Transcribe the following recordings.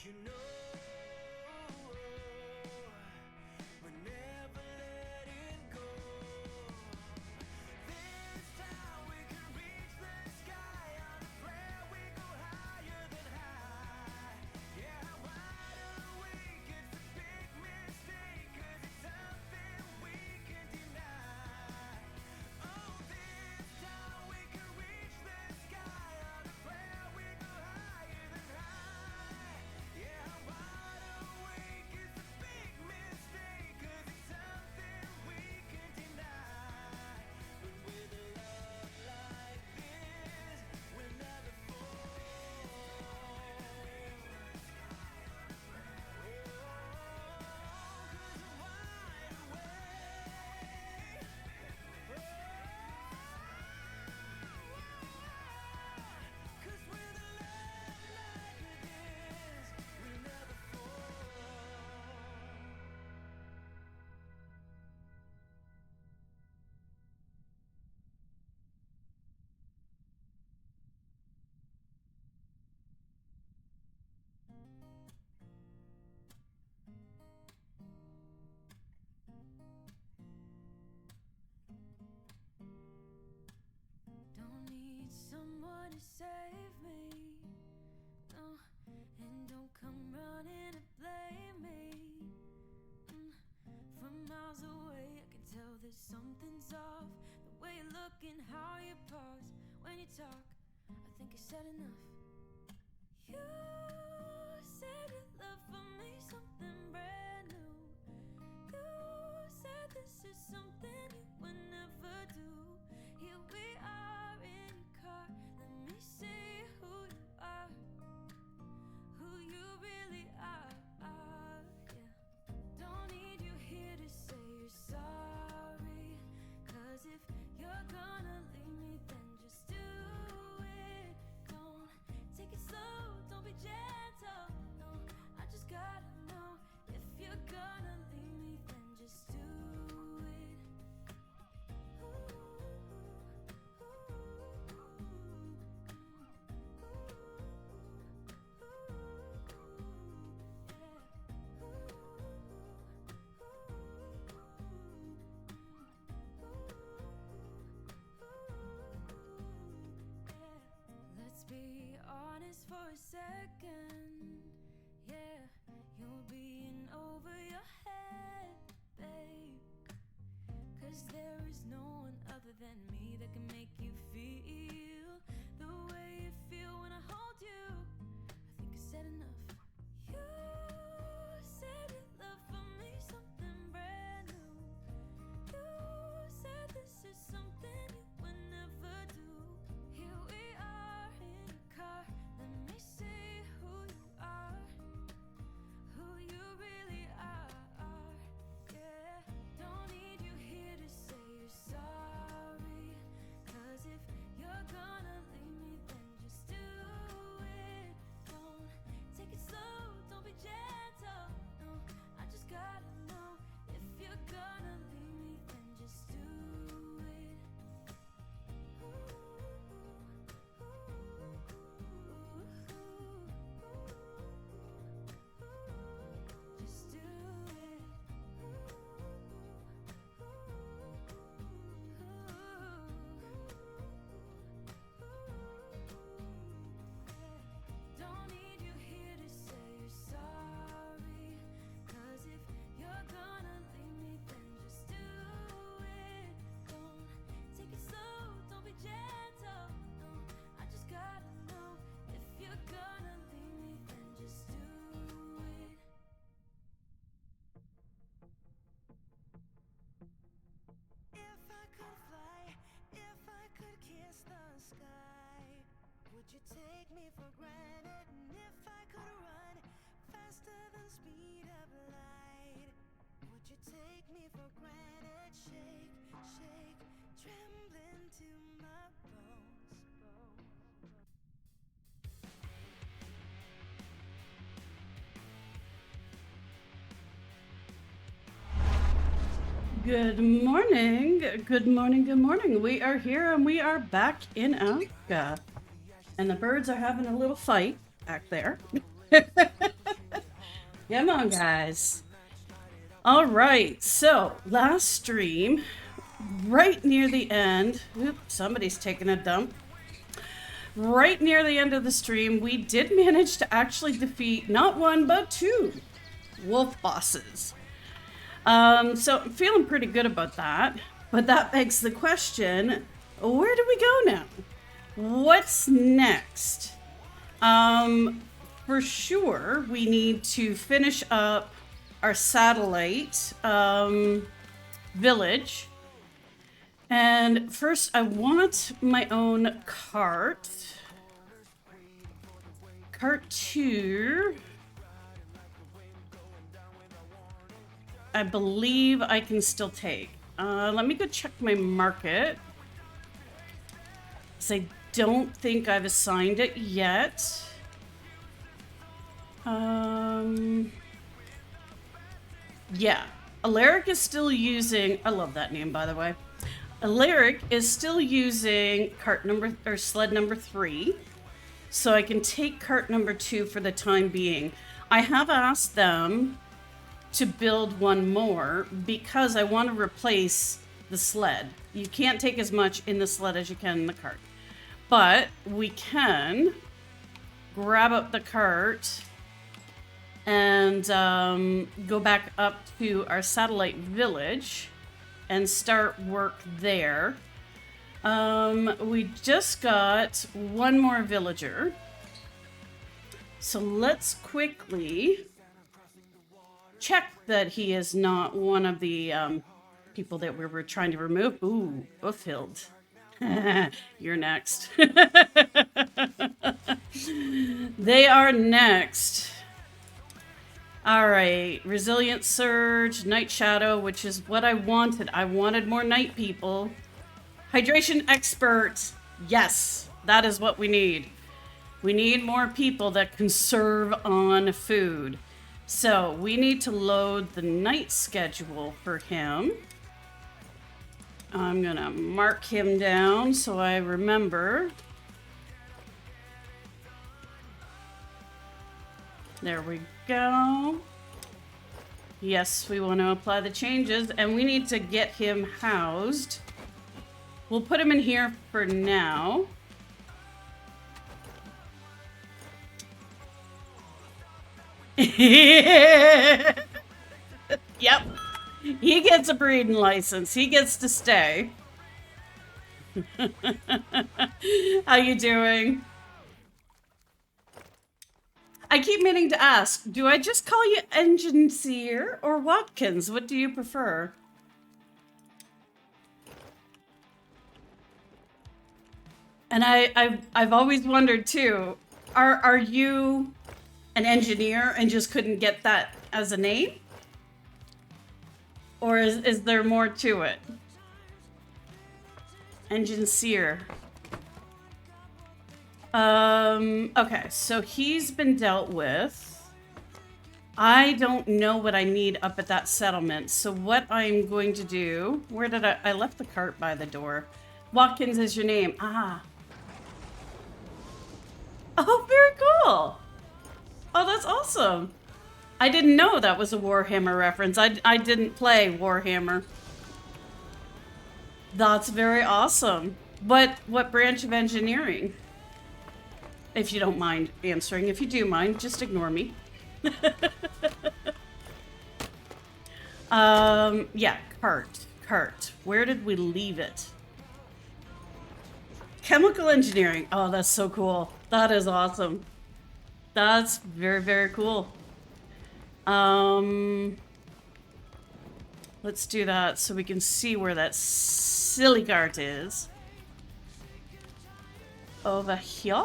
you know we're never letting go. This time we can reach the sky. On a prayer we go higher than high. Yeah, I'm wide awake, it's a big mistake, 'cause it's something we can deny. Oh, this time we can reach the sky. On a prayer we go higher than high. Yeah, I'm wide awake, it's a big mistake, 'cause it's something we can deny. But with a love like this, we'll never fall. 'Cause I'm wide awake. 'Cause with a love like this, we'll never fall. Don't need someone to save me, no, and don't come running to blame me. From miles away I can tell that something's off. The way you look and how you pause when you talk, I think I said enough. You said your love for me something brand new. You said this is something you would never do. Here we are in your car, let me see who you are, who you really are, yeah. Don't need you here to say you're sorry, 'cause if you're gonna leave me then just do it. Don't take it slow, don't be gentle, no, I just gotta know. If you're gonna leave me then just do it. Let's be honest for a second. Yeah, you're being over your head, babe. 'Cause there is no one other than me that can make you feel the way you feel when I hold you. I think I said enough. You said your love for me something brand new. You said this is something you would never do. Here we are in your car, let me see who you are, who you really are, yeah. Don't need you here to say you're sorry, 'cause if you're gonna leave me then just do it. Don't take it slow, don't be gentle, no, I just gotta know. If you're gonna leave me then just do it. Just do it. Don't need you here to say you're sorry, 'cause if you're gonna leave me then just do it. Don't take it slow, don't be gentle, no, I just gotta know. If you're gonna leave me then just do it. If I could fly, if I could kiss the sky, would you take me for granted? And if I could run faster than speed of light, would you take me for granted? Shake, shake, trembling to my bones. Good morning. Good morning. Good morning. We are here and we are back in Aska. And the birds are having a little fight back there. Come on, guys. All right, so last stream, right near the end, somebody's taking a dump. Right near the end of the stream, we did manage to actually defeat not one, but two wolf bosses. So I'm feeling pretty good about that. But that begs the question, where do we go now? What's next? For sure, we need to finish up our satellite village. And first, I want my own cart. Cart 2. I believe I can still take. Let me go check my market. Because I don't think I've assigned it yet. Yeah. Alaric is still using... I love that name, by the way. Alaric is still using sled number 3. So I can take cart number 2 for the time being. I have asked them to build one more because I want to replace the sled. You can't take as much in the sled as you can in the cart. But we can grab up the cart and go back up to our satellite village and start work there. We just got one more villager. So let's quickly check that he is not one of the people that we were trying to remove. Ooh, Uffield. You're next. They are next. All right, Resilient Surge, Night Shadow, which is what I wanted. I wanted more night people. Hydration Expert. Yes, that is what we need. We need more people that can serve on food. So we need to load the night schedule for him. I'm gonna mark him down so I remember. There we go. Yes, we want to apply the changes and we need to get him housed. We'll put him in here for now. Yep. He gets a breeding license. He gets to stay. How you doing? I keep meaning to ask, do I just call you Engineer or Watkins? What do you prefer? And I've always wondered too, are you an engineer and just couldn't get that as a name? Or is there more to it? Engineer. Okay, so he's been dealt with. I don't know what I need up at that settlement. So what I'm going to do, where did I left the cart by the door. Watkins is your name. Ah. Oh, very cool. Oh, that's awesome. I didn't know that was a Warhammer reference. I didn't play Warhammer. That's very awesome. What branch of engineering? If you don't mind answering. If you do mind, just ignore me. Yeah, cart. Where did we leave it? Chemical engineering. Oh, that's so cool. That is awesome. That's very, very cool. Let's do that so we can see where that silly cart is. Over here.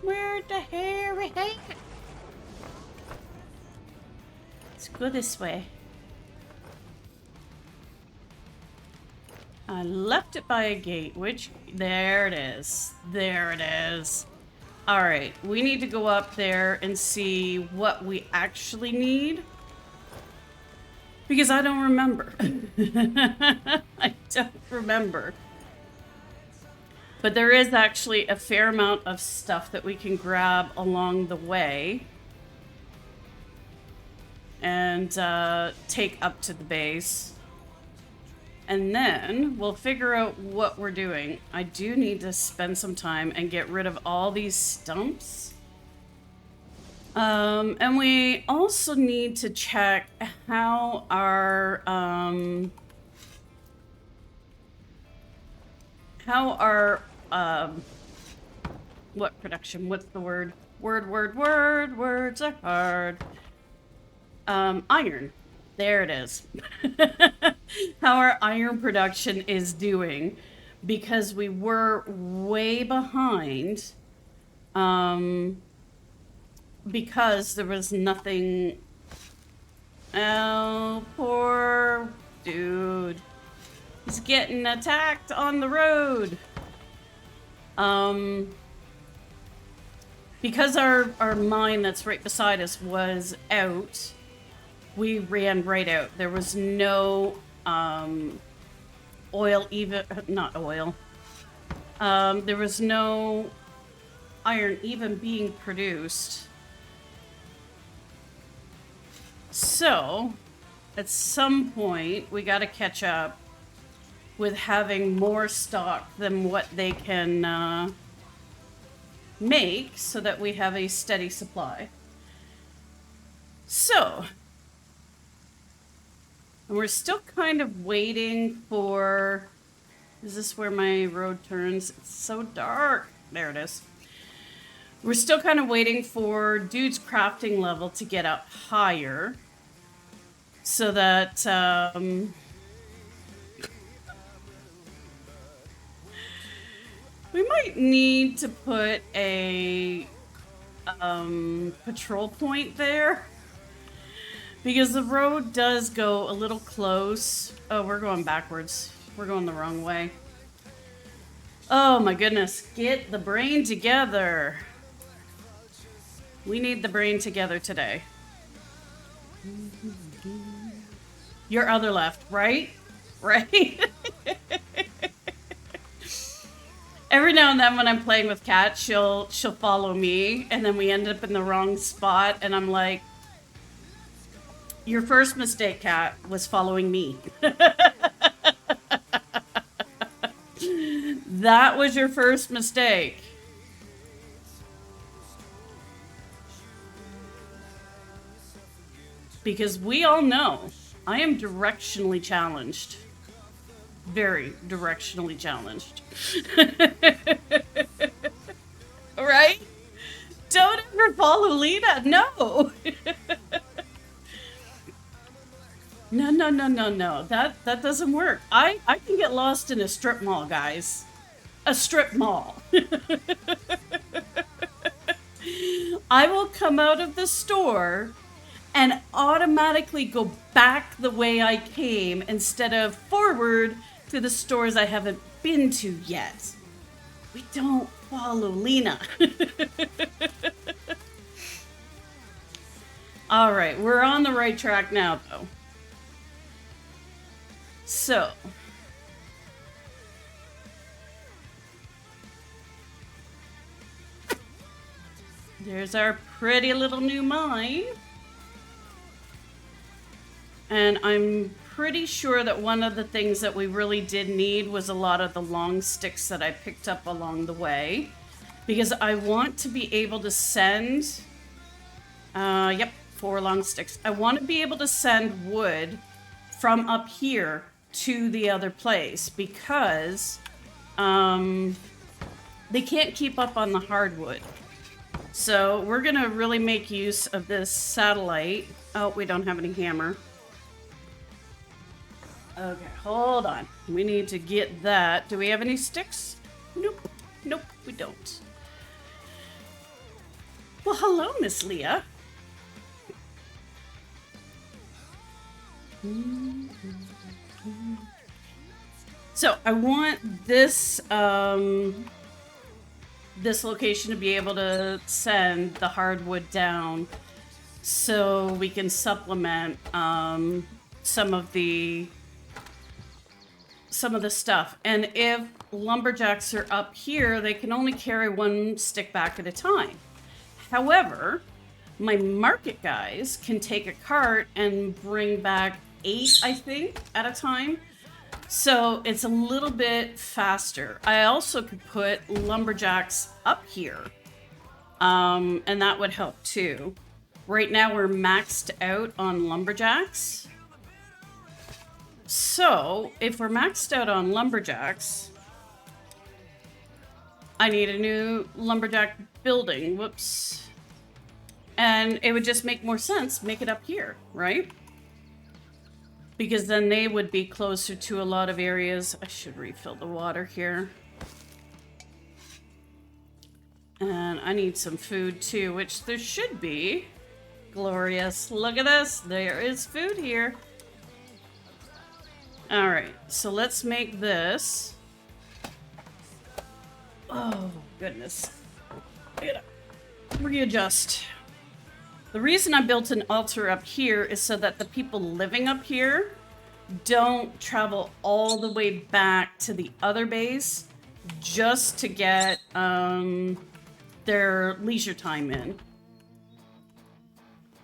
Where the hairy heck? Let's go this way. I left it by a gate, which... There it is. There it is. Alright, we need to go up there and see what we actually need. Because I don't remember. I don't remember. But there is actually a fair amount of stuff that we can grab along the way and take up to the base. And then we'll figure out what we're doing. I do need to spend some time and get rid of all these stumps. And we also need to check how our what production? What's the word? Words are hard. Iron. There it is. How our iron production is doing, because we were way behind. Because there was nothing. Oh, poor dude. He's getting attacked on the road. Because our mine that's right beside us was out, we ran right out. There was no oil, even not oil. There was no iron even being produced. So, at some point, we got to catch up with having more stock than what they can make, so that we have a steady supply. So, and we're still kind of waiting for... Is this where my road turns? It's so dark. There it is. We're still kind of waiting for Dude's crafting level to get up higher, so that we might need to put a patrol point there, because the road does go a little close. Oh, we're going backwards. We're going the wrong way. Oh my goodness. Get the brain together. We need the brain together today. Your other left, right? Right? Every now and then when I'm playing with Kat, she'll follow me, and then we end up in the wrong spot, and I'm like, your first mistake, Kat, was following me. That was your first mistake. Because we all know I am directionally challenged. Very directionally challenged. Right? Don't ever follow Lena. No. No. That doesn't work. I can get lost in a strip mall, guys. A strip mall. I will come out of the store and automatically go back the way I came instead of forward to the stores I haven't been to yet. We don't follow Lena. All right, we're on the right track now, though. So, there's our pretty little new mine. And I'm pretty sure that one of the things that we really did need was a lot of the long sticks that I picked up along the way. Because I want to be able to send... 4 long sticks. I want to be able to send wood from up here to the other place. Because they can't keep up on the hardwood. So we're going to really make use of this satellite. Oh, we don't have any hammer. Okay, hold on. We need to get that. Do we have any sticks? Nope. Nope, we don't. Well, hello, Miss Leah. So I want this this location to be able to send the hardwood down, so we can supplement some of the stuff. And if lumberjacks are up here, they can only carry one stick back at a time. However, my market guys can take a cart and bring back 8, I think, at a time. So it's a little bit faster. I also could put lumberjacks up here, and that would help too. Right now we're maxed out on lumberjacks. So if we're maxed out on lumberjacks, I need a new lumberjack building. Whoops. And it would just make more sense, make it up here, right? Because then they would be closer to a lot of areas. I should refill the water here. And I need some food too, which there should be. Glorious. Look at this. There is food here. All right, so let's make this. Oh, goodness. Readjust. The reason I built an altar up here is so that the people living up here don't travel all the way back to the other base just to get their leisure time in.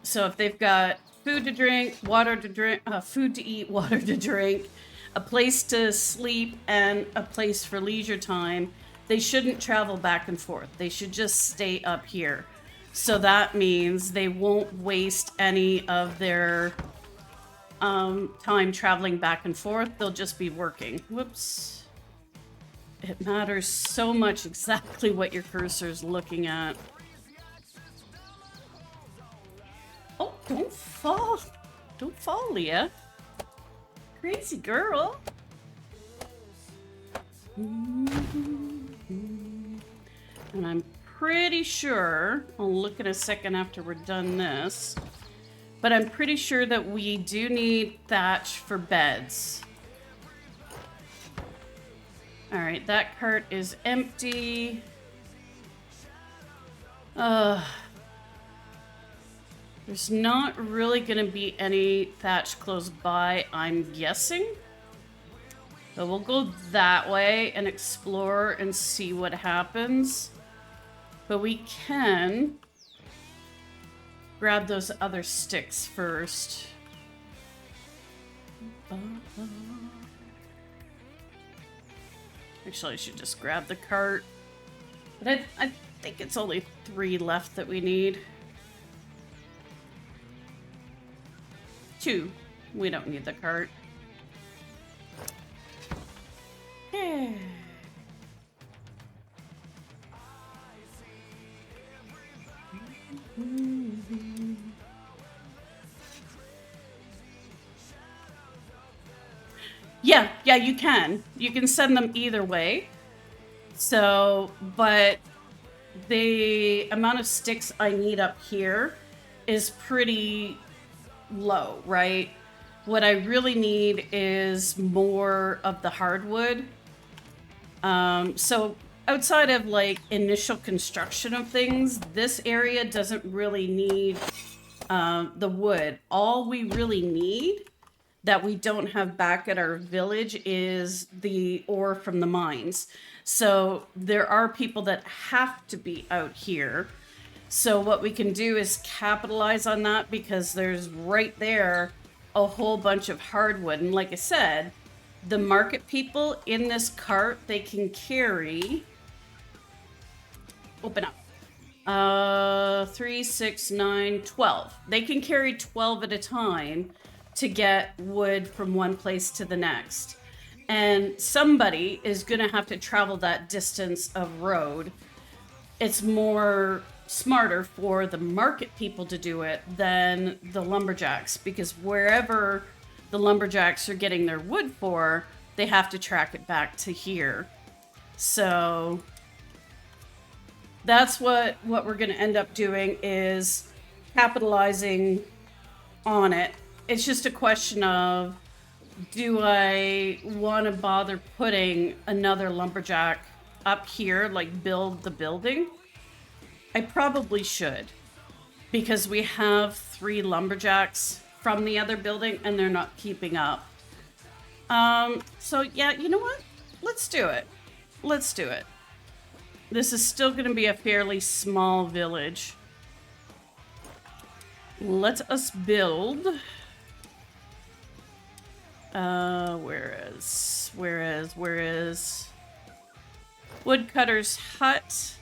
So if they've got food to drink, water to drink, food to eat, water to drink, a place to sleep, and a place for leisure time, they shouldn't travel back and forth. They should just stay up here. So that means they won't waste any of their time traveling back and forth. They'll just be working. Whoops. It matters so much exactly what your cursor's looking at. Oh, don't fall. Don't fall, Leah. Crazy girl. And I'm pretty sure, I'll look in a second after we're done this, but I'm pretty sure that we do need thatch for beds. All right, that cart is empty. There's not really gonna be any thatch close by, I'm guessing. So we'll go that way and explore and see what happens. But we can grab those other sticks first. Actually, I should just grab the cart. But I think it's only 3 left that we need. 2. We don't need the cart. Yeah. Yeah, you can. You can send them either way. So, but the amount of sticks I need up here is pretty low, right? What I really need is more of the hardwood. So outside of like initial construction of things, this area doesn't really need the wood. All we really need that we don't have back at our village is the ore from the mines. So there are people that have to be out here. So what we can do is capitalize on that because there's right there a whole bunch of hardwood. And like I said, the market people in this cart, they can carry, open up, 3, 6, 9, 12. They can carry 12 at a time to get wood from one place to the next. And somebody is gonna have to travel that distance of road. It's more smarter for the market people to do it than the lumberjacks, because wherever the lumberjacks are getting their wood for, they have to track it back to here. So that's what we're going to end up doing, is capitalizing on it. It's just a question of, do I want to bother putting another lumberjack up here, like build the building? I probably should, because we have 3 lumberjacks from the other building and they're not keeping up. So yeah, you know what? Let's do it. let's do it. This is still going to be a fairly small village. Let us build. Where is Woodcutter's hut?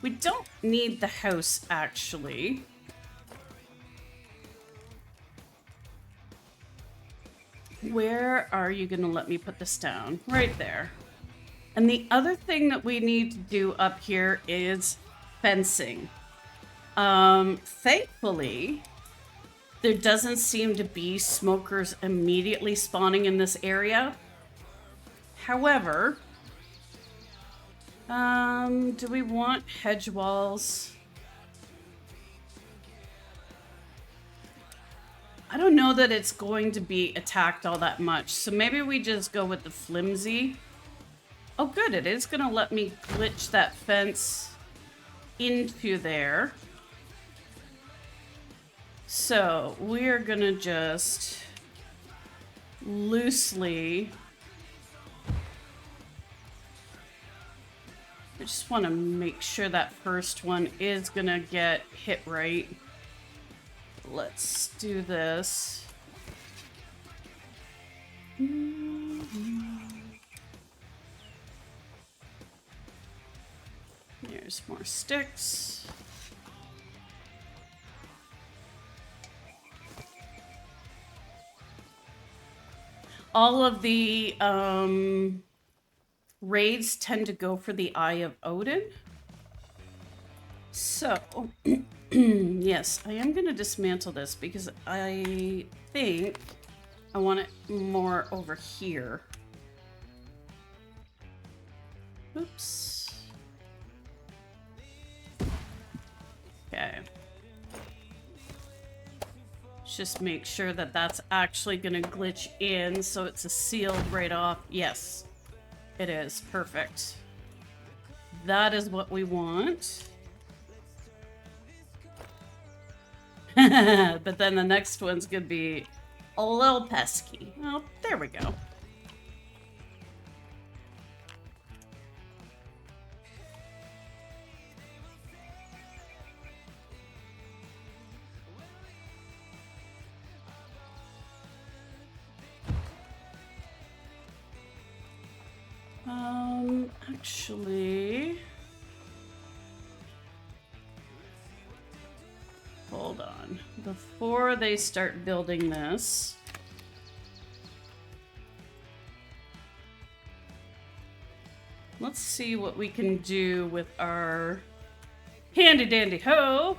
We don't need the house, actually. Where are you going to let me put this down? Right there. And the other thing that we need to do up here is fencing. Thankfully, there doesn't seem to be smokers immediately spawning in this area. However, do we want hedge walls? I don't know that it's going to be attacked all that much, so maybe we just go with the flimsy. Oh good, it is going to let me glitch that fence into there. So we're going to just loosely... I just want to make sure that first one is going to get hit right. Let's do this. There's more sticks. All of the raids tend to go for the Eye of Odin. So, yes, I am going to dismantle this because I think I want it more over here. Oops. Okay. Just make sure that that's actually going to glitch in so it's a sealed right off. Yes, it is. Perfect. That is what we want. But then the next one's going to be a little pesky. Oh, there we go. Actually, hold on. Before they start building this, let's see what we can do with our handy dandy hoe.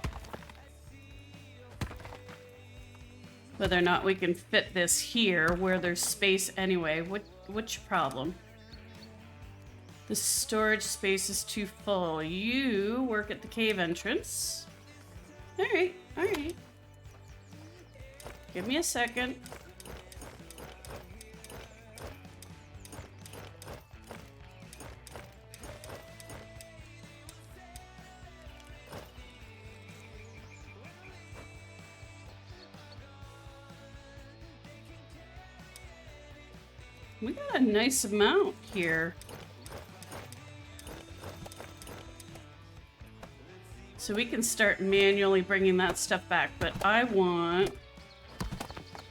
Whether or not we can fit this here where there's space anyway. Which problem? The storage space is too full. You work at the cave entrance. Alright, alright. Give me a second. We got a nice amount here. So we can start manually bringing that stuff back, but I want to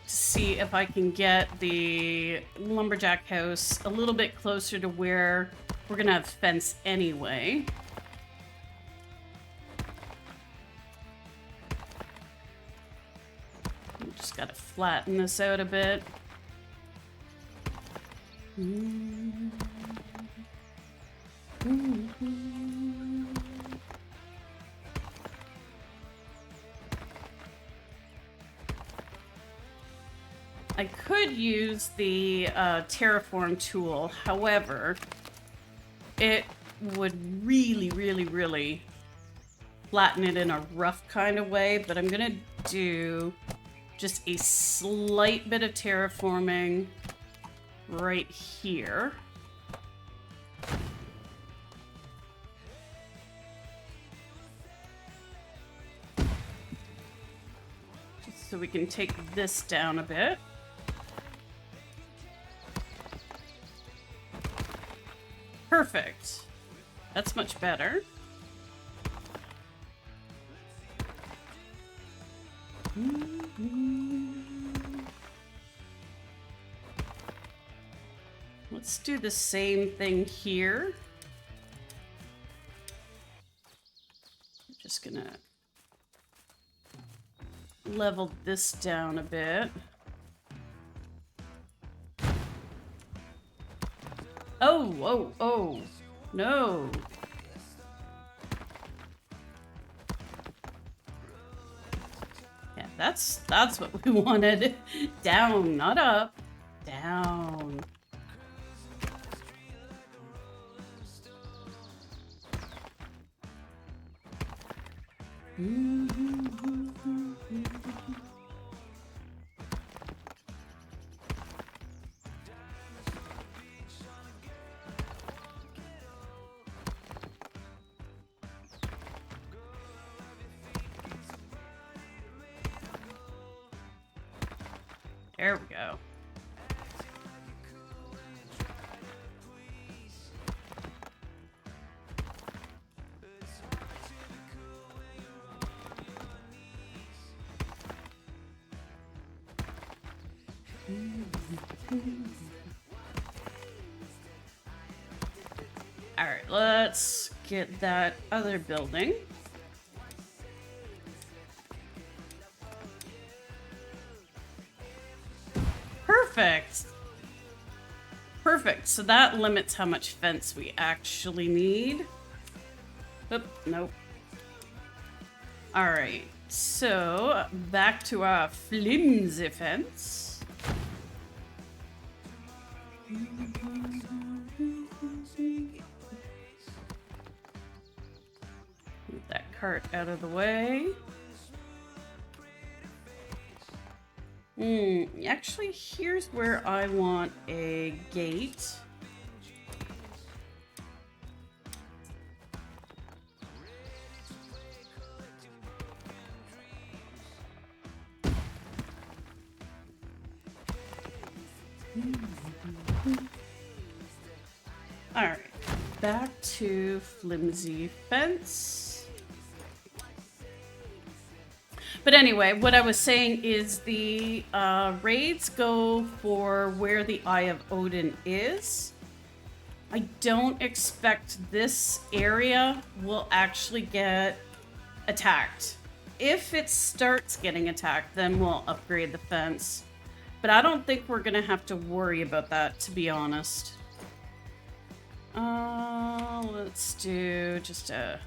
see if I can get the lumberjack house a little bit closer to where we're gonna have fence anyway. Just gotta flatten this out a bit. I could use the terraform tool, however, it would really flatten it in a rough kind of way, but I'm gonna do just a slight bit of terraforming right here. Just so we can take this down a bit. Perfect. That's much better. Let's do the same thing here. I'm just gonna level this down a bit. Oh, oh, oh. No. Yeah, that's what we wanted. Down, not up. Down. There we go. All right, let's get that other building. Perfect. Perfect. So that limits how much fence we actually need. Oop, nope. All right. So back to our flimsy fence. Move that cart out of the way. Actually, here's where I want a gate. All right, back to flimsy fence. But anyway, what I was saying is the raids go for where the Eye of Odin is. I don't expect this area will actually get attacked. If it starts getting attacked, then we'll upgrade the fence. But I don't think we're gonna have to worry about that, to be honest. Let's do just a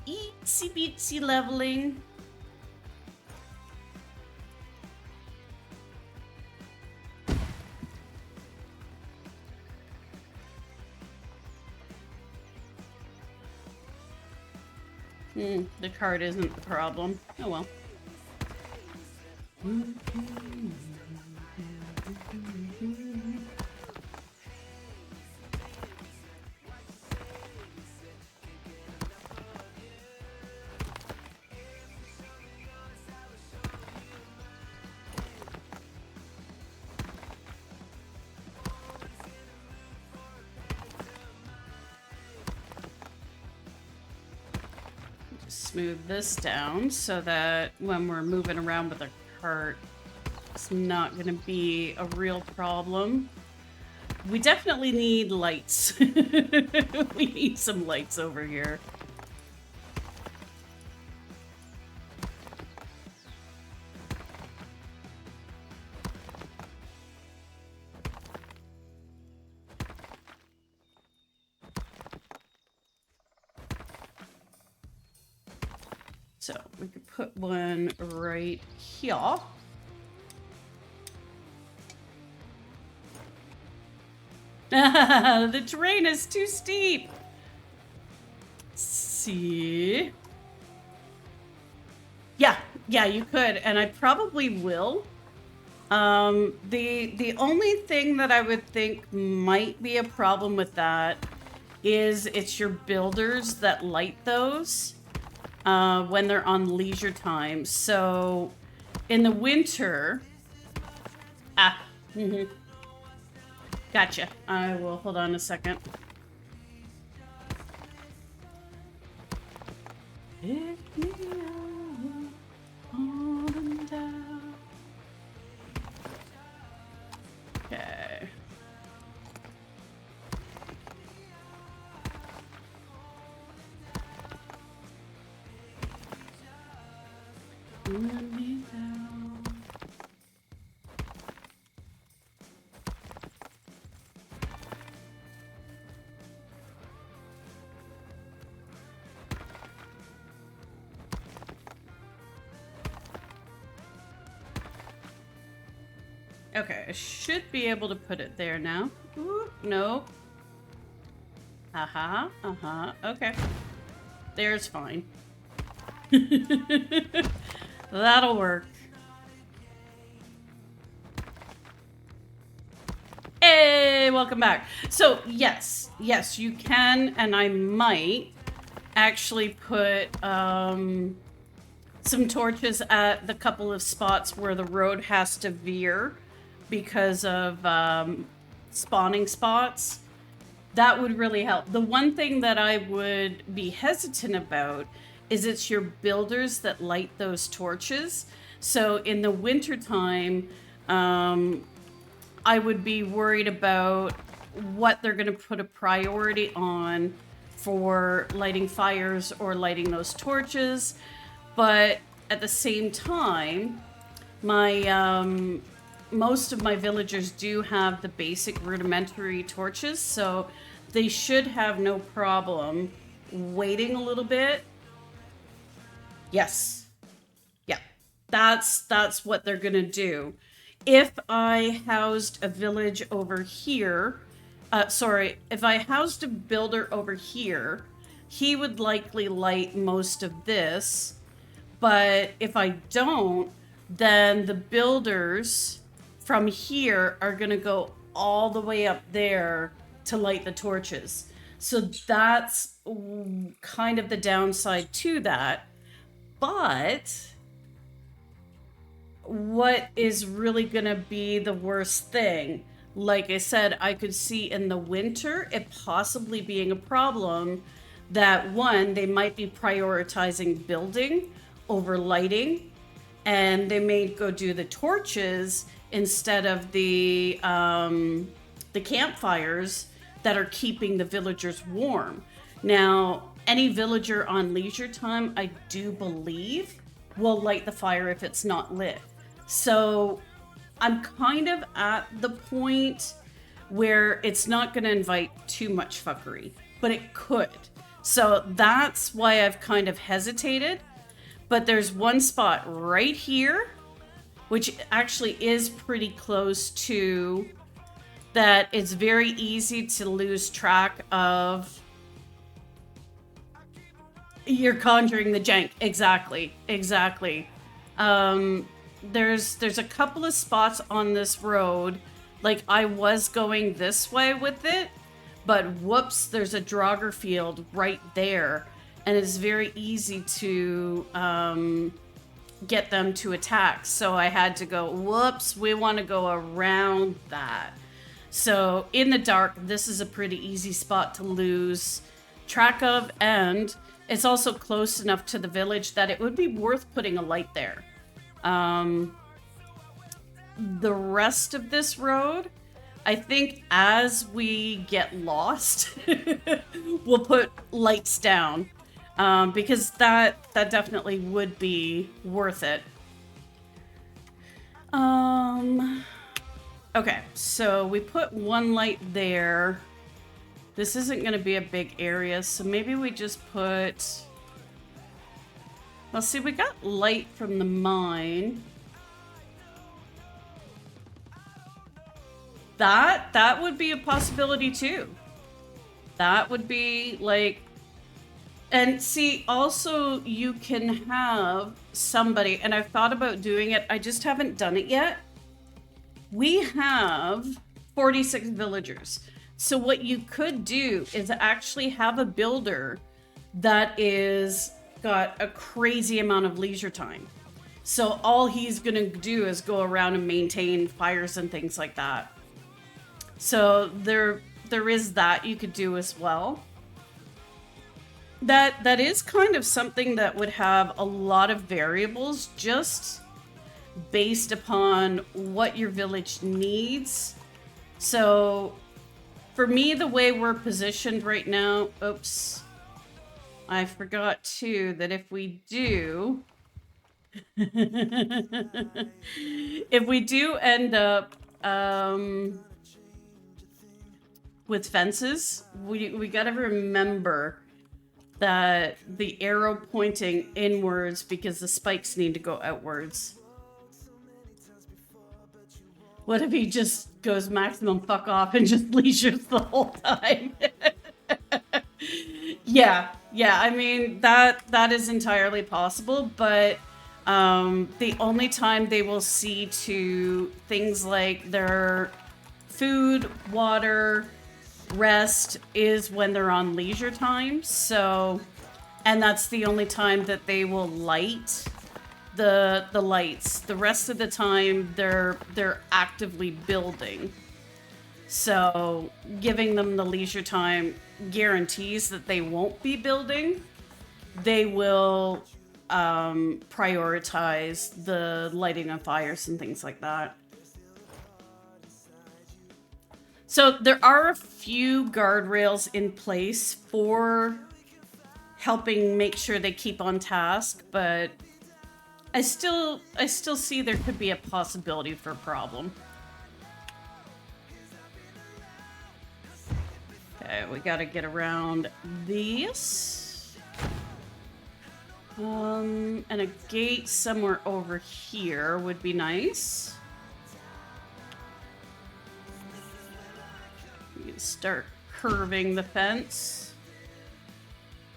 itsy bitsy leveling. The card isn't the problem. Oh well. Smooth this down so that when we're moving around with a cart, it's not going to be a real problem. We definitely need lights. We need some lights over here. So we could put one right here. The terrain is too steep. See? Yeah, you could, and I probably will. The only thing that I would think might be a problem with that is it's your builders that light those. When they're on leisure time. So in the winter, Gotcha. I will hold on a second. Pick me up, on and down. Okay. Let me down. Okay, I should be able to put it there now. Ooh, no. Okay. There's fine. That'll work. Hey, welcome back. So, yes, you can, and I might actually put some torches at the couple of spots where the road has to veer because of spawning spots. That would really help. The one thing that I would be hesitant about is it's your builders that light those torches. So in the wintertime, I would be worried about what they're going to put a priority on for lighting fires or lighting those torches. But at the same time, my most of my villagers do have the basic rudimentary torches, so they should have no problem waiting a little bit. Yes. Yeah. That's what they're going to do. If I housed a village over here, if I housed a builder over here, he would likely light most of this. But if I don't, then the builders from here are going to go all the way up there to light the torches. So that's kind of the downside to that. But what is really going to be the worst thing? Like I said, I could see in the winter it possibly being a problem that, one, they might be prioritizing building over lighting, and they may go do the torches instead of the campfires that are keeping the villagers warm. Now, any villager on leisure time, I do believe, will light the fire if it's not lit. So I'm kind of at the point where it's not going to invite too much fuckery, but it could. So that's why I've kind of hesitated. But there's one spot right here, which actually is pretty close to that. It's very easy to lose track of. You're conjuring the jank. Exactly. There's a couple of spots on this road. Like, I was going this way with it, but whoops, there's a Draugr field right there. And it's very easy to get them to attack. So I had to go, whoops, we want to go around that. So in the dark, this is a pretty easy spot to lose track of. And it's also close enough to the village that it would be worth putting a light there. The rest of this road, I think as we get lost, we'll put lights down. Because that definitely would be worth it. Okay, so we put one light there. This isn't going to be a big area, so maybe we just put... Well, see, we got light from the mine. That would be a possibility too. That would be like... And see, also you can have somebody, and I've thought about doing it, I just haven't done it yet. We have 46 villagers. So what you could do is actually have a builder that is got a crazy amount of leisure time. So all he's gonna do is go around and maintain fires and things like that. So there is that you could do as well. That is kind of something that would have a lot of variables just based upon what your village needs. So for me, the way we're positioned right now, oops, I forgot too that if we do, if we do end up with fences, we got to remember that the arrow pointing inwards because the spikes need to go outwards. What if he just goes maximum fuck off and just leisures the whole time? Yeah, I mean, that is entirely possible, but the only time they will see to things like their food, water, rest is when they're on leisure time. So, and that's the only time that they will light the lights. The rest of the time they're actively building. So giving them the leisure time guarantees that they won't be building. They will prioritize the lighting of fires and things like that. So there are a few guardrails in place for helping make sure they keep on task, but I still see there could be a possibility for a problem. Okay, we gotta get around this. And a gate somewhere over here would be nice. We can start curving the fence.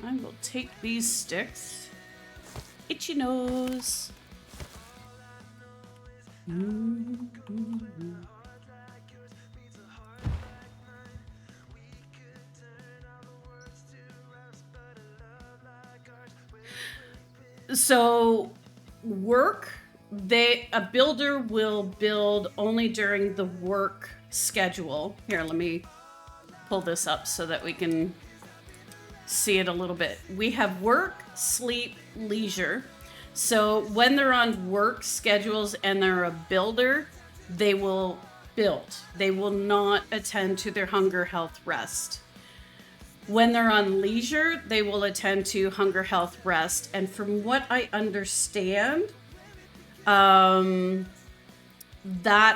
I will take these sticks. Itchy nose. So work, a builder will build only during the work schedule. Here, let me pull this up so that we can see it a little bit. We have work, sleep, leisure. So when they're on work schedules and they're a builder, they will build. They will not attend to their hunger, health, rest. When they're on leisure, they will attend to hunger, health, rest. And from what I understand, that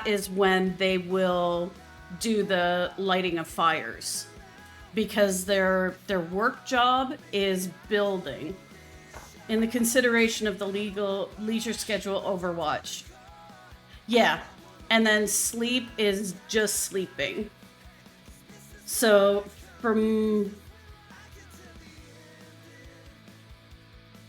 is when they will do the lighting of fires, because their work job is building in the consideration of the leisure schedule Overwatch. Yeah, and then sleep is just sleeping. So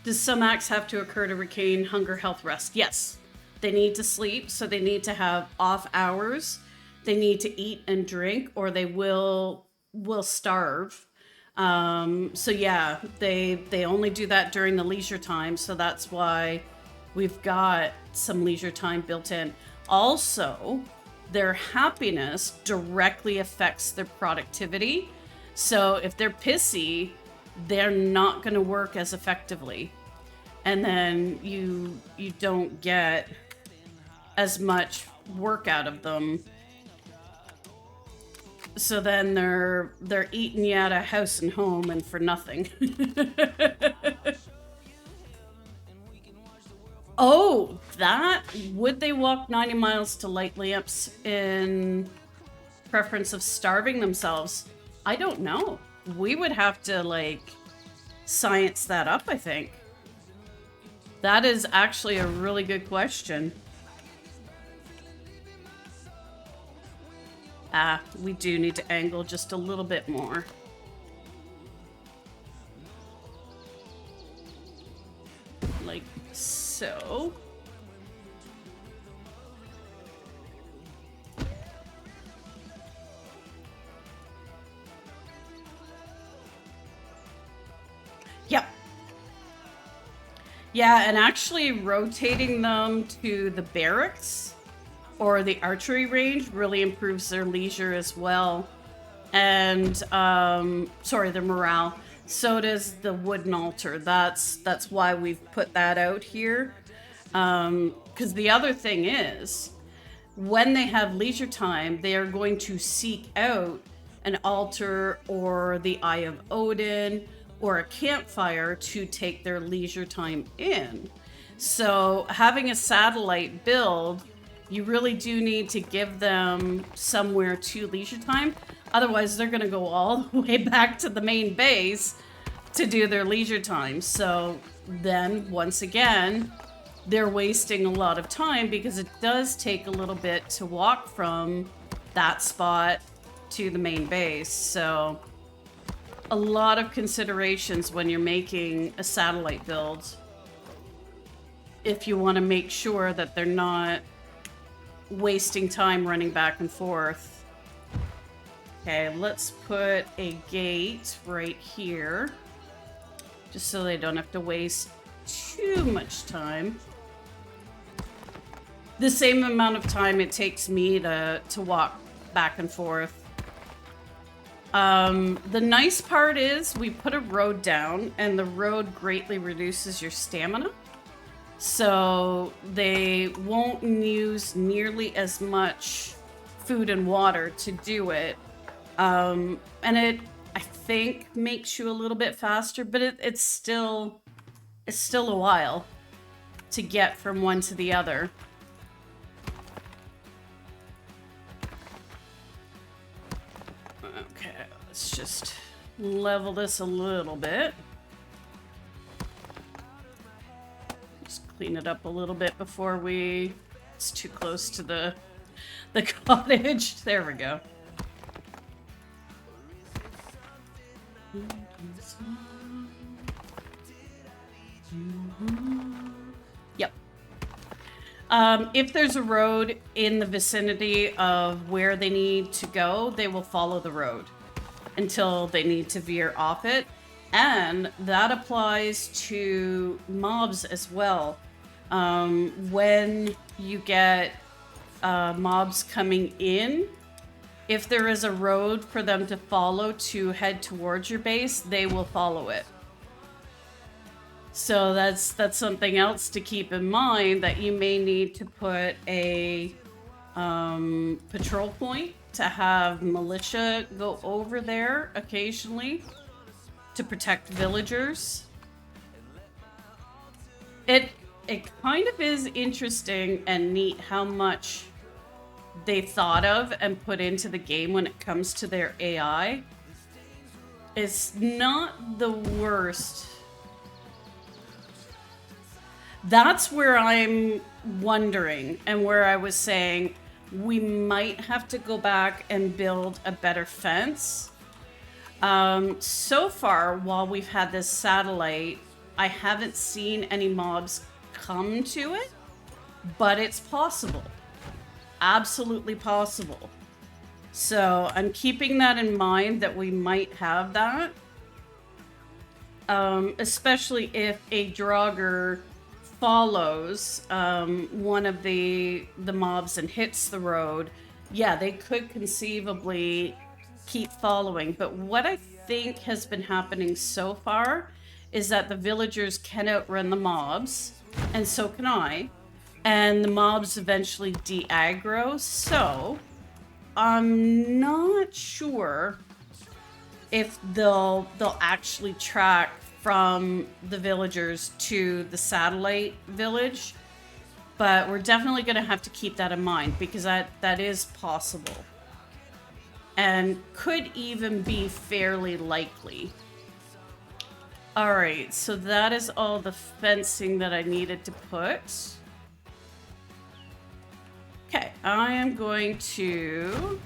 does some acts have to occur to regain hunger, health, rest? Yes. They need to sleep, so they need to have off hours. They need to eat and drink, or they will starve. So yeah, they only do that during the leisure time, so that's why we've got some leisure time built in. Also, their happiness directly affects their productivity. So if they're pissy, they're not going to work as effectively. And then you don't get as much work out of them. So then they're eating you out of house and home and for nothing. Oh, that would they walk 90 miles to light lamps in preference of starving themselves? I don't know. We would have to science that up, I think. That is actually a really good question. We do need to angle just a little bit more. Like so. Yep. Yeah, and actually rotating them to the barracks or the archery range really improves their leisure as well. And their morale. So does the wooden altar. That's why we've put that out here. Because the other thing is, when they have leisure time, they are going to seek out an altar or the Eye of Odin or a campfire to take their leisure time in. So having a satellite build, you really do need to give them somewhere to leisure time. Otherwise, they're going to go all the way back to the main base to do their leisure time. So then, once again, they're wasting a lot of time because it does take a little bit to walk from that spot to the main base. So a lot of considerations when you're making a satellite build if you want to make sure that they're not wasting time running back and forth. Okay, let's put a gate right here, just so they don't have to waste too much time. The same amount of time it takes me to walk back and forth. The nice part is we put a road down, and the road greatly reduces your stamina. So they won't use nearly as much food and water to do it. And it, I think, makes you a little bit faster, but it's still a while to get from one to the other. Okay, let's just level this a little bit. Just clean it up a little bit before it's too close to the cottage. There we go. Yep. If there's a road in the vicinity of where they need to go, they will follow the road until they need to veer off it. And that applies to mobs as well. When you get mobs coming in, if there is a road for them to follow to head towards your base, they will follow it. So that's something else to keep in mind, that you may need to put a patrol point to have militia go over there occasionally to protect villagers. It kind of is interesting and neat how much they thought of and put into the game when it comes to their AI. It's not the worst. That's where I'm wondering, and where I was saying we might have to go back and build a better fence. So far, while we've had this satellite, I haven't seen any mobs come to it, but it's possible. Absolutely possible. So I'm keeping that in mind, that we might have that. Especially if a Draugr follows one of the mobs and hits the road. Yeah, they could conceivably keep following. But what I think has been happening so far is that the villagers can outrun the mobs, and so can I. And the mobs eventually de-aggro, so I'm not sure if they'll actually track from the villagers to the satellite village, but we're definitely going to have to keep that in mind, because that is possible and could even be fairly likely. All right, so that is all the fencing that I needed to put. Okay, I am going to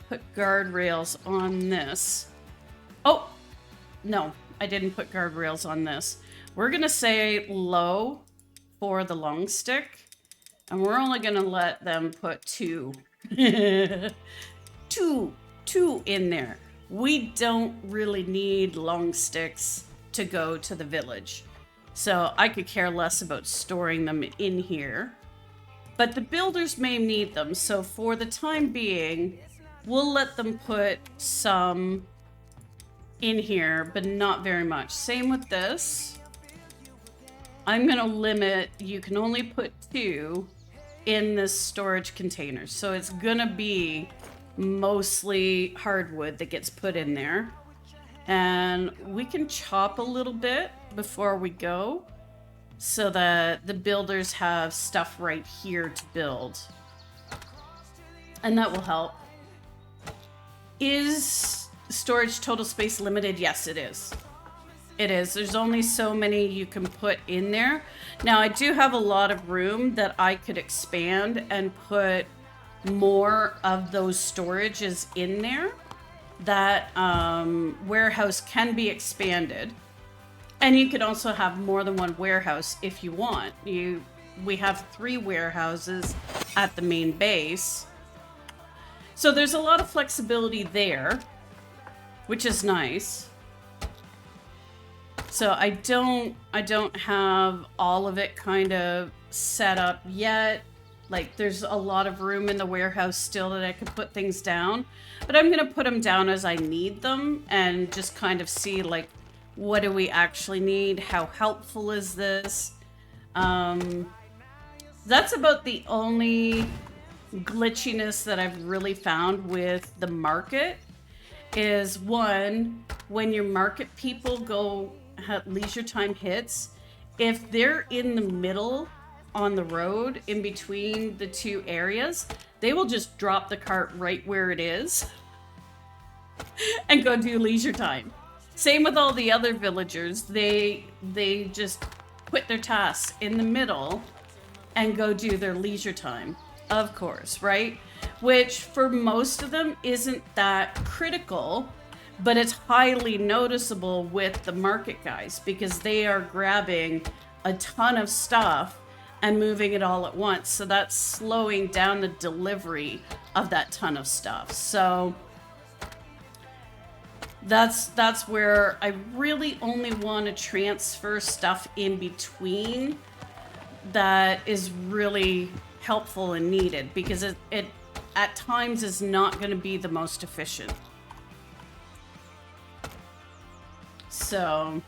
put guardrails on this. Oh, no, I didn't put guardrails on this. We're going to say low for the long stick, and we're only going to let them put two. two in there. We don't really need long sticks to go to the village. So I could care less about storing them in here. But the builders may need them, so for the time being, we'll let them put some in here, but not very much. Same with this. I'm going to limit, you can only put 2 in this storage container. So it's going to be mostly hardwood that gets put in there. And we can chop a little bit before we go, so that the builders have stuff right here to build. And that will help. Is storage total space limited? Yes, it is. It is. There's only so many you can put in there. Now, I do have a lot of room that I could expand and put more of those storages in there. That warehouse can be expanded. And you can also have more than one warehouse if you want. We have 3 warehouses at the main base. So there's a lot of flexibility there, which is nice. So I don't have all of it kind of set up yet. Like, there's a lot of room in the warehouse still that I could put things down. But I'm going to put them down as I need them and just kind of see, like, what do we actually need? How helpful is this? That's about the only glitchiness that I've really found with the market is, one, when your market people go leisure time hits, if they're in the middle on the road in between the 2 areas, they will just drop the cart right where it is and go do leisure time. Same with all the other villagers. They just quit their tasks in the middle and go do their leisure time, of course, right? Which for most of them isn't that critical, but it's highly noticeable with the market guys because they are grabbing a ton of stuff and moving it all at once. So that's slowing down the delivery of that ton of stuff. So that's where I really only want to transfer stuff in between that is really helpful and needed, because it at times is not going to be the most efficient. So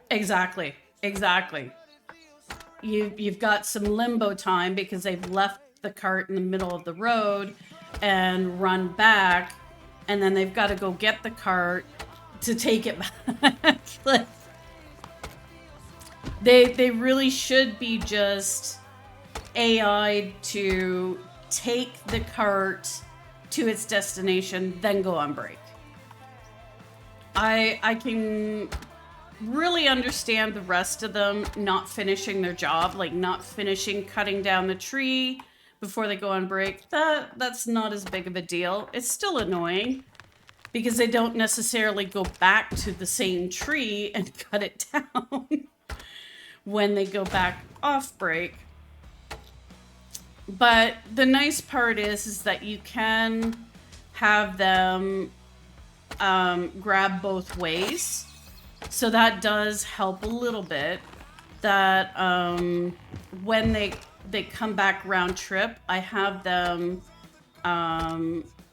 exactly. You've got some limbo time because they've left the cart in the middle of the road and run back, and then they've got to go get the cart to take it back. Like, they really should be just AI to take the cart to its destination, then go on break. I can really understand the rest of them not finishing their job, like not finishing cutting down the tree before they go on break. That's not as big of a deal. It's still annoying because they don't necessarily go back to the same tree and cut it down when they go back off break. But the nice part is that you can have them grab both ways. So that does help a little bit. That when they come back round trip, I have them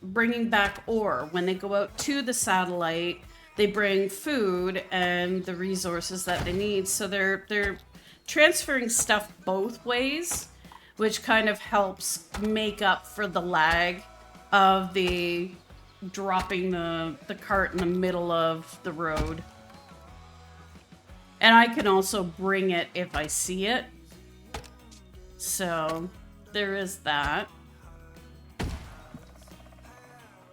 bringing back ore. When they go out to the satellite, they bring food and the resources that they need. So they're transferring stuff both ways, which kind of helps make up for the lag of the dropping the cart in the middle of the road. And I can also bring it if I see it. So there is that.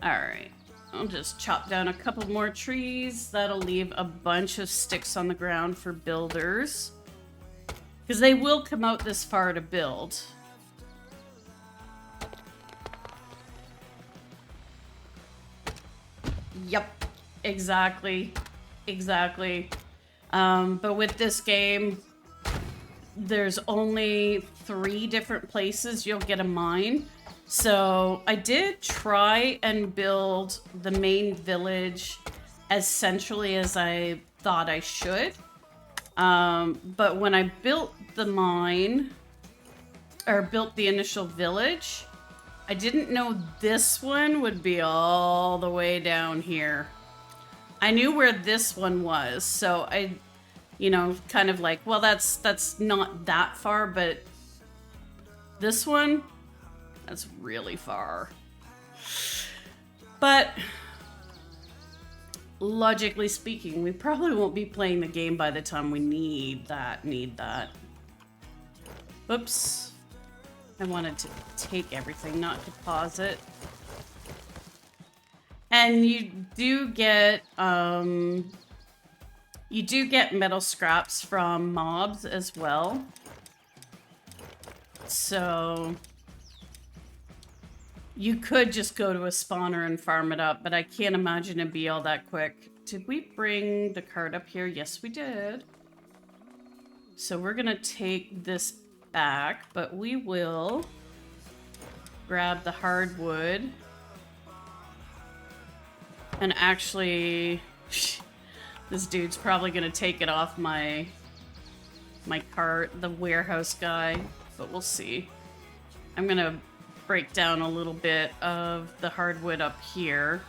Alright. I'll just chop down a couple more trees. That'll leave a bunch of sticks on the ground for builders. Because they will come out this far to build. Yep. Exactly. But with this game, there's only 3 different places you'll get a mine. So I did try and build the main village as centrally as I thought I should. But when I built the mine, or built the initial village, I didn't know this one would be all the way down here. I knew where this one was, so I, you know, kind of like, well, that's not that far, but this one, that's really far. But logically speaking, we probably won't be playing the game by the time we need that. Oops. I wanted to take everything, not deposit. And you do get metal scraps from mobs as well. So you could just go to a spawner and farm it up, but I can't imagine it'd be all that quick. Did we bring the cart up here? Yes, we did. So we're gonna take this back, but we will grab the hardwood. And actually, this dude's probably gonna take it off my cart, the warehouse guy, but we'll see. I'm gonna break down a little bit of the hardwood up here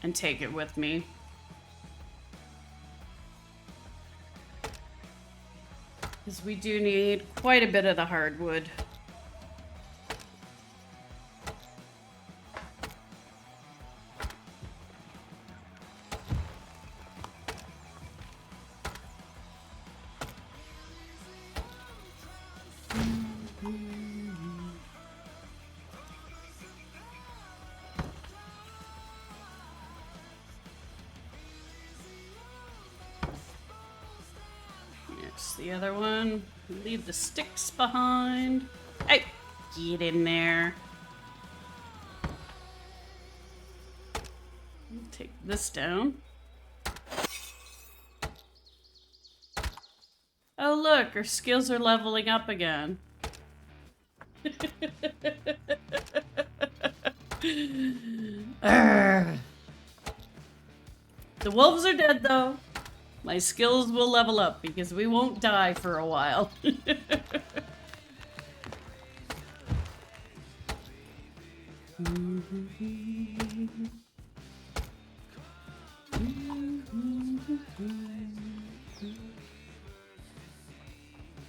and take it with me. Because we do need quite a bit of the hardwood. The other one, leave the sticks behind. Hey, get in there. Take this down. Oh look, our skills are leveling up again. The wolves are dead though. My skills will level up because we won't die for a while.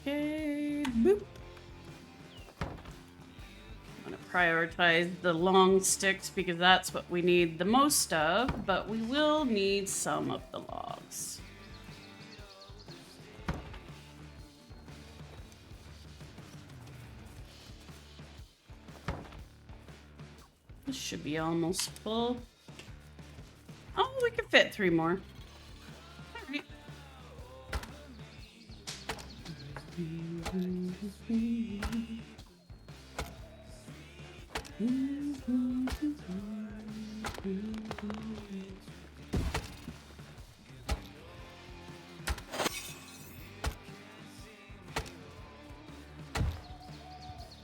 Okay, boop. I'm gonna prioritize the long sticks because that's what we need the most of, but we will need some of the logs. This should be almost full. Oh, we can fit 3 more. All right.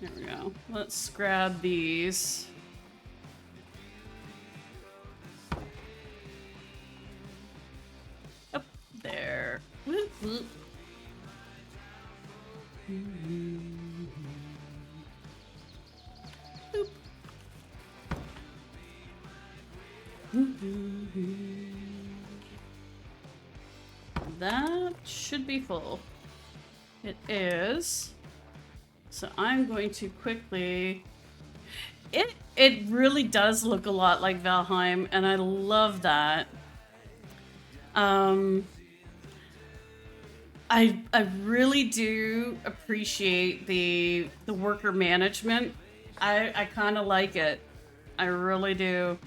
There we go. Let's grab these. Up there. Whoop, whoop. Boop. That should be full. It is. So I'm going to quickly... It really does look a lot like Valheim, and I love that. I really do appreciate the worker management. I kind of like it. I really do.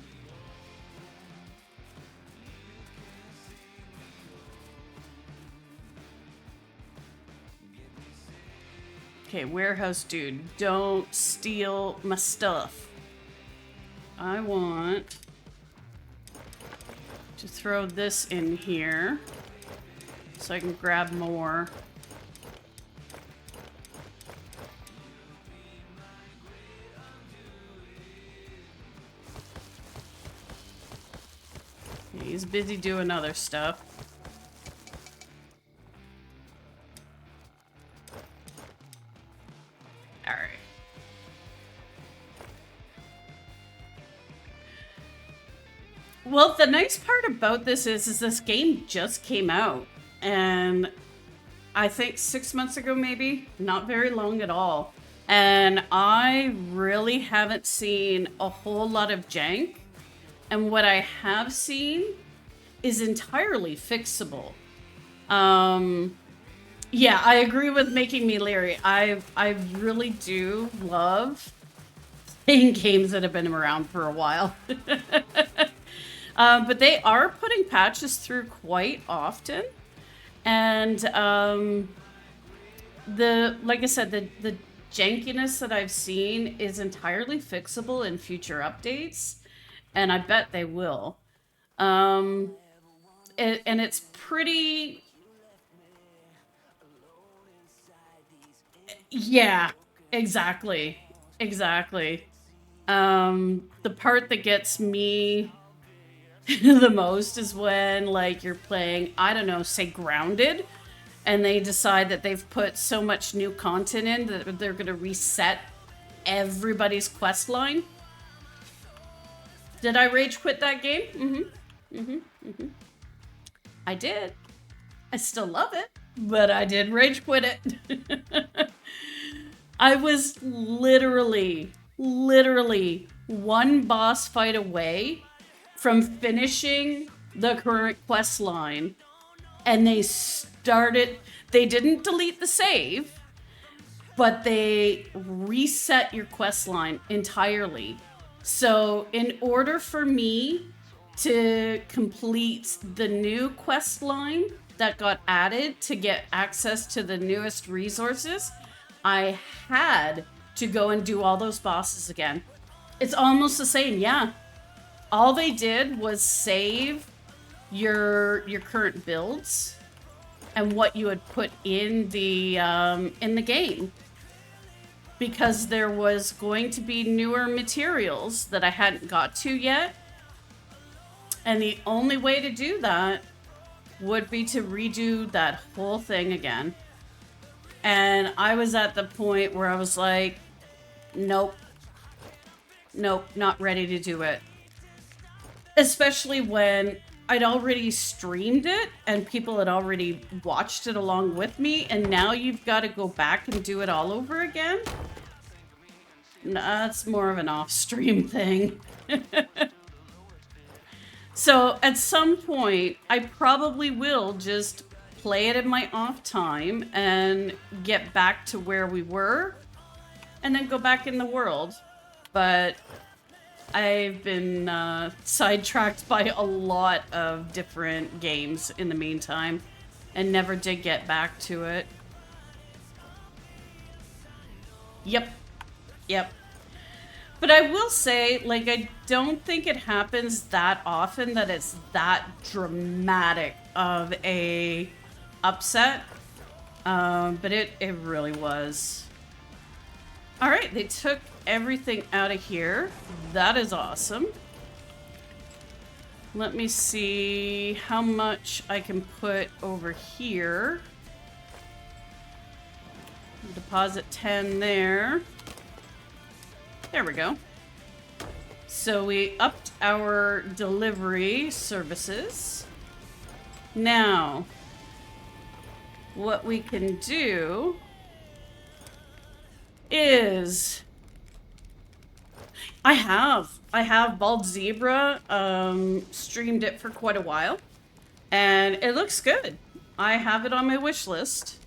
Okay, warehouse dude, don't steal my stuff. I want to throw this in here so I can grab more. He's busy doing other stuff. Alright. Well, the nice part about this is this game just came out. And I think 6 months ago, maybe. Not very long at all. And I really haven't seen a whole lot of jank. And what I have seen is entirely fixable. Yeah, I agree with making me leery. I really do love playing games that have been around for a while. But they are putting patches through quite often. And like I said, the jankiness that I've seen is entirely fixable in future updates. And I bet they will. And it's pretty... Yeah, exactly. Exactly. The part that gets me the most is when, like, you're playing, I don't know, say Grounded, and they decide that they've put so much new content in that they're going to reset everybody's quest line. Did I rage quit that game? I did. I still love it, but I did rage quit it. I was literally one boss fight away from finishing the current quest line, and they didn't delete the save, but they reset your quest line entirely. So in order for me to complete the new quest line that got added to get access to the newest resources, I had to go and do all those bosses again. It's almost the same, yeah. All they did was save your current builds and what you had put in the game, because there was going to be newer materials that I hadn't got to yet, and the only way to do that would be to redo that whole thing again. And I was at the point where I was like, nope, not ready to do it. Especially when I'd already streamed it and people had already watched it along with me, and now you've got to go back and do it all over again? That's more of an off-stream thing. So at some point, I probably will just play it in my off time and get back to where we were, and then go back in the world. But I've been sidetracked by a lot of different games in the meantime, and never did get back to it. Yep. But I will say, like, I don't think it happens that often that it's that dramatic of a upset. But it really was. All right, they took everything out of here. That is awesome. Let me see how much I can put over here. Deposit 10 there. There we go. So we upped our delivery services. Now, what we can do is I have Bald Zebra streamed it for quite a while, and it looks good. I have it on my wish list.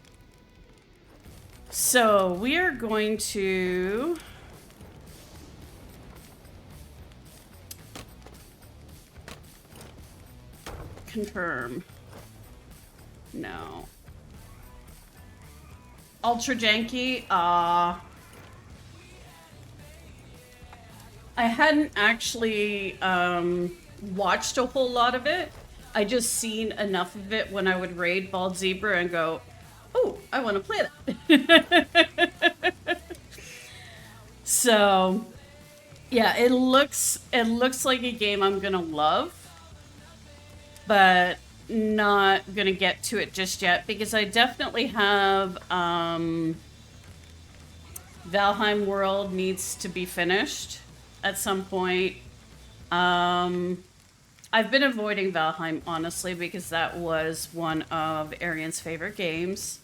So we are going to confirm. No. Ultra janky. I hadn't actually watched a whole lot of it. I just seen enough of it when I would raid Bald Zebra and go, oh, I want to play that. So, yeah, it looks like a game I'm gonna love. but not gonna get to it just yet because I definitely have Valheim World needs to be finished at some point. I've been avoiding Valheim, honestly, because that was one of Arian's favorite games.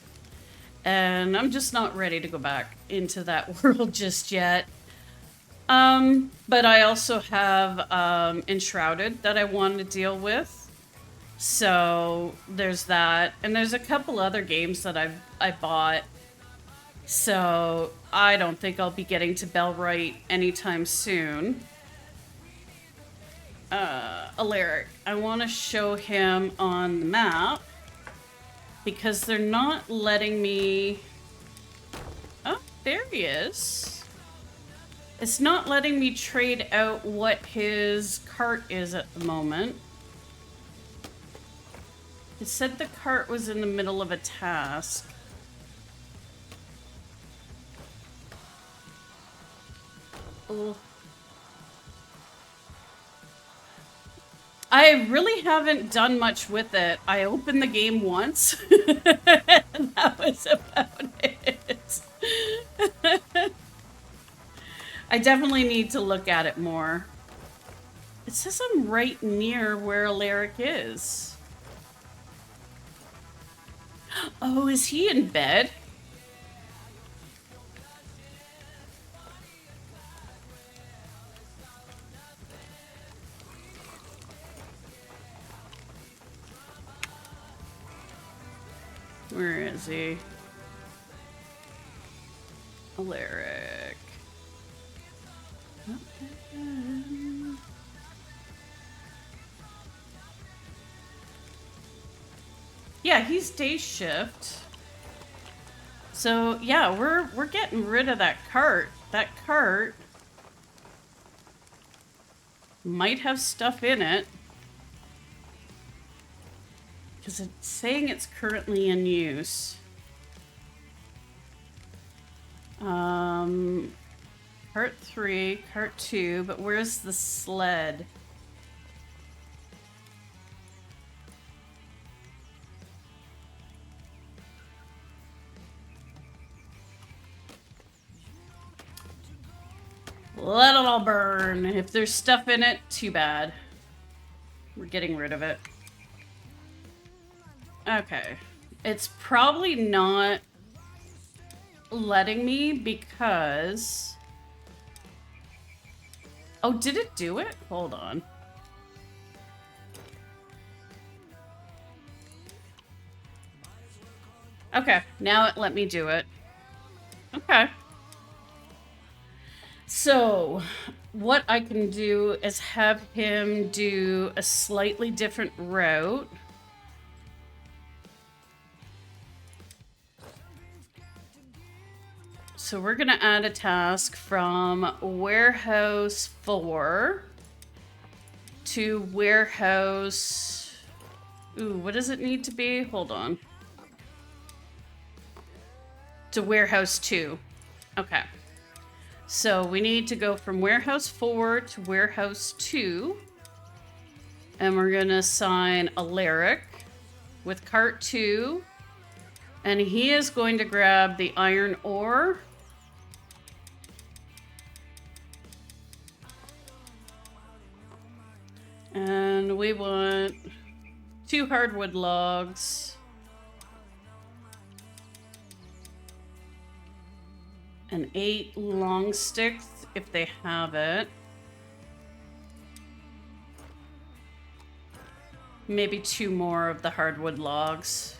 And I'm just not ready to go back into that world just yet. But I also have Enshrouded that I want to deal with. So there's that. And there's a couple other games that I bought. So I don't think I'll be getting to Bellwright anytime soon. Alaric, I want to show him on the map because they're not letting me... Oh, there he is. It's not letting me trade out what his cart is at the moment. It said the cart was in the middle of a task. Oh. I really haven't done much with it. I opened the game once, and that was about it. I definitely need to look at it more. It says I'm right near where Alaric is. Oh, is he in bed? Where is he? Alaric. Yeah, he's day shift. So yeah, we're getting rid of that cart. That cart might have stuff in it. Because it's saying it's currently in use. Cart 3, cart 2, but where's the sled? Let it all burn. If there's stuff in it, too bad. We're getting rid of it. Okay. It's probably not letting me because... Oh, did it do it? Hold on. Okay, now it let me do it. Okay. So, what I can do is have him do a slightly different route. So we're going to add a task from warehouse 4 to warehouse... Ooh, what does it need to be? Hold on. To warehouse 2. Okay. So we need to go from warehouse 4 to warehouse 2. And we're going to assign Alaric with cart 2. And he is going to grab the iron ore. And we want 2 hardwood logs. And 8 long sticks, if they have it. Maybe 2 more of the hardwood logs.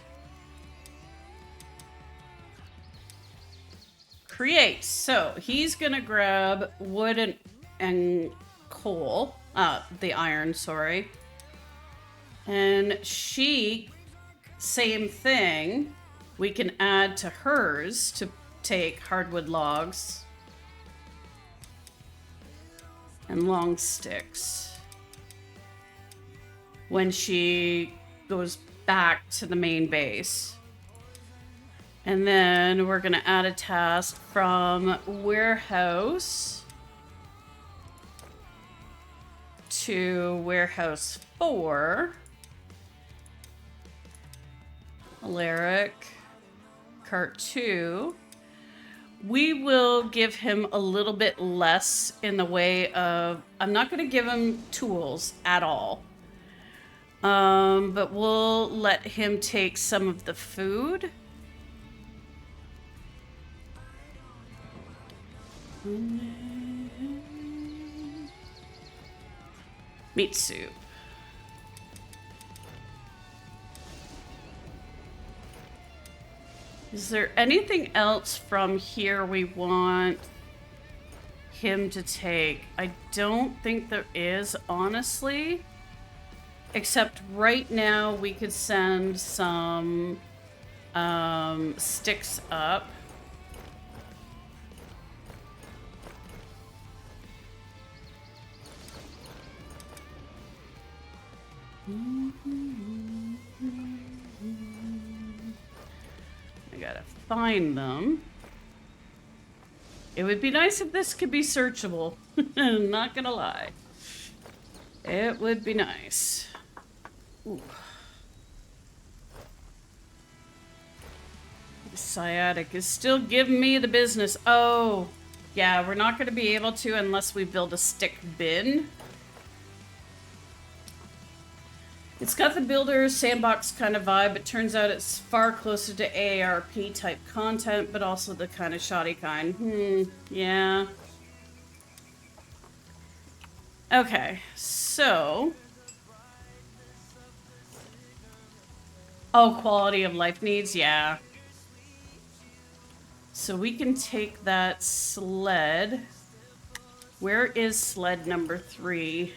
Create. So he's gonna grab wood and coal. The iron, sorry. And she, same thing. We can add to hers to take hardwood logs and long sticks when she goes back to the main base. And then we're gonna add a task from warehouse to warehouse 4. Alaric, cart 2. We will give him a little bit less in the way of... I'm not going to give him tools at all. But we'll let him take some of the food. Meat soup. Is there anything else from here we want him to take? I don't think there is, honestly. Except right now we could send some sticks up. I gotta find them. It would be nice if this could be searchable. I'm not gonna lie. It would be nice. Ooh. The sciatic is still giving me the business. Oh, yeah, we're not gonna be able to unless we build a stick bin. It's got the builder sandbox kind of vibe, but turns out it's far closer to AARP type content, but also the kind of shoddy kind. Yeah. Okay, so... Oh, quality of life needs, yeah. So we can take that sled. Where is sled number 3?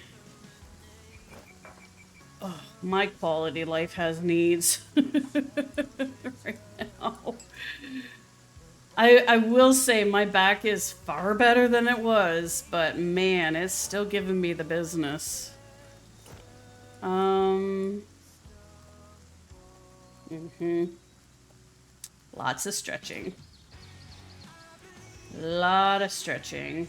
Oh, my quality life has needs right now. I will say my back is far better than it was, but man, it's still giving me the business. Lots of stretching. Lot of stretching.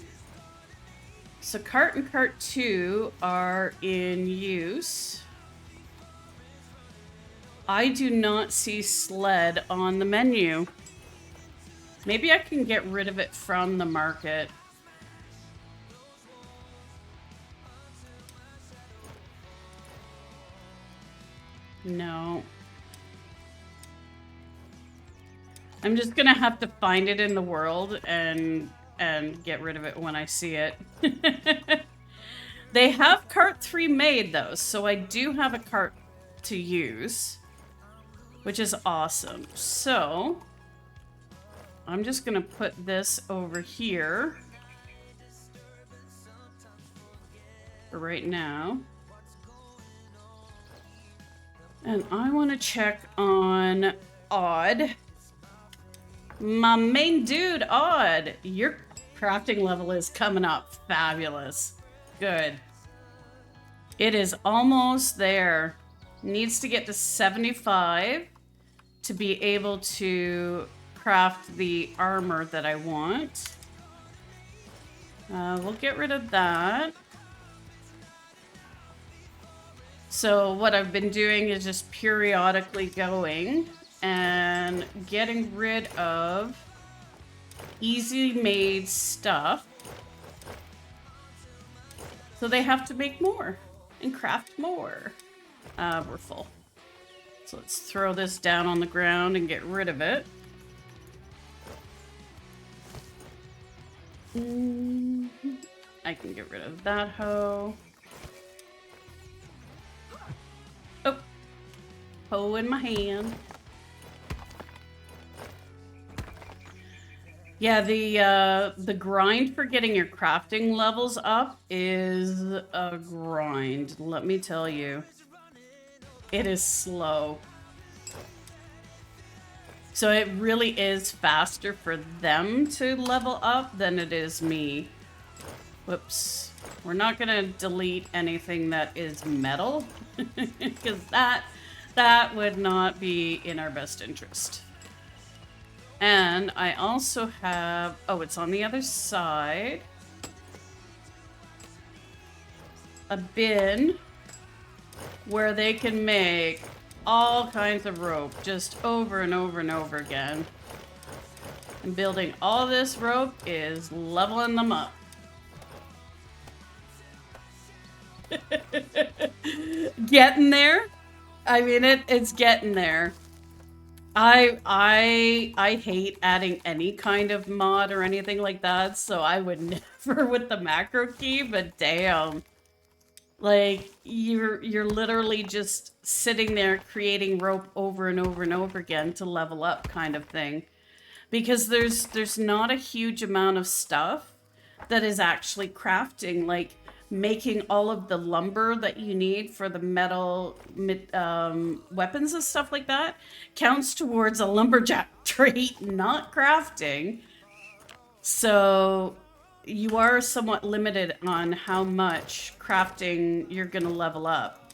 So cart and cart 2 are in use. I do not see sled on the menu. Maybe I can get rid of it from the market. No. I'm just gonna have to find it in the world and get rid of it when I see it. They have cart 3 made though, so I do have a cart to use, which is awesome. So I'm just gonna put this over here for right now. And I want to check on Odd. My main dude, Odd. Your crafting level is coming up fabulous. Good. It is almost there. Needs to get to 75 to be able to craft the armor that I want. We'll get rid of that. So what I've been doing is just periodically going and getting rid of easy made stuff. So they have to make more and craft more. We're full. So let's throw this down on the ground and get rid of it. I can get rid of that hoe. Oh, hoe in my hand. Yeah, the grind for getting your crafting levels up is a grind, let me tell you. It is slow. So it really is faster for them to level up than it is me. Whoops. We're not gonna delete anything that is metal because that would not be in our best interest. And I also have, oh, it's on the other side, a bin where they can make all kinds of rope just over and over and over again. And building all this rope is leveling them up. Getting there. I mean, it's getting there. I hate adding any kind of mod or anything like that, so I would never with the macro key, but damn. Like, you're literally just sitting there creating rope over and over and over again to level up kind of thing. Because there's not a huge amount of stuff that is actually crafting, like making all of the lumber that you need for the metal weapons and stuff like that counts towards a lumberjack trait, not crafting. So you are somewhat limited on how much crafting you're gonna level up.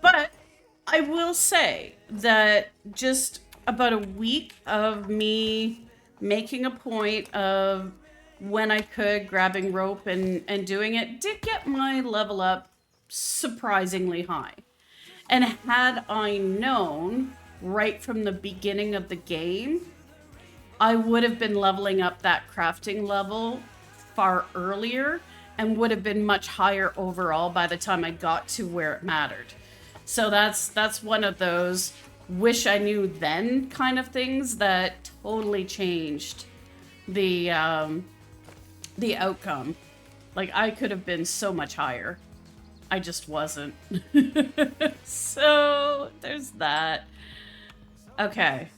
But I will say that just about a week of me making a point of when I could, grabbing rope and doing it, did get my level up surprisingly high. And had I known right from the beginning of the game, I would have been leveling up that crafting level far earlier and would have been much higher overall by the time I got to where it mattered. So that's one of those wish I knew then kind of things that totally changed the outcome. Like, I could have been so much higher. I just wasn't. So there's that. Okay.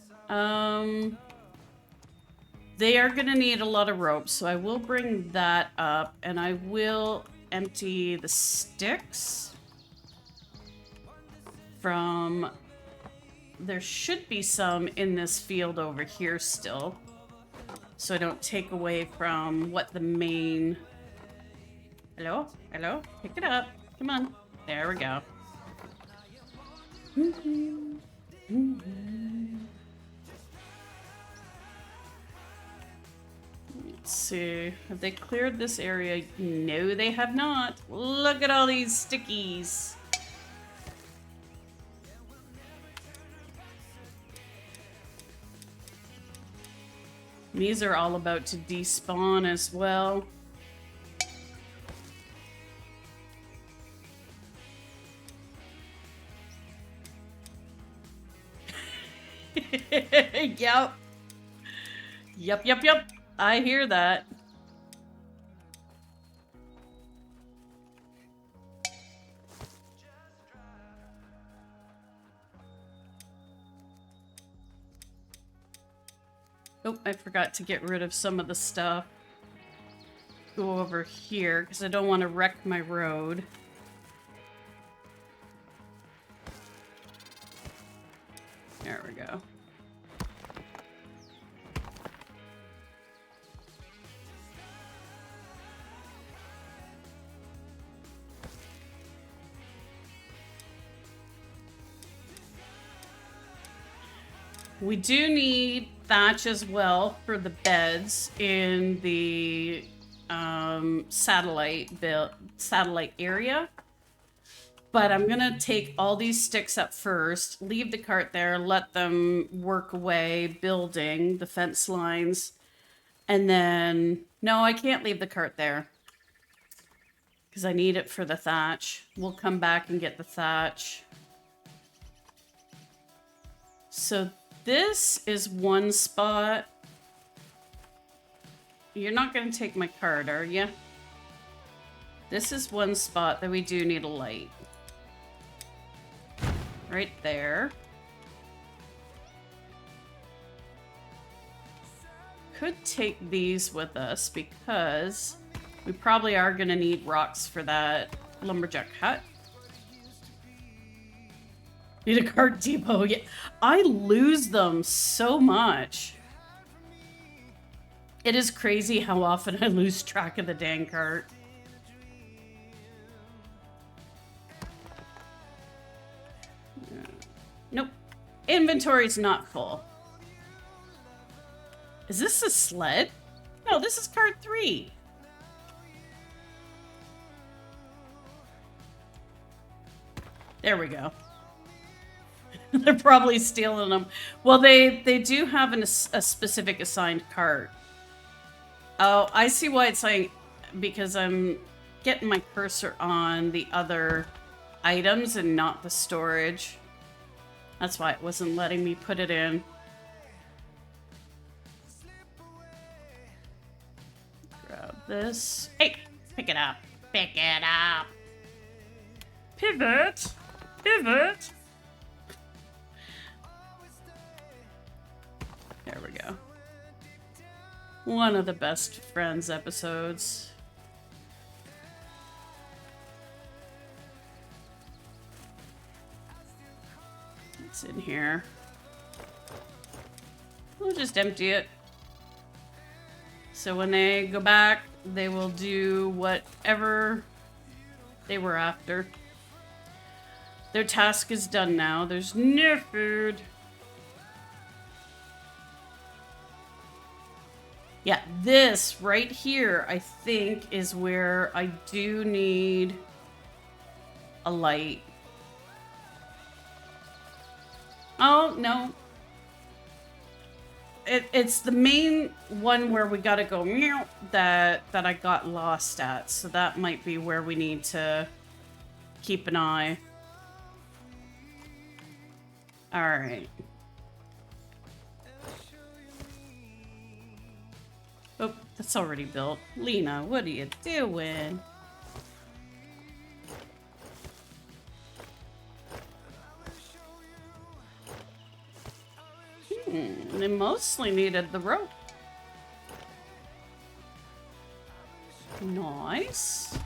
They are gonna need a lot of rope, so I will bring that up, and I will empty the sticks from... There should be some in this field over here still, so I don't take away from what the main... Hello? Hello? Pick it up. Come on. There we go. Let's see. Have they cleared this area? No, they have not. Look at all these stickies. These are all about to despawn as well. Yep. Yep. I hear that. Oh, I forgot to get rid of some of the stuff. Go over here, because I don't want to wreck my road. There we go. We do need thatch as well for the beds in the satellite area. But I'm gonna take all these sticks up first, leave the cart there, let them work away building the fence lines, and then... No, I can't leave the cart there, because I need it for the thatch. We'll come back and get the thatch. So this is one spot. You're not going to take my card, are you? This is one spot that we do need a light. Right there. Could take these with us because we probably are going to need rocks for that lumberjack hut. Need a cart depot. Yeah, I lose them so much. It is crazy how often I lose track of the dang cart. Nope. Inventory's not full. Is this a sled? No, this is cart 3. There we go. They're probably stealing them. Well, they do have a specific assigned cart. Oh, I see why it's saying, because I'm getting my cursor on the other items and not the storage. That's why it wasn't letting me put it in. Grab this. Hey, pick it up. Pick it up. Pivot. Pivot. There we go. One of the best Friends episodes. It's in here. We'll just empty it. So when they go back, they will do whatever they were after. Their task is done now. There's no food. Yeah, this right here, I think, is where I do need a light. Oh, no. It's the main one where we gotta go meow that I got lost at. So that might be where we need to keep an eye. Alright. Oh, that's already built. Lena, what are you doing? They mostly needed the rope. Nice.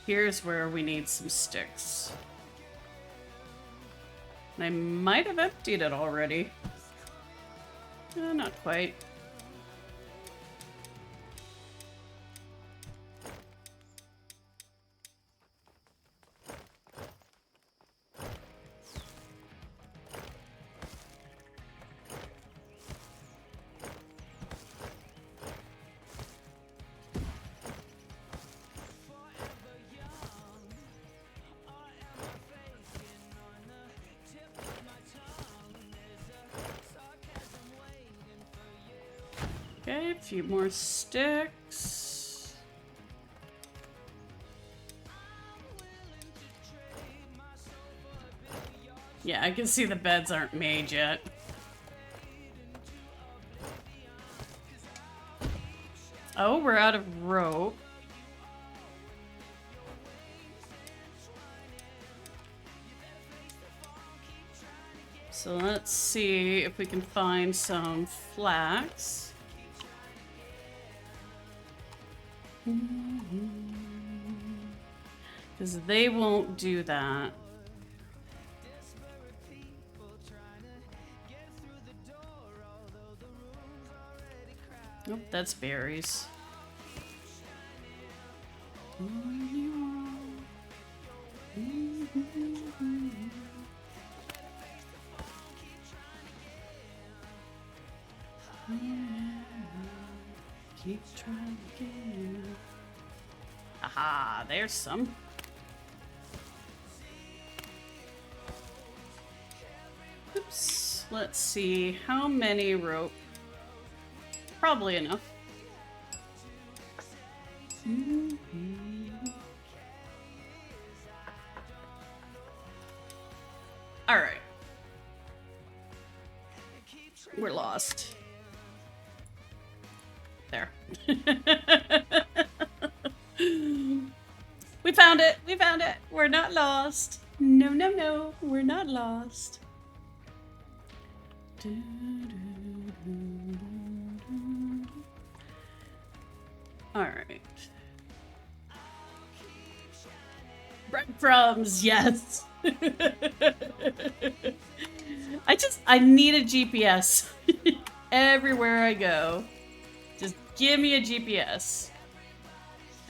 Here's where we need some sticks. I might have emptied it already. Not quite. Okay, a few more sticks. Yeah, I can see the beds aren't made yet. Oh, we're out of rope. So let's see if we can find some flax. Because they won't do that. Nope, that's berries. Keep trying again. Aha, there's some. Oops. Let's see. How many rope? Probably enough. All right. We're lost. There. We found it. We found it. We're not lost. No, no, no. We're not lost. All right. Breadcrumbs, yes. I need a GPS. Everywhere I go. Just give me a GPS.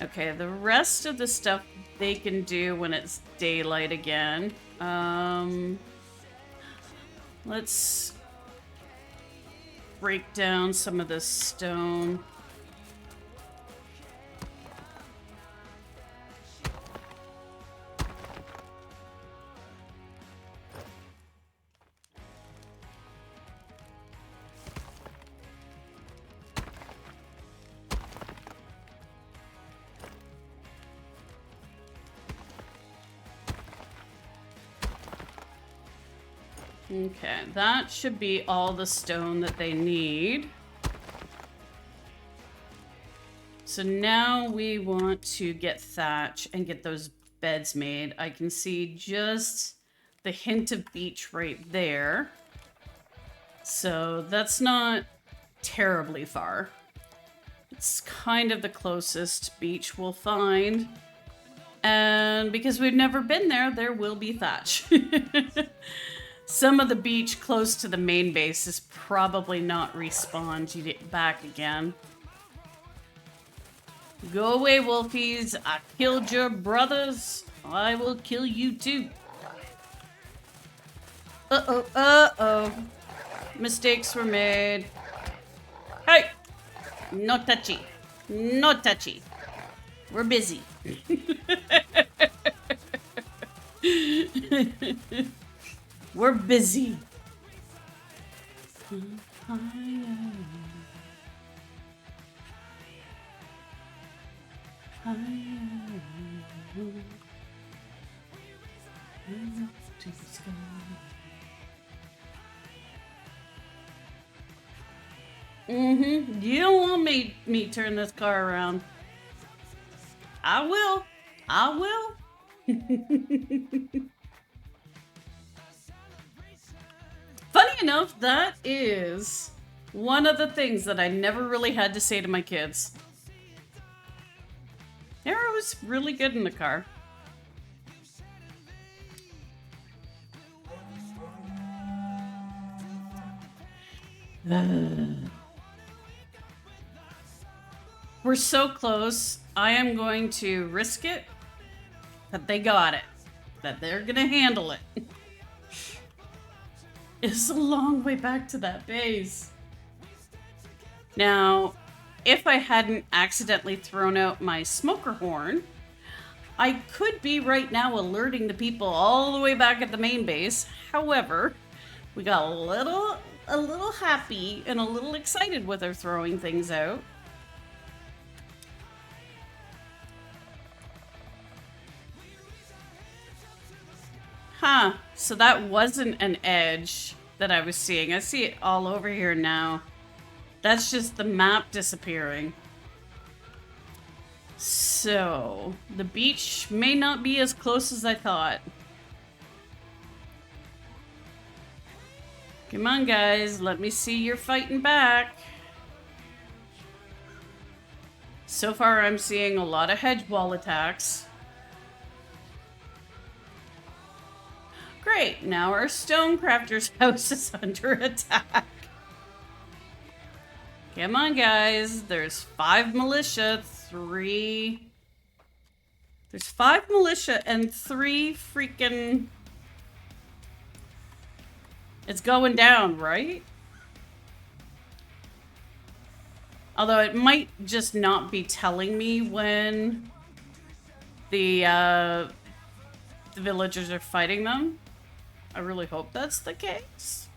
Okay, the rest of the stuff they can do when it's daylight again. Let's break down some of this stone. Okay, that should be all the stone that they need. So now we want to get thatch and get those beds made. I can see just the hint of beach right there. So that's not terribly far. It's kind of the closest beach we'll find. And because we've never been there, there will be thatch. Some of the beach close to the main base is probably not respawned you get back again. Go away, wolfies. I killed your brothers. I will kill you too. Uh-oh, uh-oh. Mistakes were made. Hey! No touchy. No touchy. We're busy. We're busy. You don't want me turn this car around. I will. I will. Funny enough, that is one of the things that I never really had to say to my kids. Nara was really good in the car. We're so close. I am going to risk it that they got it. That they're going to handle it. It's a long way back to that base. Now, if I hadn't accidentally thrown out my smoker horn, I could be right now alerting the people all the way back at the main base. However, we got a little happy and a little excited with our throwing things out. Huh, so that wasn't an edge that I was seeing. I see it all over here now. That's just the map disappearing. So, the beach may not be as close as I thought. Come on, guys. Let me see you're fighting back. So far, I'm seeing a lot of hedge wall attacks. Great, now our stonecrafter's house is under attack. Come on, guys. There's 5 militia, 3... There's 5 militia and 3 freaking... It's going down, right? Although it might just not be telling me when the villagers are fighting them. I really hope that's the case.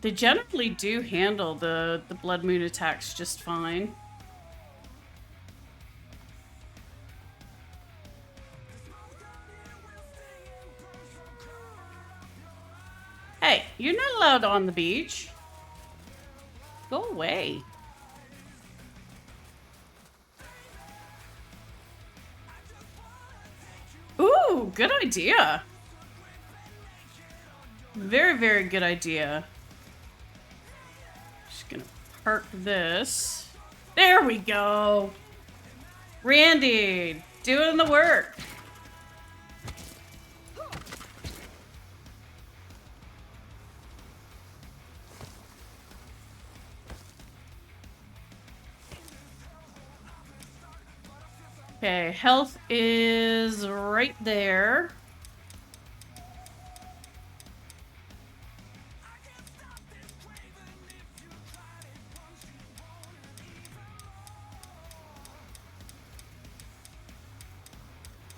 They generally do handle the blood moon attacks just fine. Hey, you're not allowed on the beach. Go away. Ooh, good idea. Very, very good idea. Just gonna park this. There we go. Randy, doing the work. Okay, health is right there.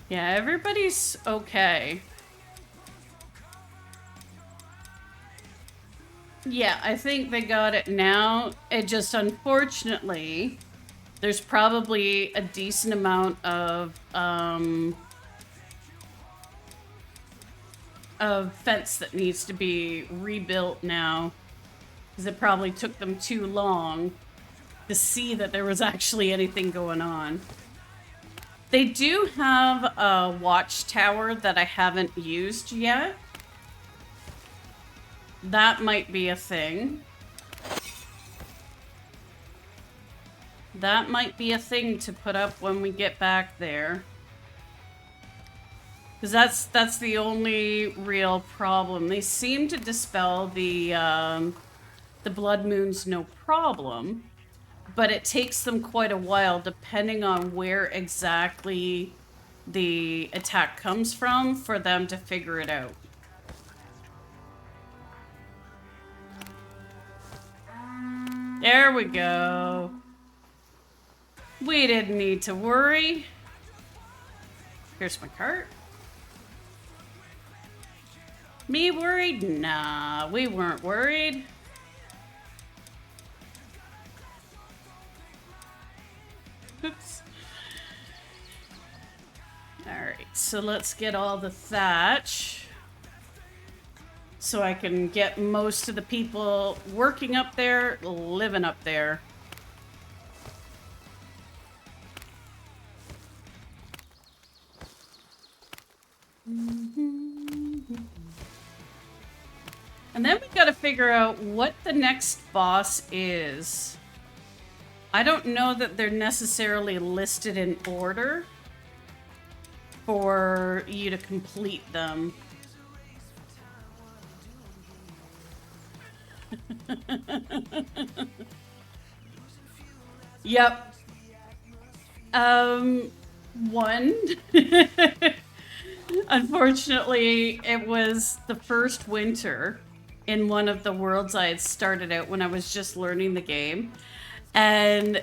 Yeah, everybody's okay. Yeah, I think they got it now. It just, unfortunately, there's probably a decent amount of, of fence that needs to be rebuilt now. Because it probably took them too long to see that there was actually anything going on. They do have a watchtower that I haven't used yet. That might be a thing. That might be a thing to put up when we get back there. Because that's the only real problem. They seem to dispel the blood moons no problem, but it takes them quite a while depending on where exactly the attack comes from for them to figure it out. There we go. We didn't need to worry. Here's my cart. Me worried? Nah, we weren't worried. Oops. Alright, so let's get all the thatch. So I can get most of the people working up there, living up there. And then we gotta figure out what the next boss is. I don't know that they're necessarily listed in order for you to complete them. Yep. One. Unfortunately, it was the first winter in one of the worlds I had started out when I was just learning the game. And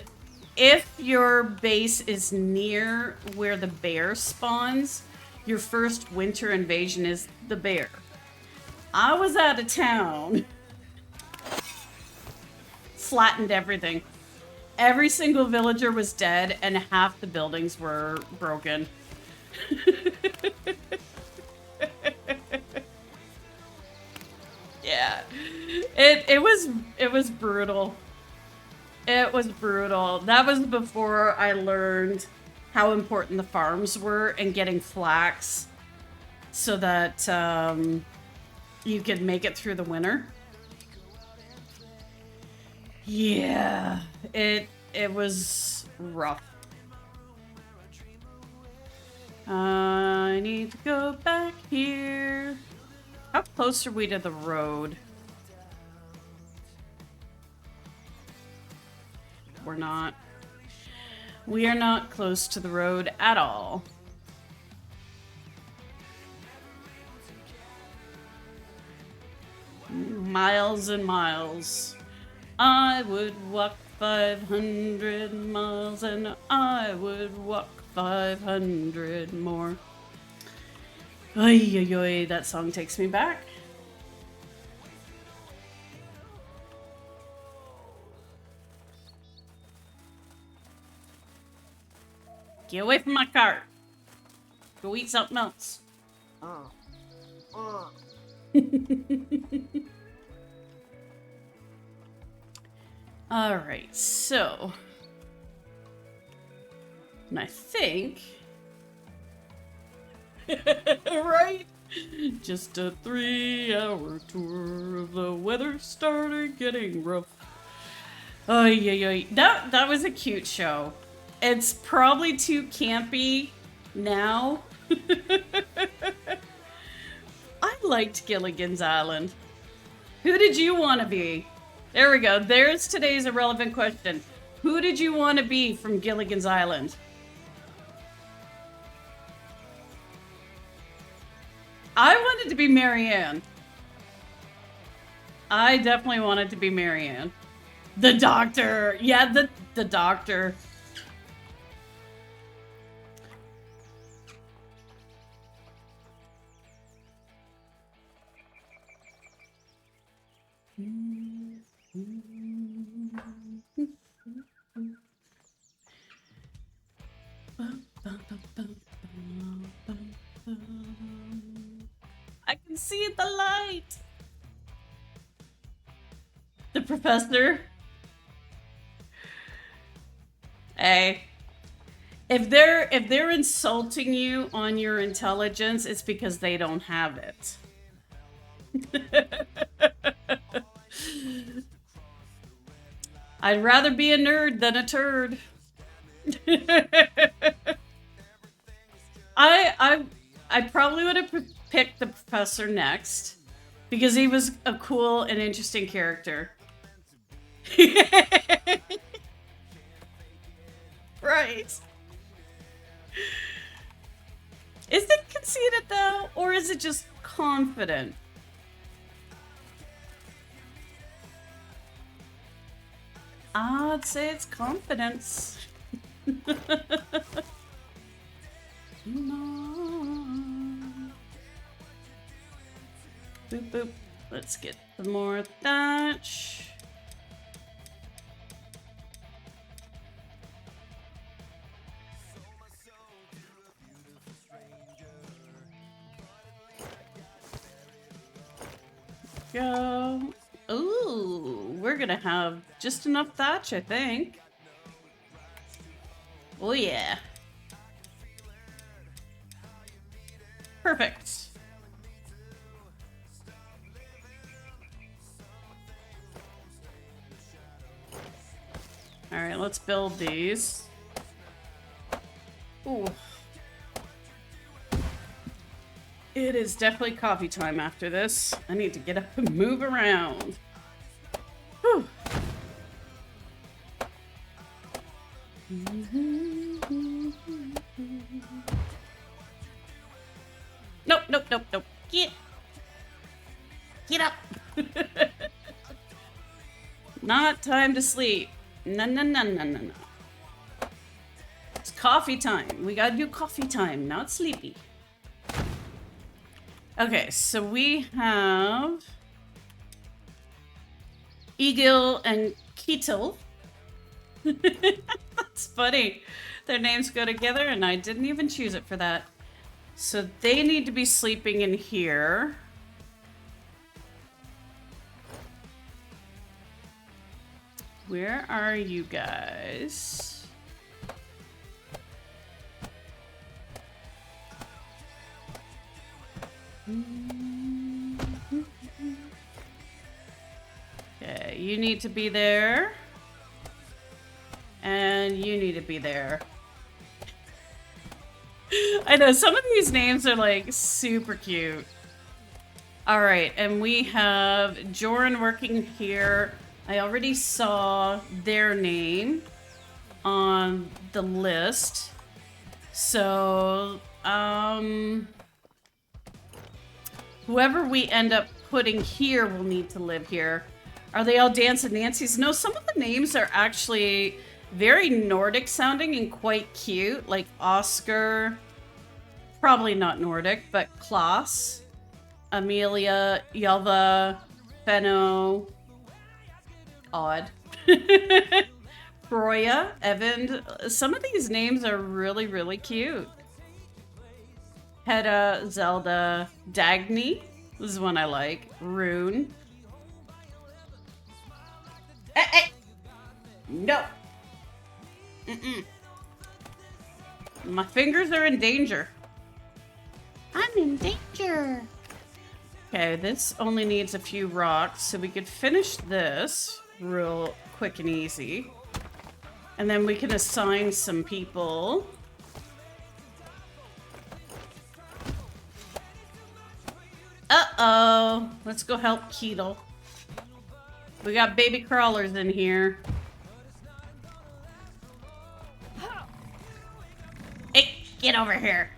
if your base is near where the bear spawns, your first winter invasion is the bear. I was out of town. Flattened everything. Every single villager was dead and half the buildings were broken. Yeah. It was brutal. It was brutal. That was before I learned how important the farms were and getting flax so that you could make it through the winter. Yeah, it was rough. I need to go back here. How close are we to the road? We're not. We are not close to the road at all. Miles and miles. I would walk 500 miles and I would walk 500 more. Oy, oy, oy, that song takes me back. Get away from my cart. Go eat something else. Alright, so. And I think. Right? Just a 3-hour tour of the weather started getting rough. Oh, yeah. That was a cute show. It's probably too campy now. I liked Gilligan's Island. Who did you want to be? There we go. There's today's irrelevant question. Who did you want to be from Gilligan's Island? I wanted to be Marianne. I definitely wanted to be Marianne. The doctor. Yeah, the doctor. I can See the light. The professor. Hey. If they're insulting you on your intelligence, it's because they don't have it. I'd rather be a nerd than a turd. I probably would have picked the professor next because he was a cool and interesting character. Right. Is it conceited though, or is it just confident? I'd say it's confidence. Boop boop. Let's get some more thatch. Go. Ooh, we're gonna have just enough thatch, I think. Oh yeah. Perfect. All right, let's build these. Ooh. It is definitely coffee time after this. I need to get up and move around. Whew. Nope, nope, nope, nope. Get up. Not time to sleep. No, no, no, no, no, no. It's coffee time. We gotta do coffee time, not sleepy. Okay, so we have Egil and Ketil. That's funny. Their names go together, and I didn't even choose it for that. So they need to be sleeping in here. Where are you guys? Okay, you need to be there. And you need to be there. I know, some of these names are like super cute. Alright, and we have Joran working here. I already saw their name on the list. So, whoever we end up putting here will need to live here. Are they all Dance and Nancy's? No, some of the names are actually very Nordic sounding and quite cute. Like Oscar, probably not Nordic, but Klaus, Amelia, Yelva, Fenno, odd. Broya, Evan. Some of these names are really, really cute. Hedda, Zelda, Dagny. This is one I like. Rune. Hey! No! Mm-mm. My fingers are in danger. I'm in danger. Okay, this only needs a few rocks, so we could finish this real quick and easy. And then we can assign some people. Uh-oh. Let's go help Ketil. We got baby crawlers in here. Hey, get over here.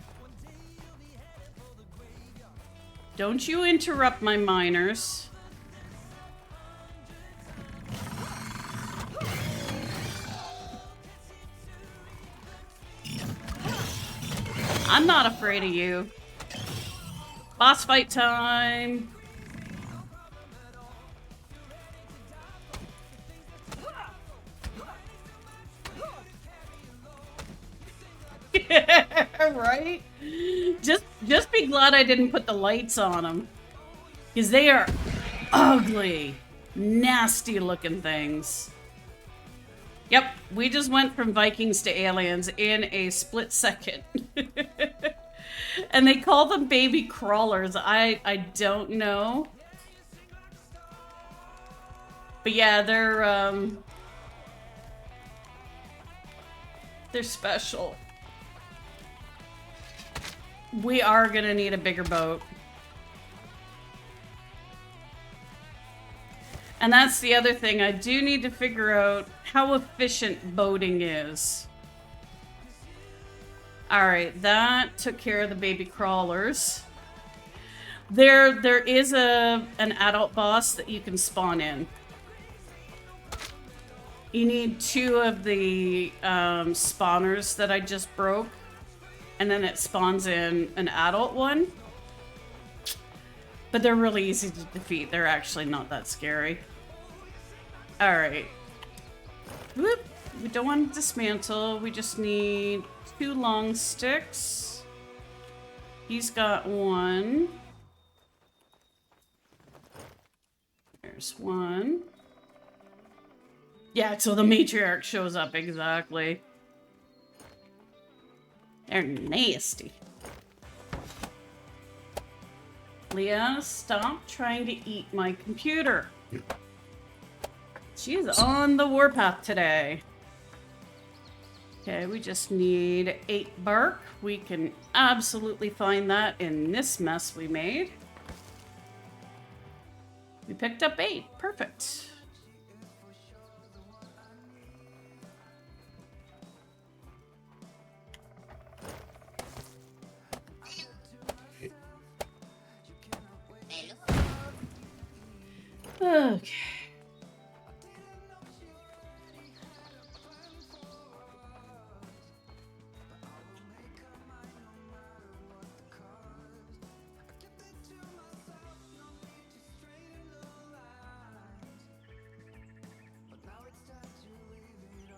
Don't you interrupt my miners. I'm not afraid of you. Boss fight time. Right? Just be glad I didn't put the lights on them. Because they are ugly, nasty looking things. Yep, we just went from Vikings to aliens in a split second. And they call them baby crawlers. I don't know. But yeah, they're special. We are gonna need a bigger boat. And that's the other thing. I do need to figure out how efficient boating is. Alright, that took care of the baby crawlers. There is an adult boss that you can spawn in. You need 2 of the spawners that I just broke. And then it spawns in an adult one. But they're really easy to defeat. They're actually not that scary. Alright. Whoop. We don't want to dismantle. We just need 2 long sticks. He's got 1. There's 1. Yeah, so the matriarch shows up, exactly. They're nasty. Leah, stop trying to eat my computer. She's on the warpath today. Okay, we just need 8 bark. We can absolutely find that in this mess we made. We picked up 8. Perfect. Okay.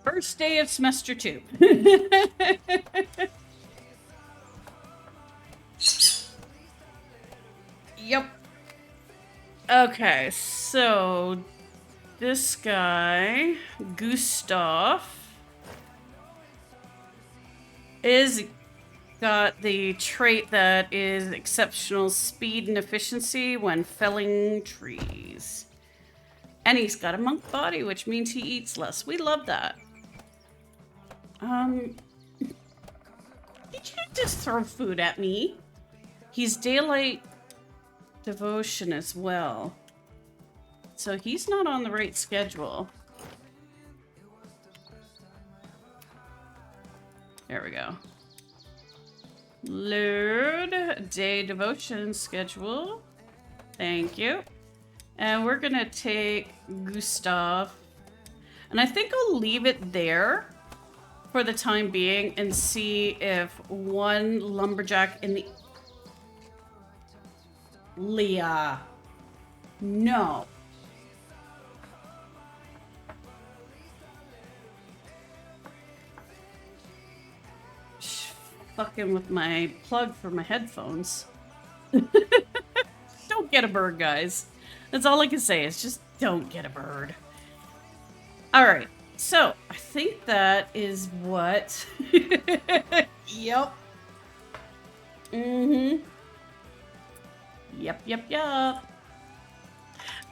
First day of semester 2. Yep. Okay, so this guy, Gustav, is got the trait that is exceptional speed and efficiency when felling trees. And he's got a monk body, which means he eats less. We love that. He can't just throw food at me. He's daylight devotion as well. So he's not on the right schedule. There we go. Load day devotion schedule. Thank you. And we're gonna take Gustav. And I think I'll leave it there for the time being and see if one lumberjack in the... Leah. No. Fucking with my plug for my headphones. Don't get a bird, guys. That's all I can say is just don't get a bird. Alright, so I think that is what... Yep. Mm-hmm. Yep.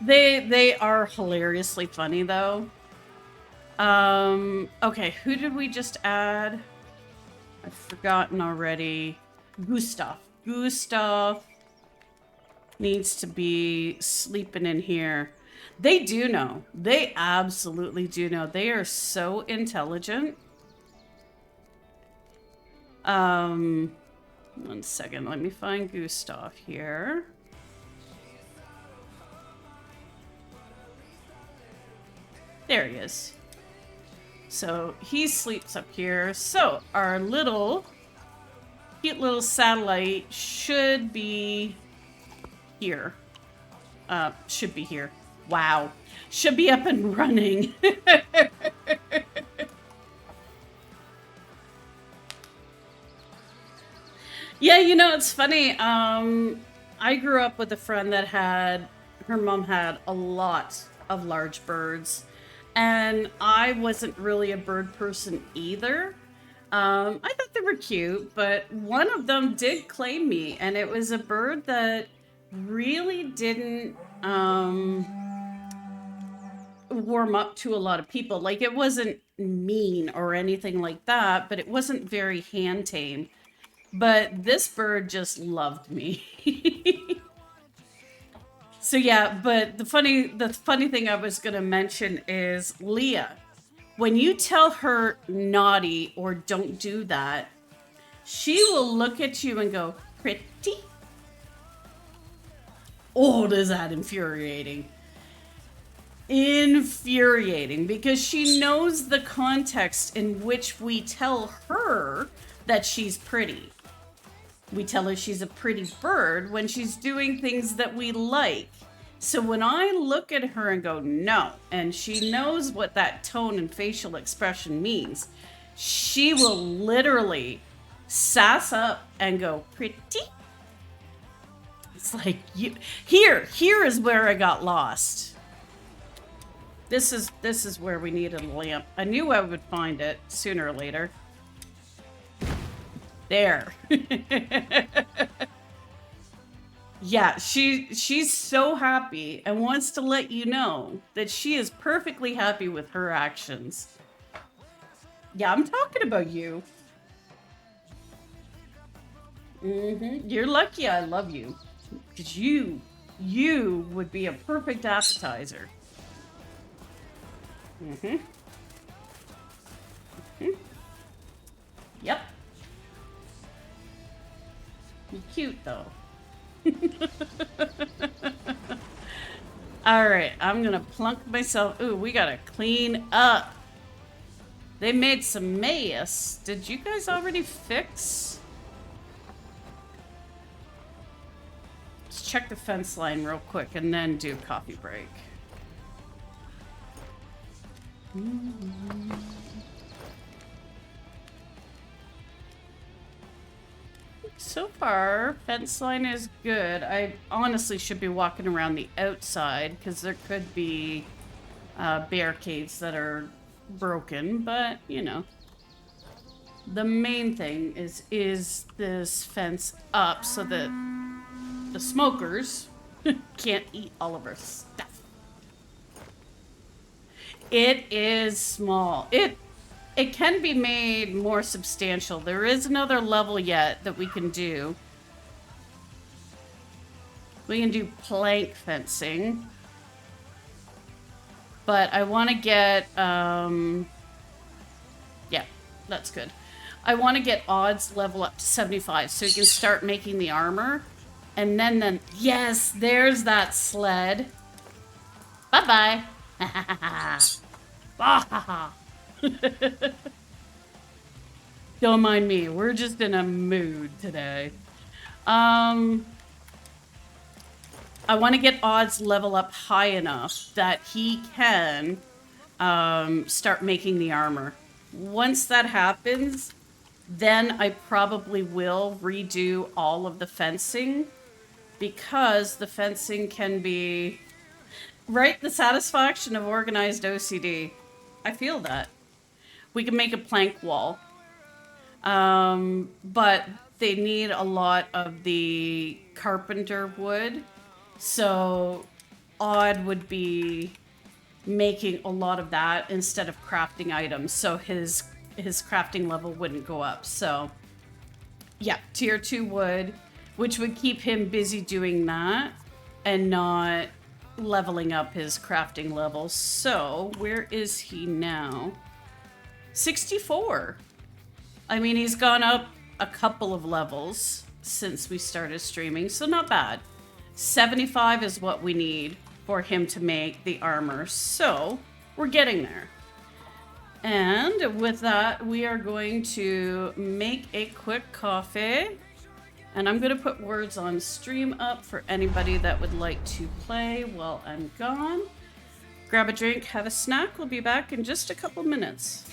They are hilariously funny, though. Okay, who did we just add? I've forgotten already. Gustav. Gustav needs to be sleeping in here. They do know. They absolutely do know. They are so intelligent. One second. Let me find Gustav here. There he is. So he sleeps up here. So our little cute little satellite should be here. Should be here. Wow. Should be up and running. Yeah, you know, it's funny. I grew up with a friend that her mom had a lot of large birds, and I wasn't really a bird person either. I thought they were cute, but one of them did claim me, and it was a bird that really didn't warm up to a lot of people. Like, it wasn't mean or anything like that, but it wasn't very hand tame. But this bird just loved me. So yeah, but the funny thing I was gonna mention is Leah. When you tell her naughty or don't do that, she will look at you and go, pretty? Oh, is that infuriating? Infuriating, because she knows the context in which we tell her that she's pretty. We tell her she's a pretty bird when she's doing things that we like. So when I look at her and go, no, and she knows what that tone and facial expression means, she will literally sass up and go, pretty? It's like, here is where I got lost. This is where we needed a lamp. I knew I would find it sooner or later. There. Yeah, she's so happy and wants to let you know that she is perfectly happy with her actions. Yeah, I'm talking about you. You're lucky I love you, because you would be a perfect appetizer. Yep. You're cute though. All right, I'm gonna plunk myself. Ooh, we gotta clean up. They made some mess. Did you guys already fix? Let's check the fence line real quick and then do coffee break. So far, fence line is good. I honestly should be walking around the outside because there could be barricades that are broken, but you know. The main thing is this fence up so that the smokers can't eat all of our stuff. It is small. It can be made more substantial. There is another level yet that we can do. We can do plank fencing. But I want to get, yeah, that's good. I want to get odds level up to 75 so we can start making the armor. And then, yes, there's that sled. Bye-bye. Don't mind me. We're just in a mood today. I want to get odds level up high enough that he can start making the armor. Once that happens, then I probably will redo all of the fencing, because the fencing can be, right, the satisfaction of organized OCD. I feel that. We can make a plank wall. But they need a lot of the carpenter wood. So Odd would be making a lot of that instead of crafting items. So his crafting level wouldn't go up. So yeah, tier 2 wood, which would keep him busy doing that and not leveling up his crafting level. So where is he now? 64. I mean, he's gone up a couple of levels since we started streaming, so not bad. 75 is what we need for him to make the armor, so we're getting there. And with that, we are going to make a quick coffee. And I'm going to put words on stream up for anybody that would like to play while I'm gone. Grab a drink, have a snack. We'll be back in just a couple minutes.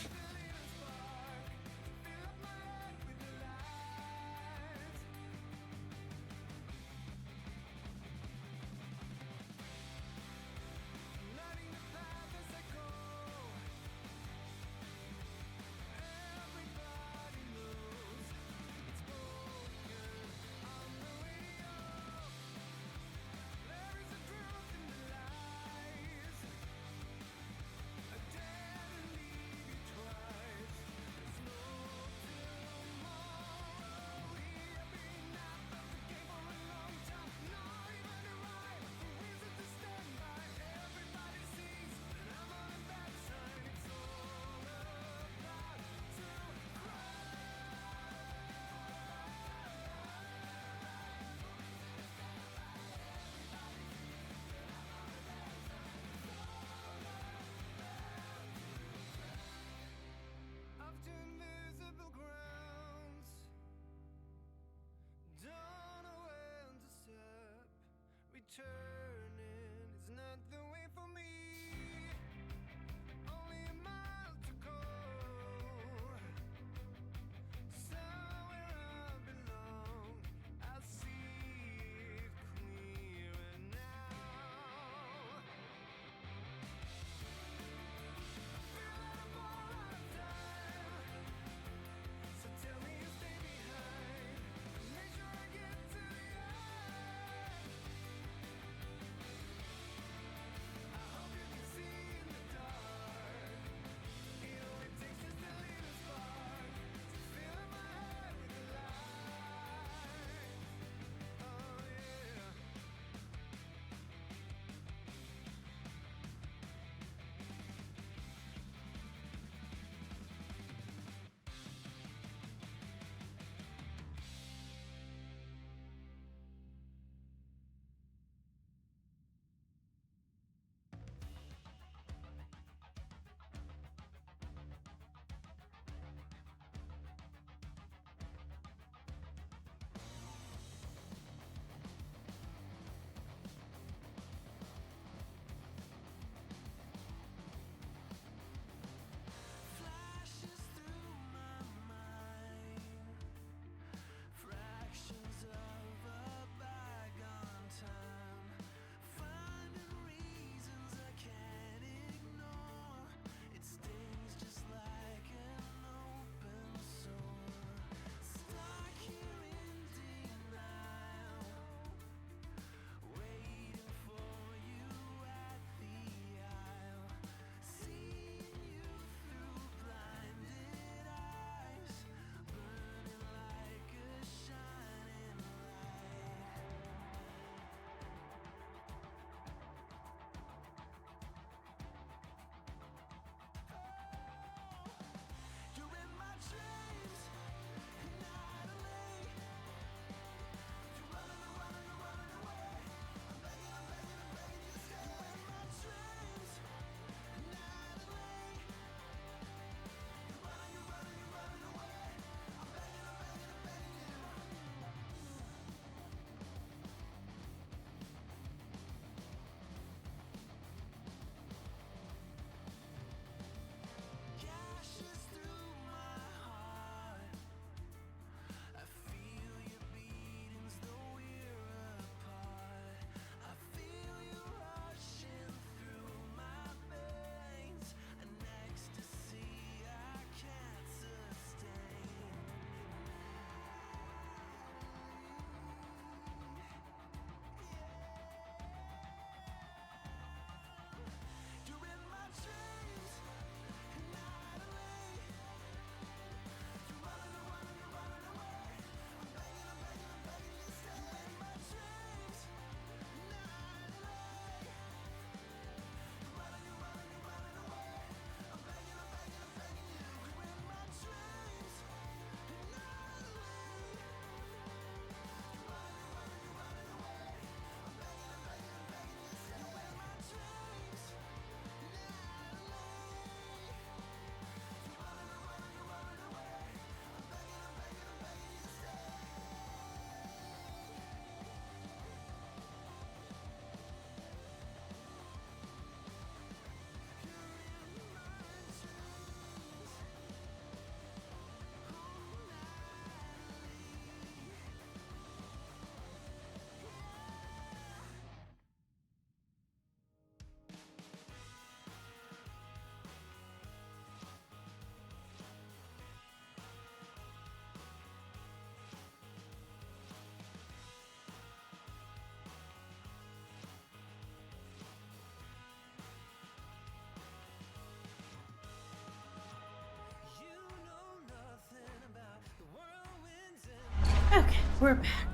Okay, we're back.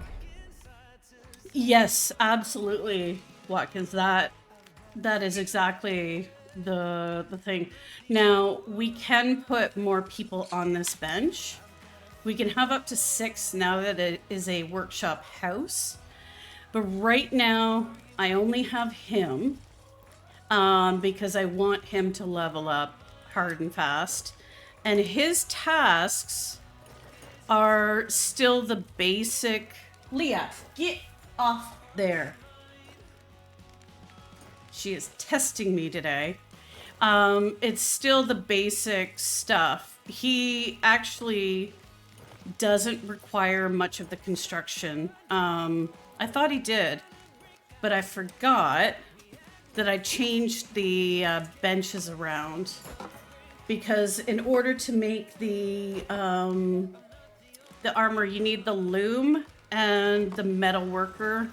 Yes, absolutely, Watkins. That is exactly the thing. Now we can put more people on this bench. We can have up to 6 now that it is a workshop house. But right now, I only have him because I want him to level up hard and fast. And his tasks are still the basic. Leah, get off there. She is testing me today. It's still the basic stuff. He actually doesn't require much of the construction. I thought he did, but I forgot that I changed the benches around because in order to make the armor, you need the loom and the metal worker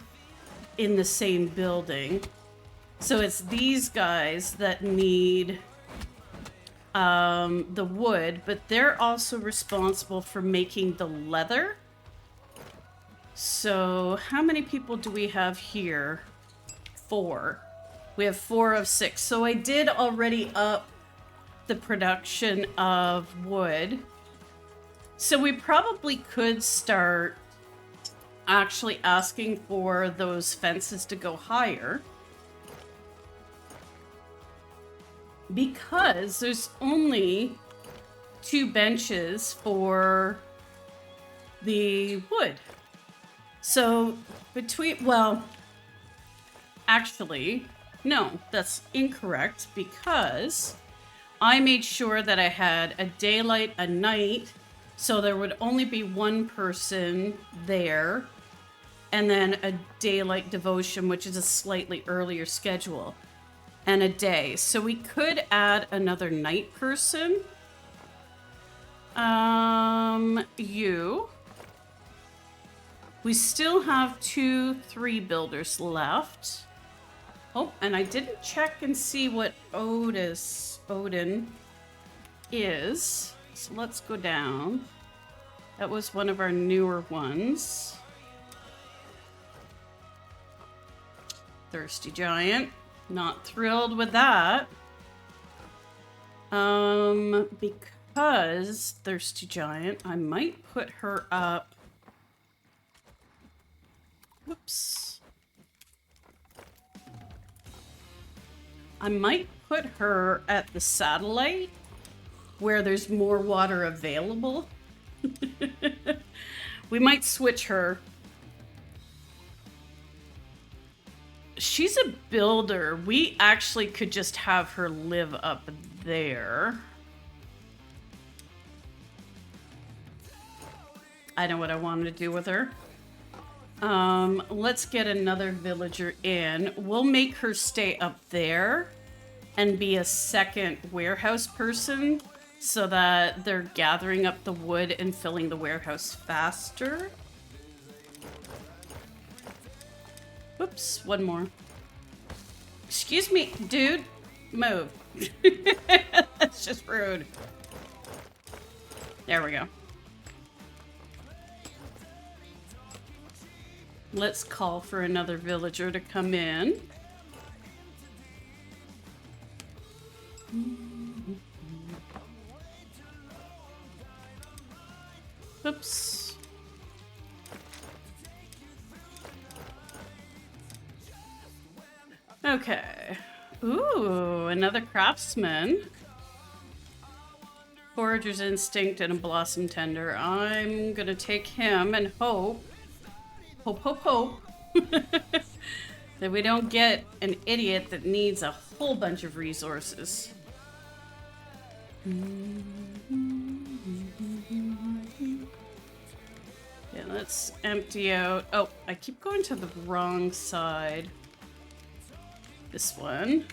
in the same building. So it's these guys that need the wood, but they're also responsible for making the leather. So how many people do we have here? 4. We have 4 of 6. So I did already up the production of wood. So we probably could start actually asking for those fences to go higher. Because there's only 2 benches for the wood. So actually, no, that's incorrect because I made sure that I had a daylight, a night, so there would only be 1 person there, and then a daylight devotion, which is a slightly earlier schedule, and a day. So we could add another night person. You. We still have 2 3 builders left. Oh, and I didn't check and see what Odin is. So let's go down. That was one of our newer ones. Thirsty Giant. Not thrilled with that. Because Thirsty Giant, I might put her up. Whoops. I might put her at the satellite where there's more water available. We might switch her. She's a builder. We actually could just have her live up there. I know what I wanted to do with her. Let's get another villager in. We'll make her stay up there and be a second warehouse person so that they're gathering up the wood and filling the warehouse faster. Whoops, one more. Excuse me, dude. Move. That's just rude. There we go. Let's call for another villager to come in. Oops. Okay. Ooh, another craftsman. Forager's Instinct and a Blossom Tender. I'm gonna take him and hope that we don't get an idiot that needs a whole bunch of resources. Yeah, let's empty out. Oh, I keep going to the wrong side. This one.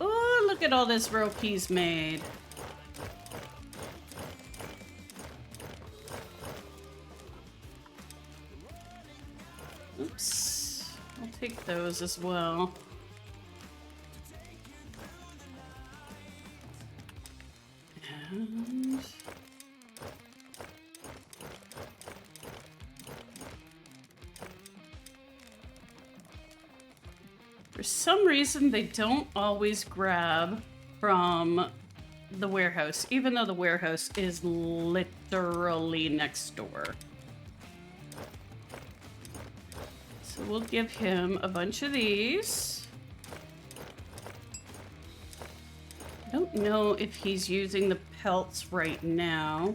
Oh, look at all this rope he's made. Oops. I'll take those as well. And For some reason, they don't always grab from the warehouse, even though the warehouse is literally next door. So we'll give him a bunch of these. I don't know if he's using the pelts right now.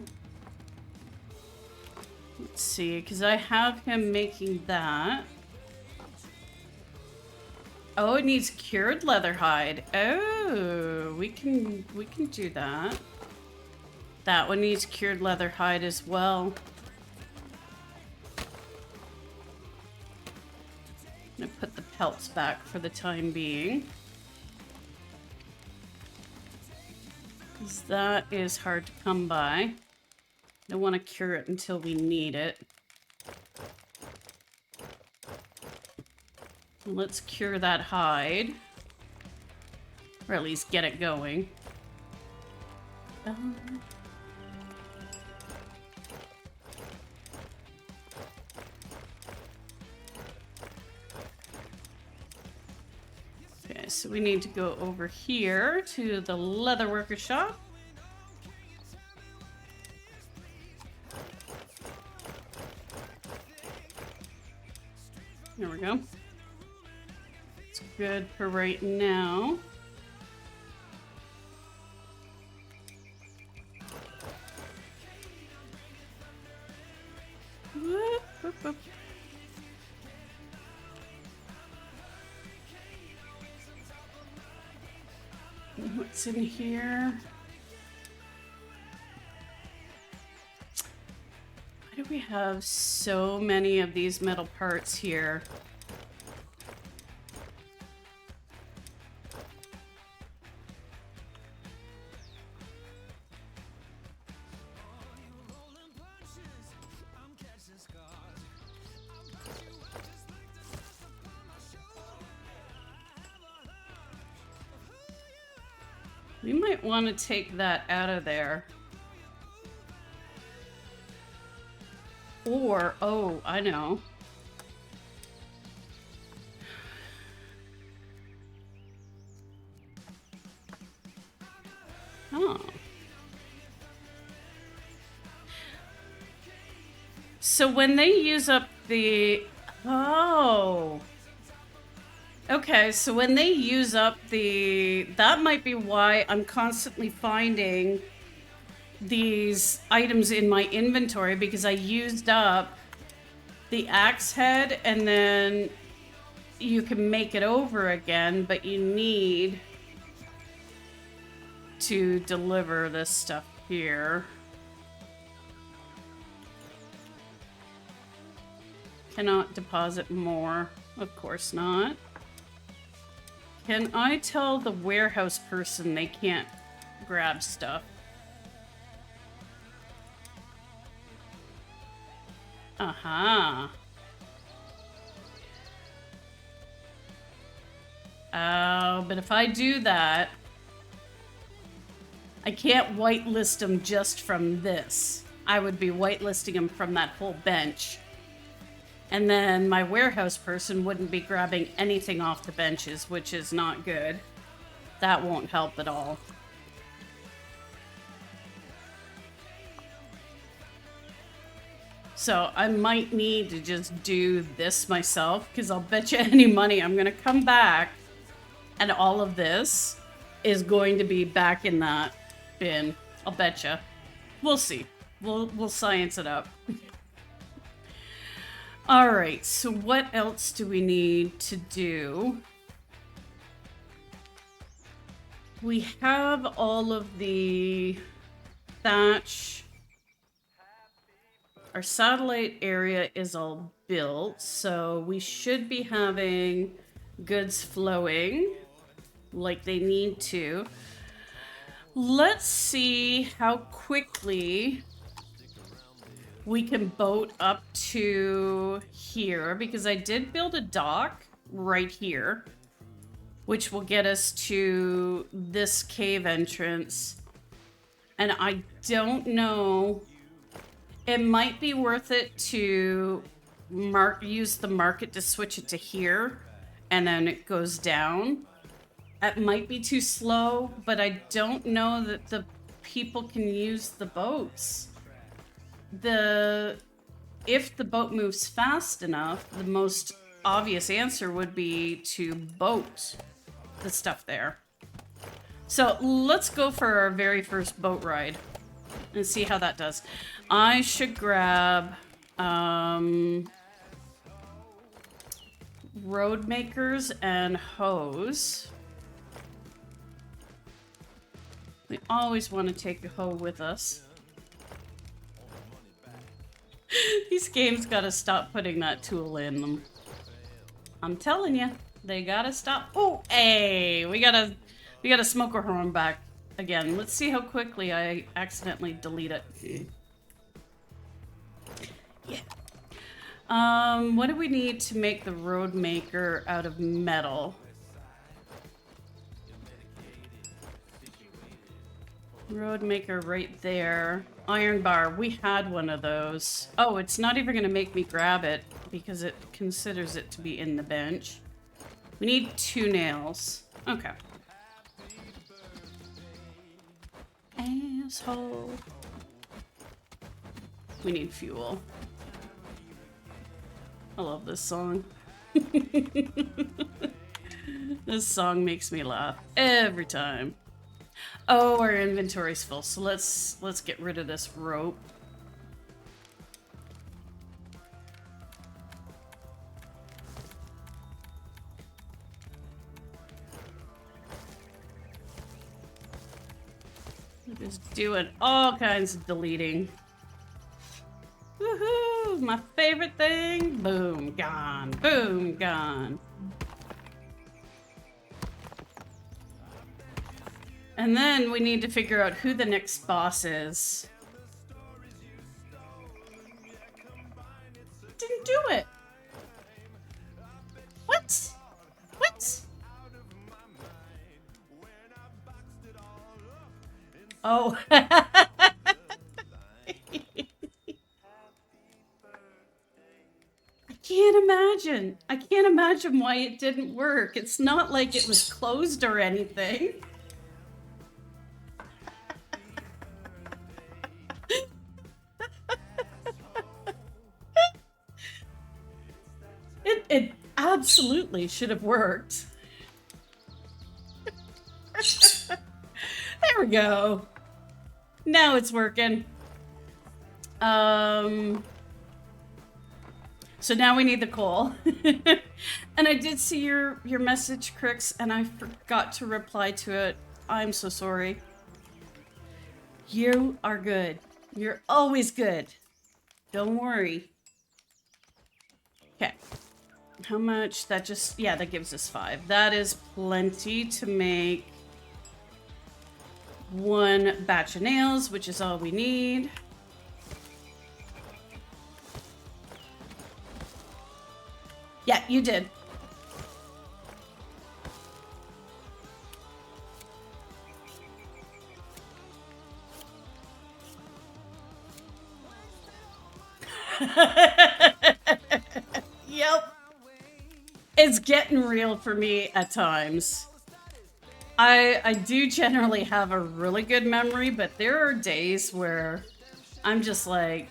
Let's see, because I have him making that. Oh, it needs cured leather hide. Oh, we can do that. That one needs cured leather hide as well. I'm gonna put the pelts back for the time being. Because that is hard to come by. Don't want to cure it until we need it. Let's cure that hide. Or at least get it going. Okay, so we need to go over here to the leather worker shop. There we go. It's good for right now. Whoop, whoop, whoop. What's in here? Why do we have so many of these metal parts here? We might want to take that out of there. Or, oh, I know. Oh. So when they use up the... Oh. Okay, so when they use up the... That might be why I'm constantly finding these items in my inventory, because I used up the axe head, and then you can make it over again, but you need to deliver this stuff here. Cannot deposit more. Of course not. Can I tell the warehouse person they can't grab stuff? Uh-huh. Oh, but if I do that, I can't whitelist them just from this. I would be whitelisting them from that whole bench. And then my warehouse person wouldn't be grabbing anything off the benches, which is not good. That won't help at all. So I might need to just do this myself, because I'll bet you any money I'm going to come back and all of this is going to be back in that bin. I'll bet you. We'll see. We'll science it up. All right, so what else do we need to do? We have all of the thatch. Our satellite area is all built, so we should be having goods flowing like they need to. Let's see how quickly we can boat up to here, because I did build a dock right here, which will get us to this cave entrance. And I don't know, it might be worth it to use the market to switch it to here and then it goes down. It might be too slow, but I don't know that the people can use the boats. If the boat moves fast enough, the most obvious answer would be to boat the stuff there. So let's go for our very first boat ride and see how that does. I should grab road makers and hose. We always want to take a hoe with us. These games gotta stop putting that tool in them. I'm telling you, they gotta stop. Oh, hey, we gotta smoker horn back again. Let's see how quickly I accidentally delete it. Yeah. What do we need to make the road maker out of metal? Road maker right there. Iron bar. We had one of those. Oh, it's not even going to make me grab it because it considers it to be in the bench. We need 2 nails. Okay. Asshole. We need fuel. I love this song. This song makes me laugh every time. Oh, our inventory's full, so let's get rid of this rope. We're just doing all kinds of deleting. Woohoo! My favorite thing. Boom, gone. Boom, gone. And then we need to figure out who the next boss is. Didn't do it. What? What? Oh. I can't imagine why it didn't work. It's not like it was closed or anything. It absolutely should have worked. There we go. Now it's working. So now we need the coal. And I did see your message, Crix, and I forgot to reply to it. I'm so sorry. You are good. You're always good. Don't worry. Okay. How much? That just, yeah, that gives us 5. That is plenty to make 1 batch of nails, which is all we need. Yeah, you did. Yep. It's getting real for me at times. I do generally have a really good memory, but there are days where I'm just like,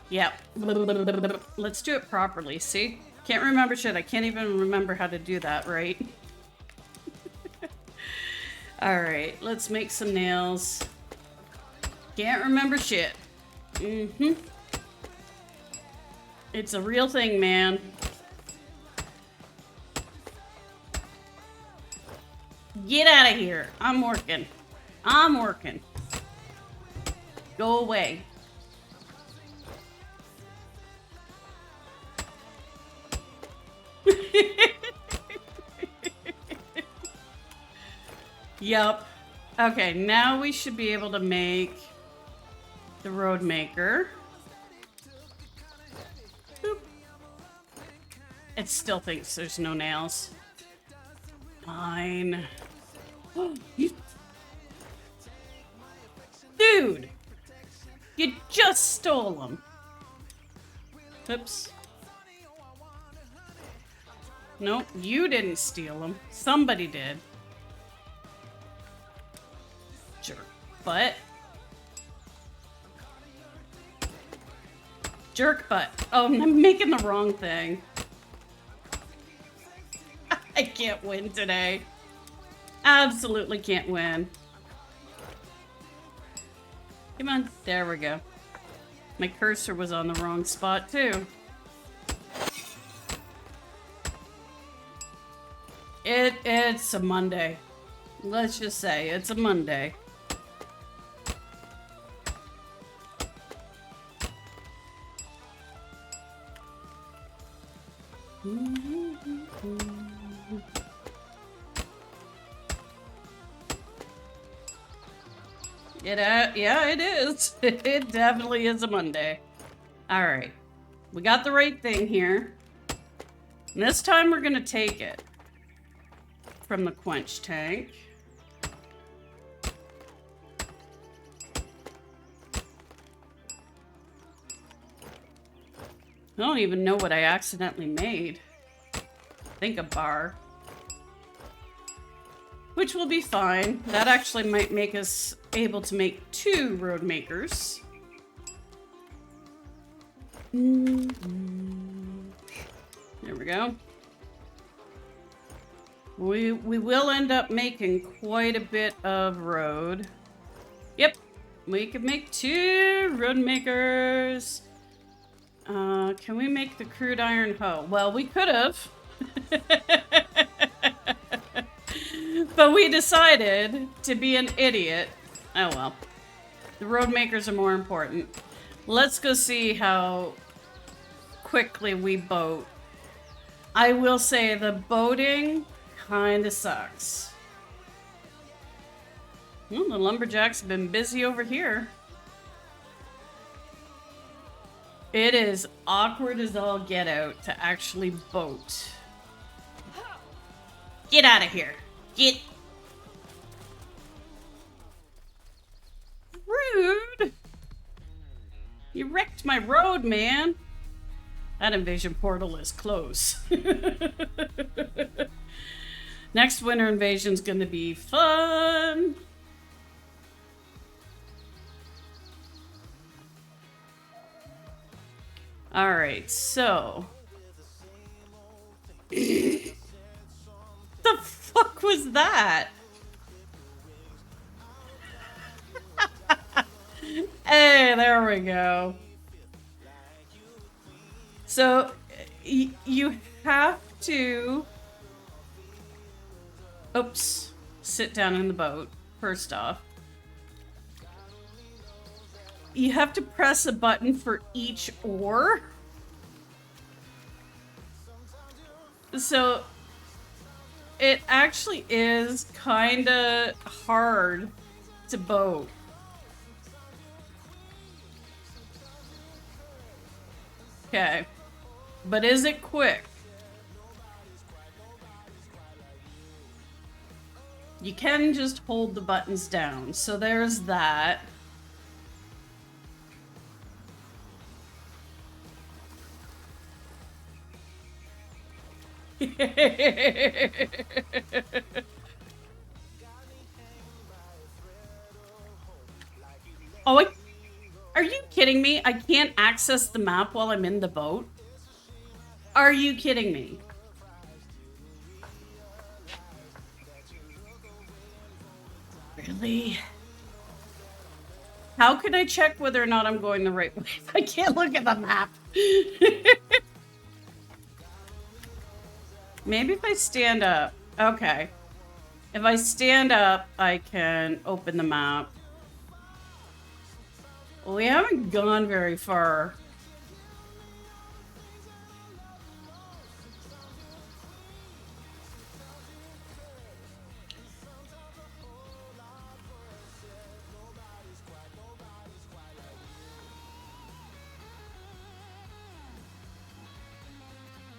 yeah. Let's do it properly. See? Can't remember shit. I can't even remember how to do that, right? Alright, let's make some nails. Can't remember shit. Mm-hmm. It's a real thing, man. Get out of here. I'm working. I'm working. Go away. Yup. Okay, now we should be able to make the road maker. Boop. It still thinks there's no nails. Fine. Dude! You just stole them. Oops. Nope, you didn't steal them. Somebody did. Jerk butt. Jerk butt. Oh, I'm making the wrong thing. I can't win today. Absolutely can't win. Come on. There we go. My cursor was on the wrong spot, too. It's a Monday. Let's just say it's a Monday. Yeah, it is. It definitely is a Monday. All right. We got the right thing here. And this time we're going to take it from the quench tank. I don't even know what I accidentally made. I think a bar. Which will be fine. That actually might make us able to make 2 road makers. There we go. We will end up making quite a bit of road. Yep. We could make 2 road makers. Can we make the crude iron hoe? Well, we could have. But we decided to be an idiot. Oh well. The road makers are more important. Let's go see how quickly we boat. I will say the boating kind of sucks. Well, the lumberjacks have been busy over here. It is awkward as all get out to actually boat. Get out of here. Get. Rude. You wrecked my road, man. That invasion portal is close. Next winter invasion's gonna be fun. All right, so. The fuck was that? Hey, there we go. So, you have to... Oops. Sit down in the boat, first off. You have to press a button for each oar. So, it actually is kind of hard to boat. Okay. But is it quick? You can just hold the buttons down. So there's that. Oh, are you kidding me? I can't access the map while I'm in the boat? Are you kidding me? Really? How can I check whether or not I'm going the right way if I can't look at the map? Maybe if I stand up. Okay. If I stand up, I can open the map. Well, we haven't gone very far.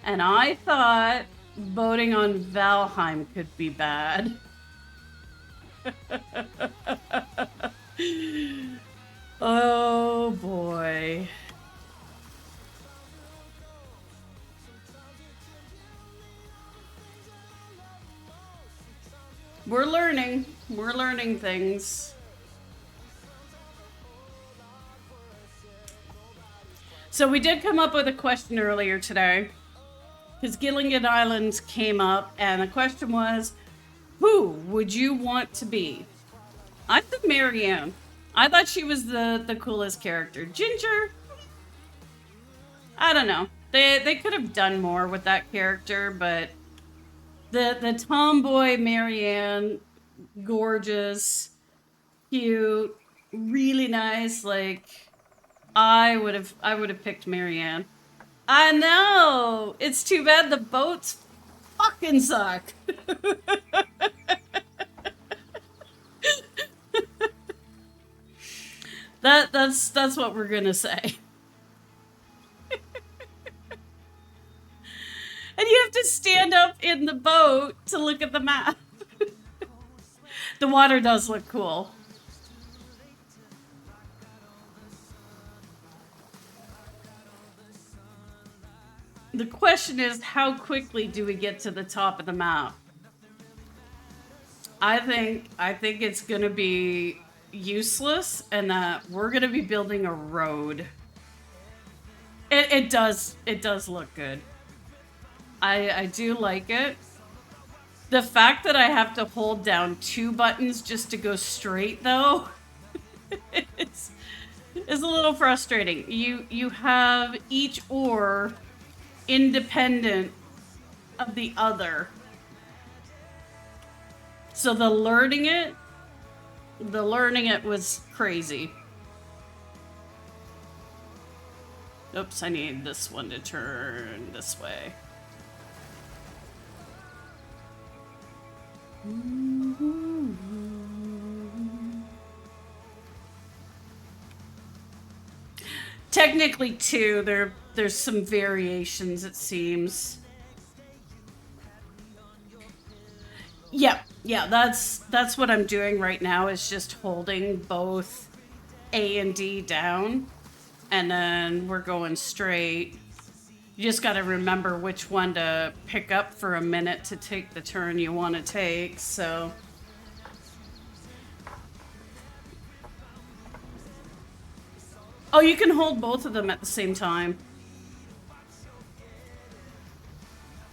And I thought boating on Valheim could be bad. Oh boy. We're learning. We're learning things. So we did come up with a question earlier today. Because Gilligan Islands came up, and the question was, who would you want to be? I think Marianne. I thought she was the coolest character. Ginger, I don't know. They could have done more with that character, but the tomboy Marianne, gorgeous, cute, really nice. Like I would have picked Marianne. I know. It's too bad the boats fucking suck. That's what we're gonna say. And you have to stand up in the boat to look at the map. The water does look cool. The question is, how quickly do we get to the top of the map? I think it's gonna be useless, and that we're gonna be building a road. It does look good. I do like it. The fact that I have to hold down 2 buttons just to go straight, though, is a little frustrating. You have each oar independent of the other. So the learning it was crazy. Oops, I need this one to turn this way. Technically 2, there's some variations, it seems. Yeah, that's what I'm doing right now, is just holding both A and D down, and then we're going straight. You just got to remember which one to pick up for a minute to take the turn you want to take, so. Oh, you can hold both of them at the same time.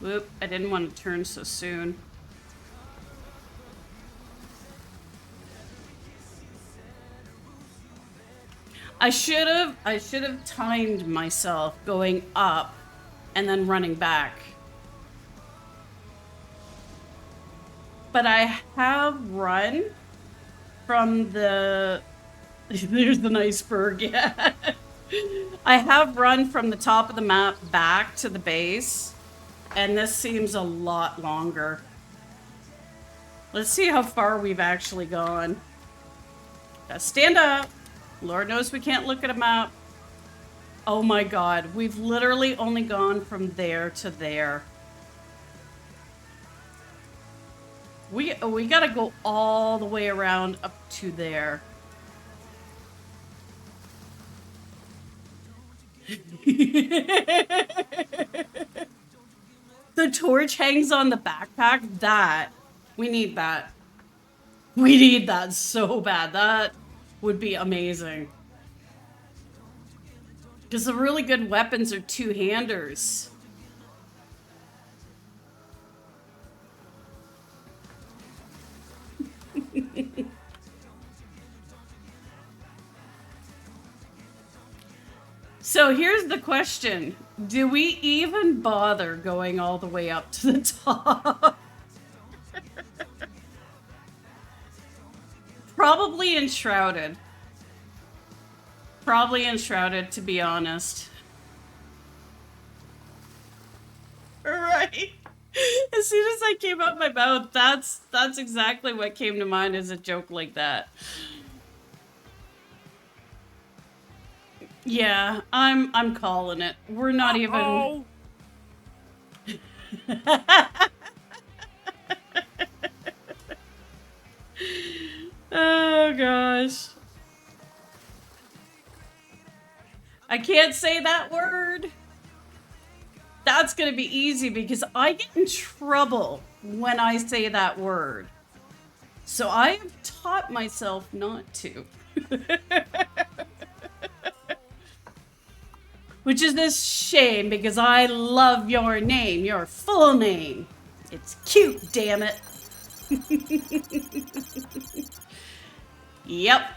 Whoop, I didn't want to turn so soon. I should have timed myself going up and then running back. But I have run from the... There's an iceberg, yeah. I have run from the top of the map back to the base, and this seems a lot longer. Let's see how far we've actually gone. Gotta stand up. Lord knows we can't look at a map. Oh my god, we've literally only gone from there to there. We gotta go all the way around up to there. The torch hangs on the backpack. We need that. We need that so bad. That would be amazing. Because the really good weapons are 2-handers. So here's the question. Do we even bother going all the way up to the top? Probably enshrouded. Probably enshrouded, to be honest. Right. As soon as I came out my mouth, that's exactly what came to mind as a joke like that. Yeah, I'm calling it. We're not even. Oh gosh. I can't say that word. That's gonna be easy because I get in trouble when I say that word. So I have taught myself not to. Which is a shame because I love your name, your full name. It's cute, damn it. Yep.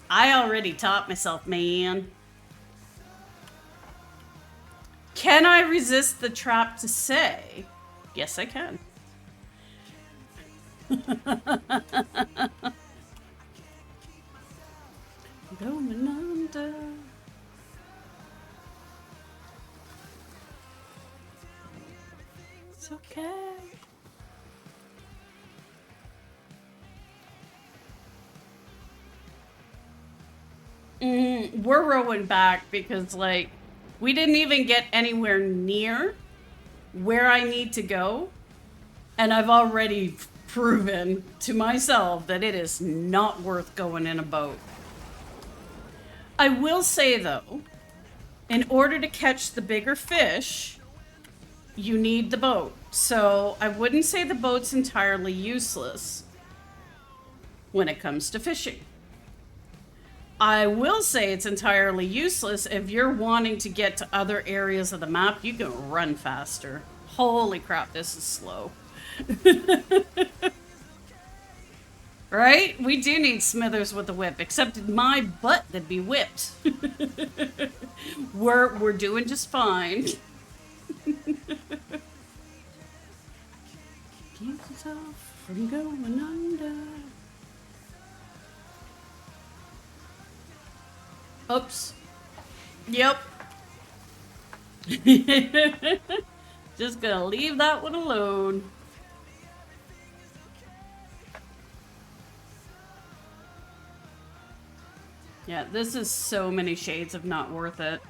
I already taught myself, man. Can I resist the trap to say? Yes, I can. Going under. It's okay. We're rowing back because, like, we didn't even get anywhere near where I need to go. And I've already proven to myself that it is not worth going in a boat. I will say, though, in order to catch the bigger fish, you need the boat. So I wouldn't say the boat's entirely useless when it comes to fishing. I will say it's entirely useless if you're wanting to get to other areas of the map. You can run faster. Holy crap, this is slow. Right? We do need Smithers with the whip, except my butt that'd be whipped. We're doing just fine. Keep yourself from going under. Oops. Yep. Just gonna leave that one alone. Yeah, this is so many shades of not worth it.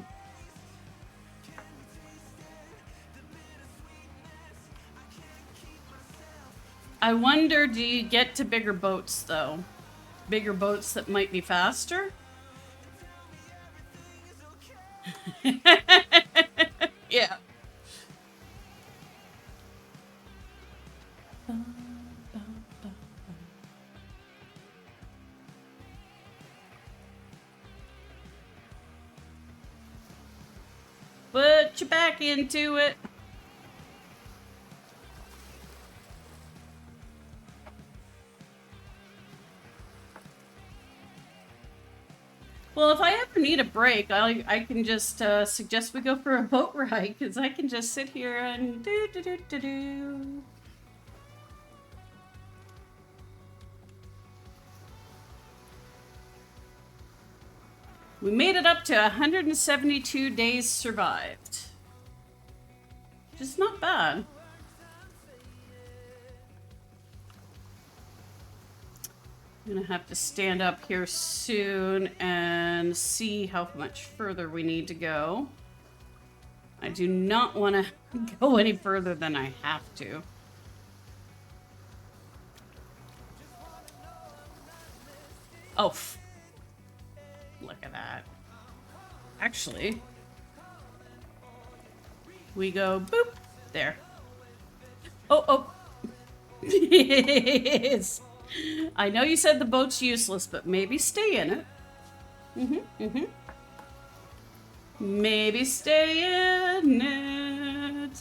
I wonder, do you get to bigger boats, though? Bigger boats that might be faster? Yeah. Put your back into it. Well, if I ever need a break, I can just suggest we go for a boat ride, because I can just sit here and do. We made it up to 172 days survived. Which is not bad. I'm gonna have to stand up here soon and see how much further we need to go. I do not want to go any further than I have to. Oh, look at that. Actually, we go boop there. Oh. Yes. I know you said the boat's useless, but maybe stay in it. Maybe stay in it.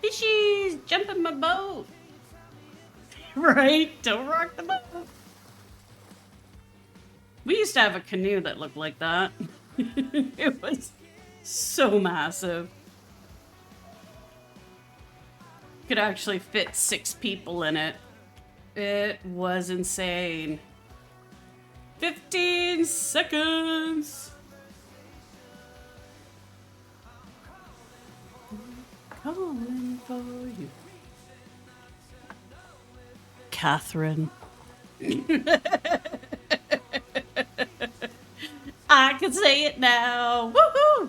Fishies, jump in my boat. Right? Don't rock the boat. We used to have a canoe that looked like that. It was so massive. Could actually fit 6 people in it. It was insane. 15 seconds. Calling for you. Catherine. I can say it now. Woohoo!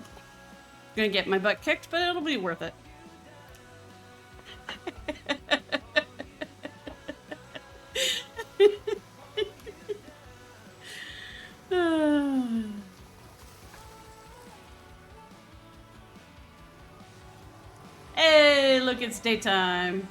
Gonna get my butt kicked, but it'll be worth it. look, it's daytime.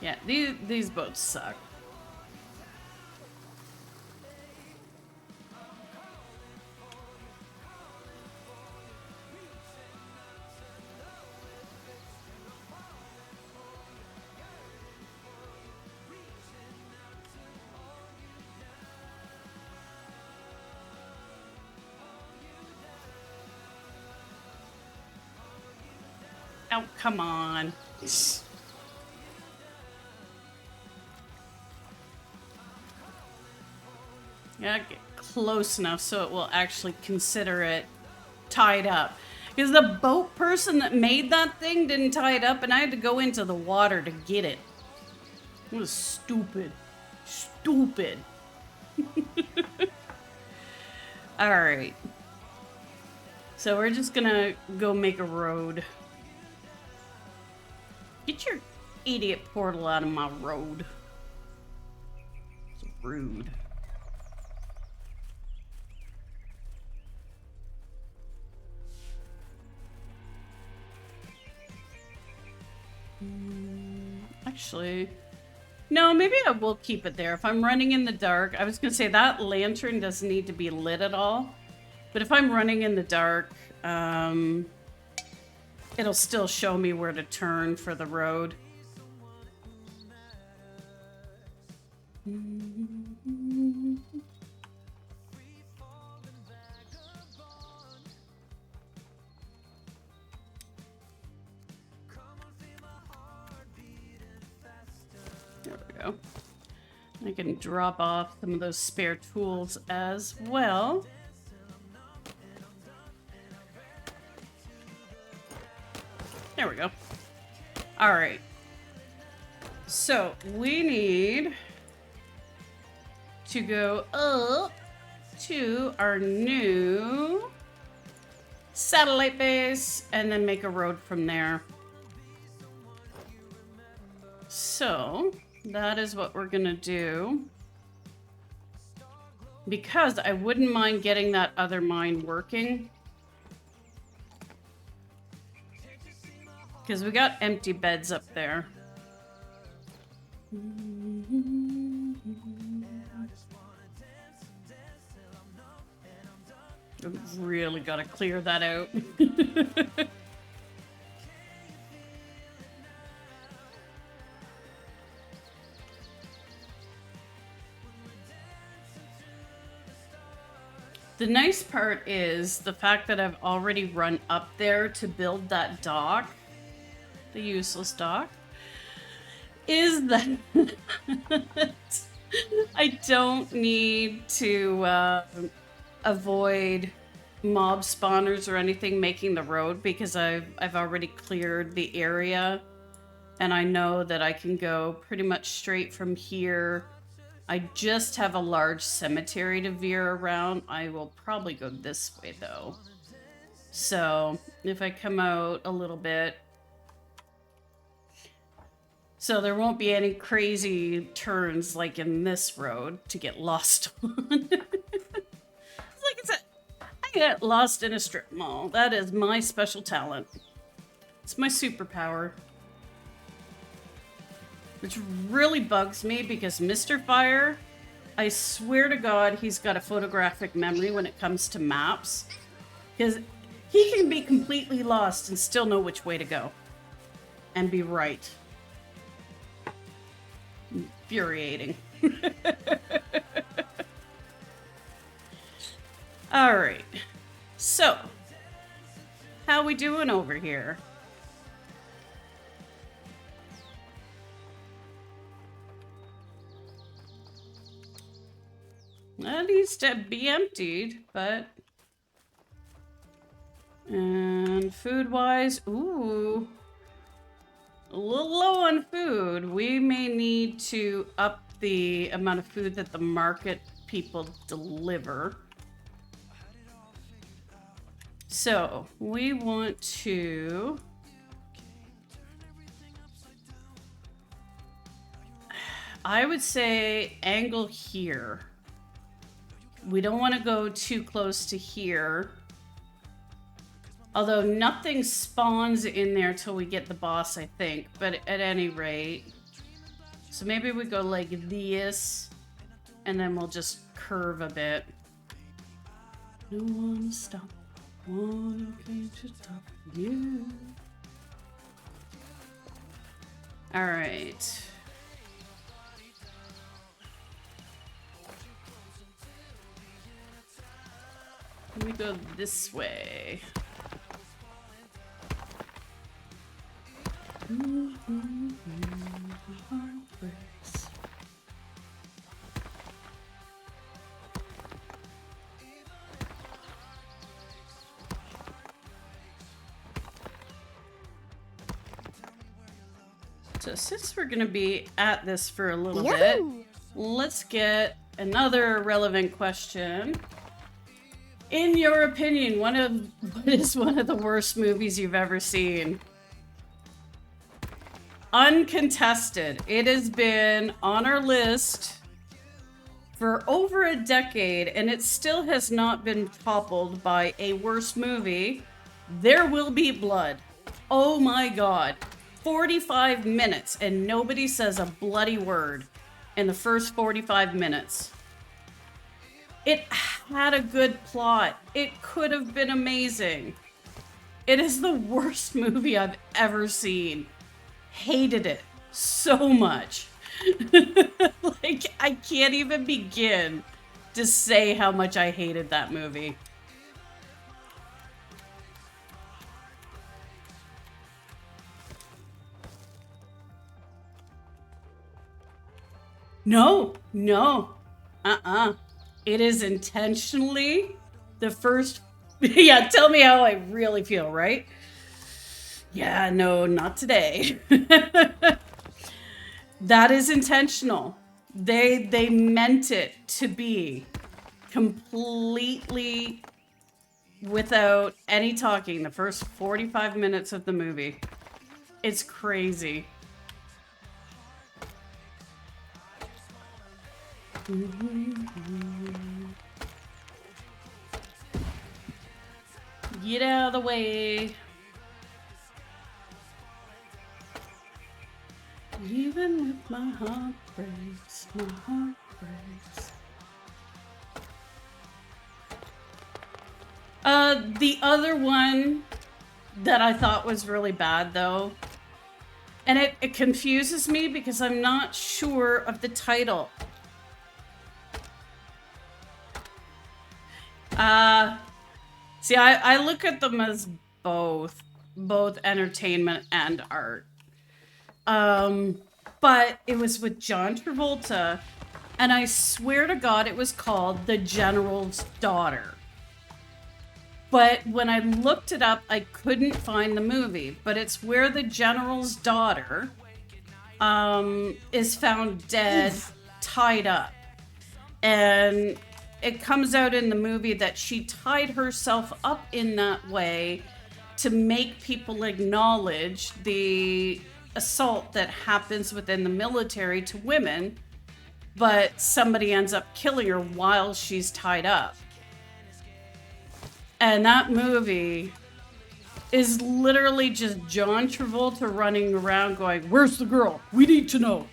Yeah, these boats suck. Oh, come on. Yeah, get close enough so it will actually consider it tied up. Because the boat person that made that thing didn't tie it up, and I had to go into the water to get it. It was stupid. Stupid. Alright. So we're just gonna go make a road. Get your idiot portal out of my road. It's rude. Actually, no, maybe I will keep it there. If I'm running in the dark, I was gonna say that lantern doesn't need to be lit at all. But if I'm running in the dark, it'll still show me where to turn for the road. There we go. I can drop off some of those spare tools as well. There we go. All right. So we need to go up to our new satellite base and then make a road from there. So that is what we're gonna do. Because I wouldn't mind getting that other mine working. Because we got empty beds up there. I've really got to clear that out. The nice part is the fact that I've already run up there to build that dock, the useless dock, is that I don't need to avoid mob spawners or anything making the road because I've already cleared the area and I know that I can go pretty much straight from here. I just have a large cemetery to veer around. I will probably go this way though. So if I come out a little bit, so there won't be any crazy turns like in this road to get lost on. It's like I get lost in a strip mall. That is my special talent. It's my superpower. Which really bugs me because Mr. Fire, I swear to God, he's got a photographic memory when it comes to maps. Because he can be completely lost and still know which way to go. And be right. Infuriating. Alright. So, how we doing over here? That needs to be emptied, but... And food-wise, ooh. A little low on food. We may need to up the amount of food that the market people deliver. So, we want to... I would say angle here. We don't want to go too close to here. Although nothing spawns in there till we get the boss, I think. But at any rate. So maybe we go like this. And then we'll just curve a bit. No one stop. One to stop you. Alright. Let me go this way. So since we're gonna be at this for a little bit, let's get another relevant question. In your opinion, what is one of the worst movies you've ever seen? Uncontested. It has been on our list for over a decade, and it still has not been toppled by a worse movie. There Will Be Blood. Oh my god. 45 minutes, and nobody says a bloody word in the first 45 minutes. It had a good plot. It could have been amazing. It is the worst movie I've ever seen. Hated it so much. Like, I can't even begin to say how much I hated that movie. No. It is intentionally the first... Yeah, tell me how I really feel, right? Yeah, no, not today. That is intentional. They meant it to be completely without any talking the first 45 minutes of the movie. It's crazy. Get out of the way. Even if my heart breaks, my heart breaks. The other one that I thought was really bad, though, and it confuses me because I'm not sure of the title. See, I look at them as both entertainment and art. But it was with John Travolta, and I swear to God it was called The General's Daughter. But when I looked it up, I couldn't find the movie. But it's where the general's daughter is found dead, tied up. And it comes out in the movie that she tied herself up in that way to make people acknowledge the assault that happens within the military to women, but somebody ends up killing her while she's tied up. And that movie is literally just John Travolta running around going, "Where's the girl? We need to know."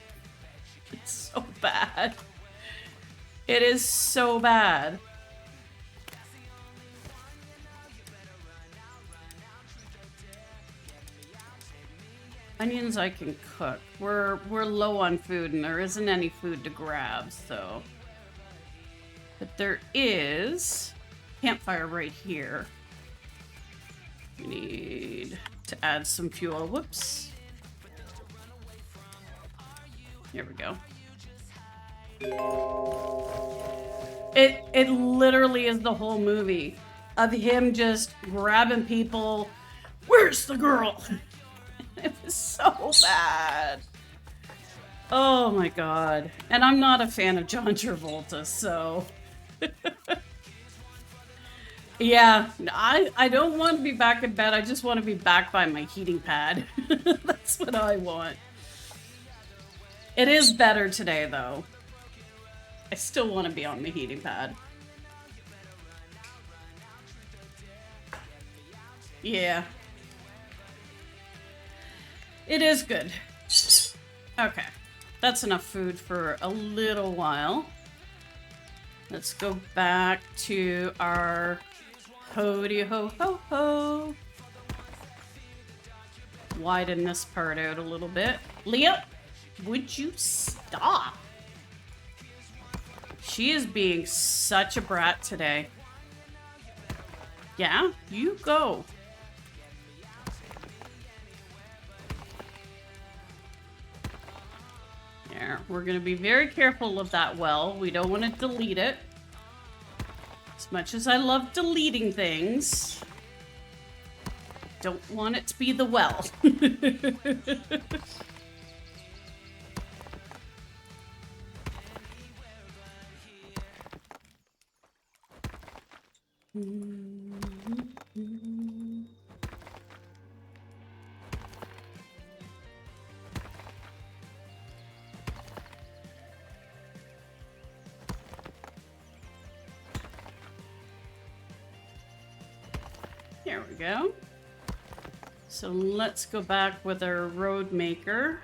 It's so bad. It is so bad. Onions I can cook. We're low on food and there isn't any food to grab, so. But there is campfire right here. We need to add some fuel. Whoops. Here we go. It literally is the whole movie of him just grabbing people. Where's the girl? It was so bad. Oh my god. And I'm not a fan of John Travolta, so... Yeah, I don't want to be back in bed. I just want to be back by my heating pad. That's what I want. It is better today, though. I still want to be on the heating pad. Yeah. It is good. Okay. That's enough food for a little while. Let's go back to our Hody ho ho ho. Widen this part out a little bit. Leah, would you stop? She is being such a brat today. Yeah, you go. There, we're gonna be very careful of that well. We don't want to delete it. As much as I love deleting things, don't want it to be the well. There we go. So let's go back with our road maker.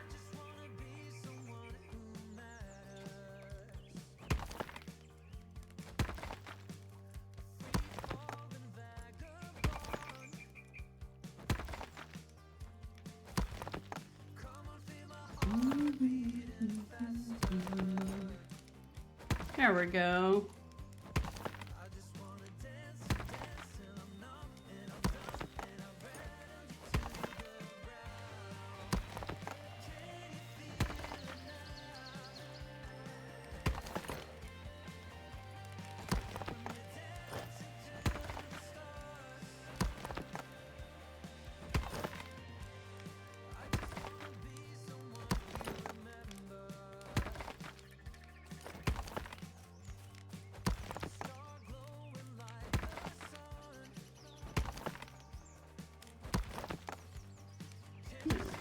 There we go.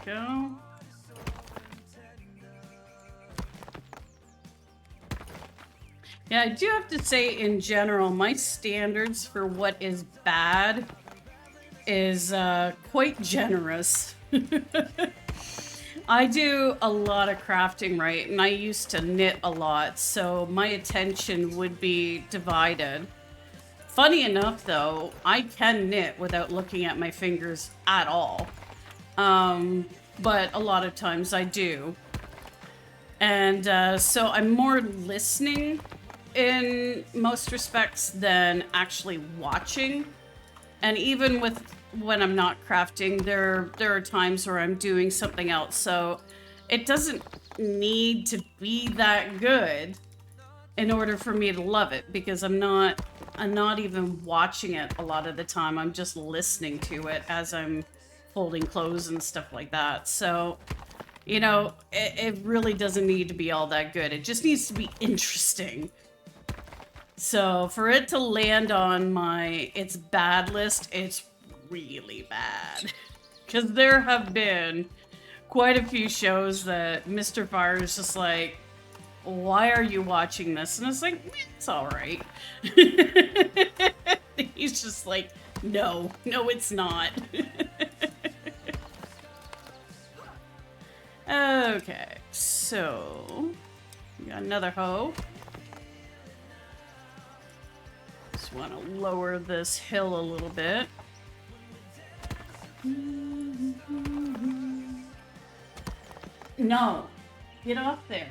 Go. Yeah, I do have to say, in general, my standards for what is bad is quite generous. I do a lot of crafting, right? And I used to knit a lot, so my attention would be divided. Funny enough, though, I can knit without looking at my fingers at all. But a lot of times I do. And so I'm more listening in most respects than actually watching. And even with when I'm not crafting, there are times where I'm doing something else. So it doesn't need to be that good in order for me to love it, because I'm not even watching it a lot of the time. I'm just listening to it as I'm folding clothes and stuff like that. So, you know, it really doesn't need to be all that good. It just needs to be interesting. So for it to land on my it's bad list, it's really bad. Because there have been quite a few shows that Mr. Fire is just like, why are you watching this? And it's like, it's all right. He's just like, no, it's not. Okay, so we got another hoe. Just want to lower this hill a little bit. No, get off there.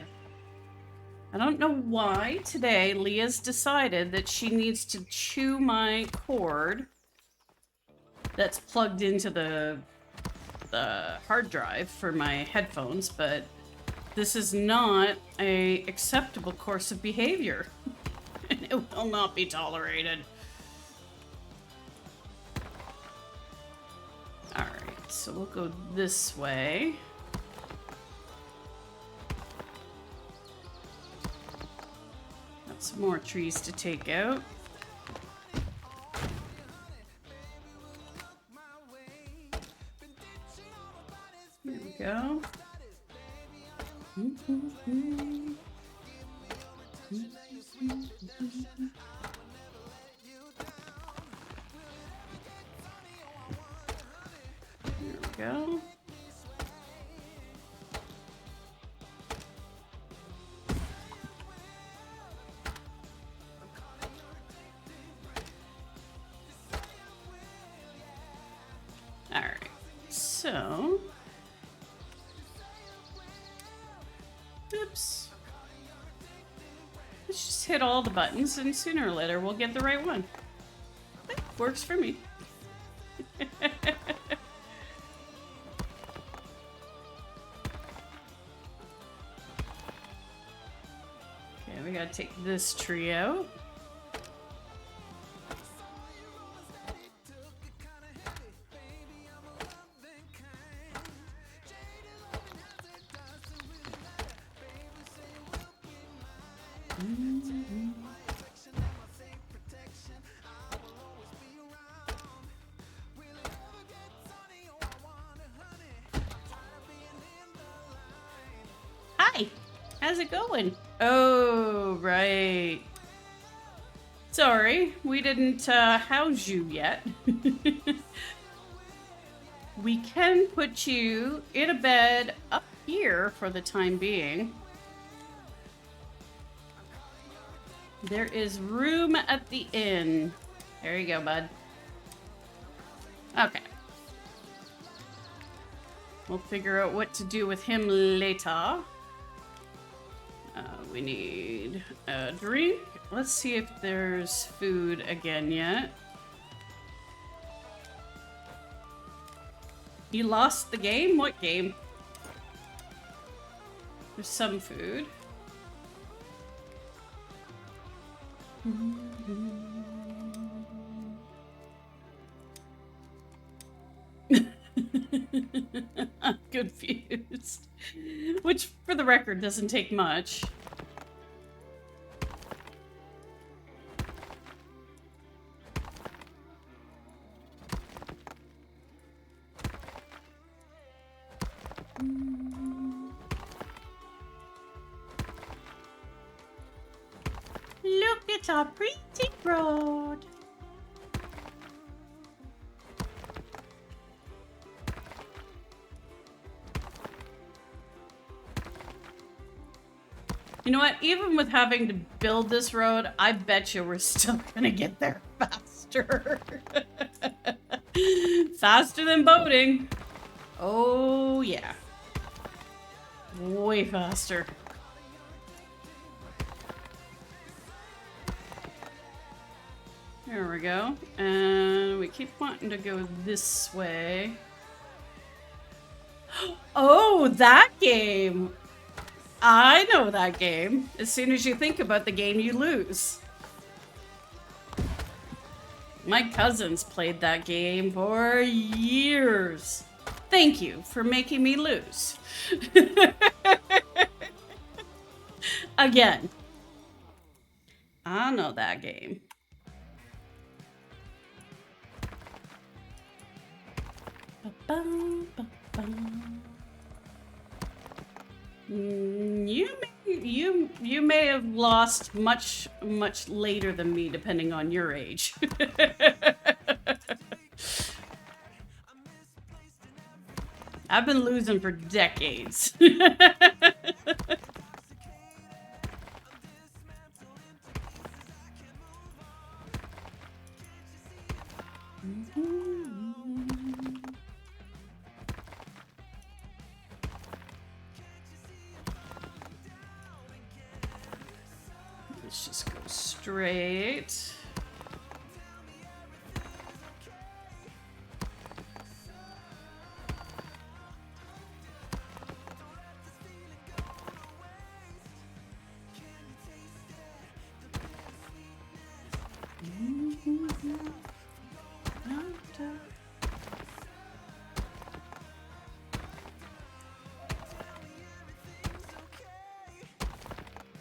I don't know why today Leah's decided that she needs to chew my cord that's plugged into the hard drive for my headphones, but this is not a acceptable course of behavior. And it will not be tolerated. Alright, so we'll go this way. Got some more trees to take out. There we go. There we go. All right, so, oops. Let's just hit all the buttons and sooner or later we'll get the right one. Works for me. Okay, we gotta take this tree out. Hi, how's it going? Oh, right. Sorry, we didn't house you yet. We can put you in a bed up here for the time being. There is room at the inn. There you go, bud. Okay. We'll figure out what to do with him later. We need a drink. Let's see if there's food again yet. You lost the game? What game? There's some food. I'm confused. Which, for the record, doesn't take much. Look, it's a pretty road. You know what? Even with having to build this road, I bet you we're still gonna get there faster. Faster than boating. Oh, yeah. Way faster. There we go. And we keep wanting to go this way. Oh, that game! I know that game. As soon as you think about the game, you lose. My cousins played that game for years. Thank you for making me lose. Again. I know that game. You may have lost much later than me, depending on your age. I've been losing for decades. Let's just go straight.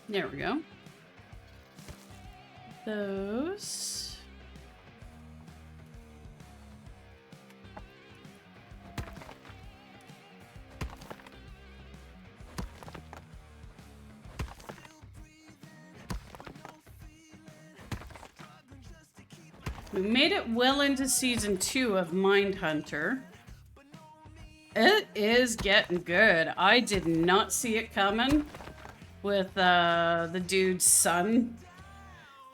There we go. Those. We made it well into season 2 of Mindhunter. It is getting good. I did not see it coming with the dude's son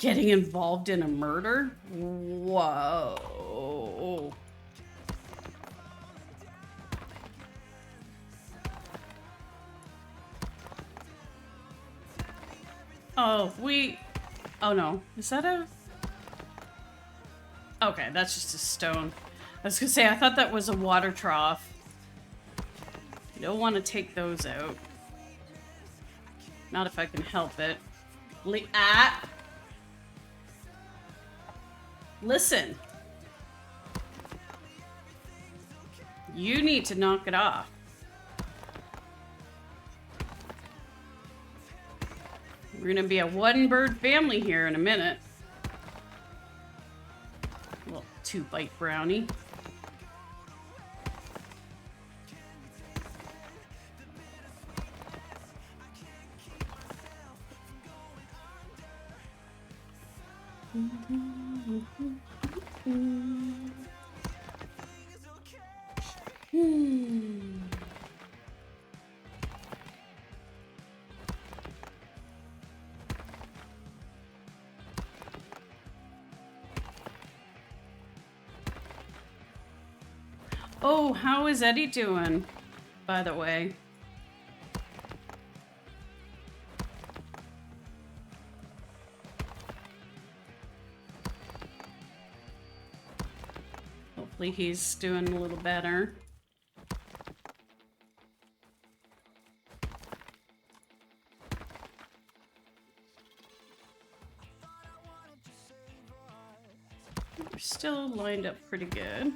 getting involved in a murder. Whoa. Oh, oh no. Is that a... Okay, that's just a stone. I was gonna say, I thought that was a water trough. You don't want to take those out. Not if I can help it. Listen. You need to knock it off. We're gonna be a one-bird family here in a minute. Little 2-bite brownie. Oh, how is Eddie doing, by the way? Hopefully he's doing a little better. We're still lined up pretty good.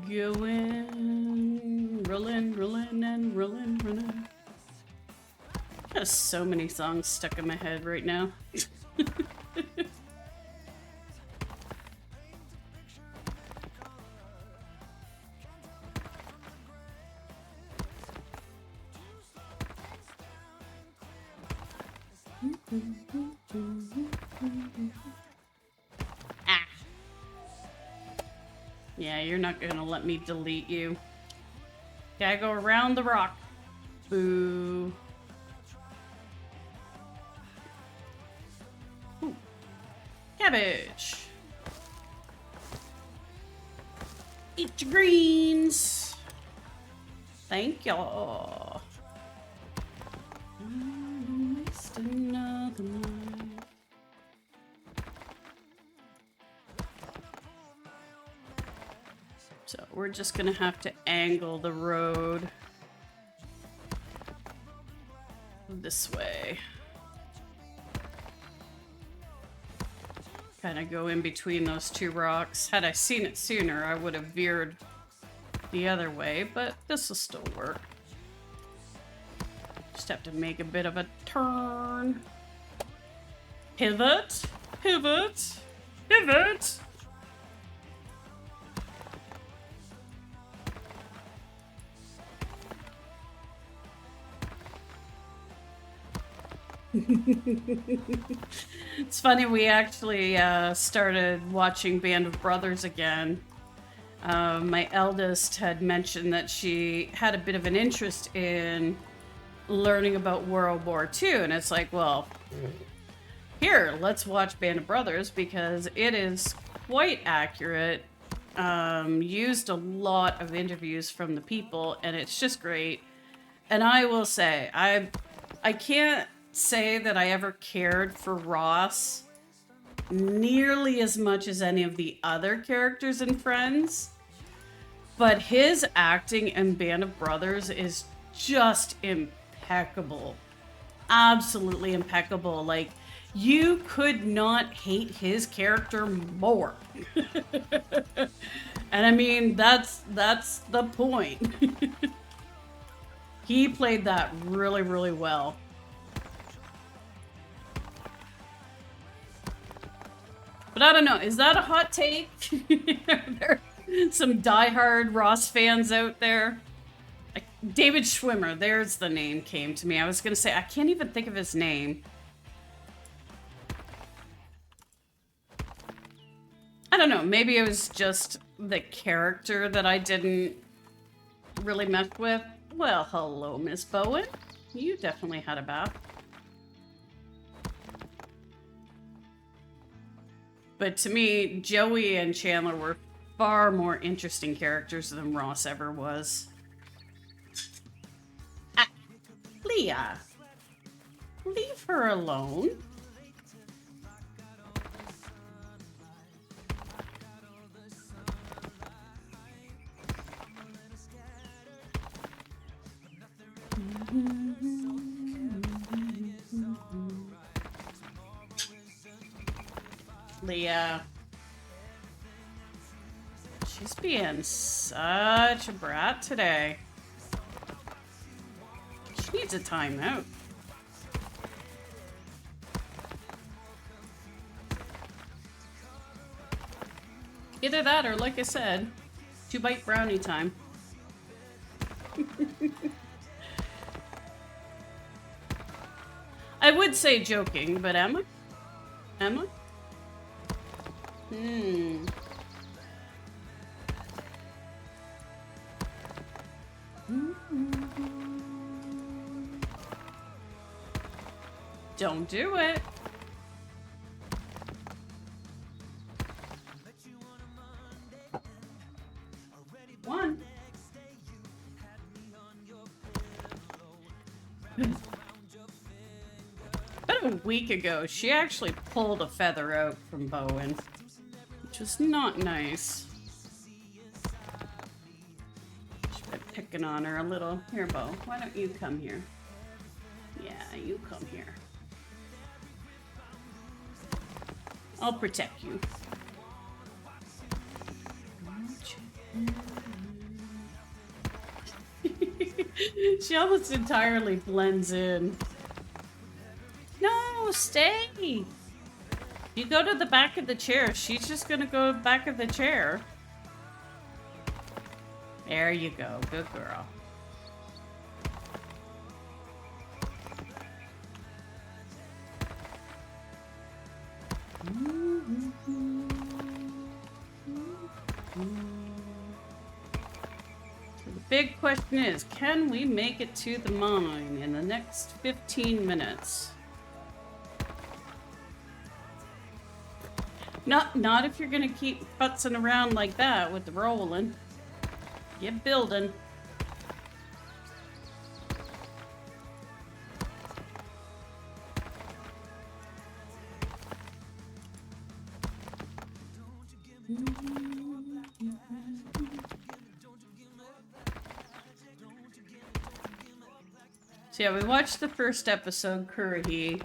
Going, rolling, rolling, and rolling, rolling. I have so many songs stuck in my head right now. Yeah, you're not gonna let me delete you. Gotta go around the rock. Boo. Ooh. Cabbage. Eat your greens. Thank y'all. Just another night. So we're just gonna have to angle the road this way. Kind of go in between those two rocks. Had I seen it sooner, I would have veered the other way, but this will still work. Just have to make a bit of a turn. Pivot, pivot, pivot. It's funny, we actually started watching Band of Brothers again. My eldest had mentioned that she had a bit of an interest in learning about World War II, and it's like, well, here, let's watch Band of Brothers because it is quite accurate. Used a lot of interviews from the people, and it's just great. And I will say, I can't say that I ever cared for Ross nearly as much as any of the other characters in Friends, but his acting in Band of Brothers is just impeccable. Absolutely impeccable. Like, you could not hate his character more. And I mean, that's the point. He played that really, really well. But I don't know, is that a hot take? Are there some diehard Ross fans out there? David Schwimmer, there's the name came to me. I was going to say, I can't even think of his name. I don't know, maybe it was just the character that I didn't really mess with. Well, hello, Miss Bowen. You definitely had a bath. But to me, Joey and Chandler were far more interesting characters than Ross ever was. Ah, Leah, leave her alone. Leah. She's being such a brat today. She needs a timeout. Either that or, like I said, 2-bite brownie time. I would say joking, but Emma? Emma? Don't do it. One. About a week ago, she actually pulled a feather out from Bowen, which was not nice. She's been picking on her a little. Here, Bo, why don't you come here? Yeah, you come here. I'll protect you. She almost entirely blends in. No, stay. You go to the back of the chair. She's just gonna go back of the chair. There you go. Good girl. Big question is, can we make it to the mine in the next 15 minutes? Not if you're gonna keep futzing around like that with the rolling. Get building. So yeah, we watched the first episode, Currahee.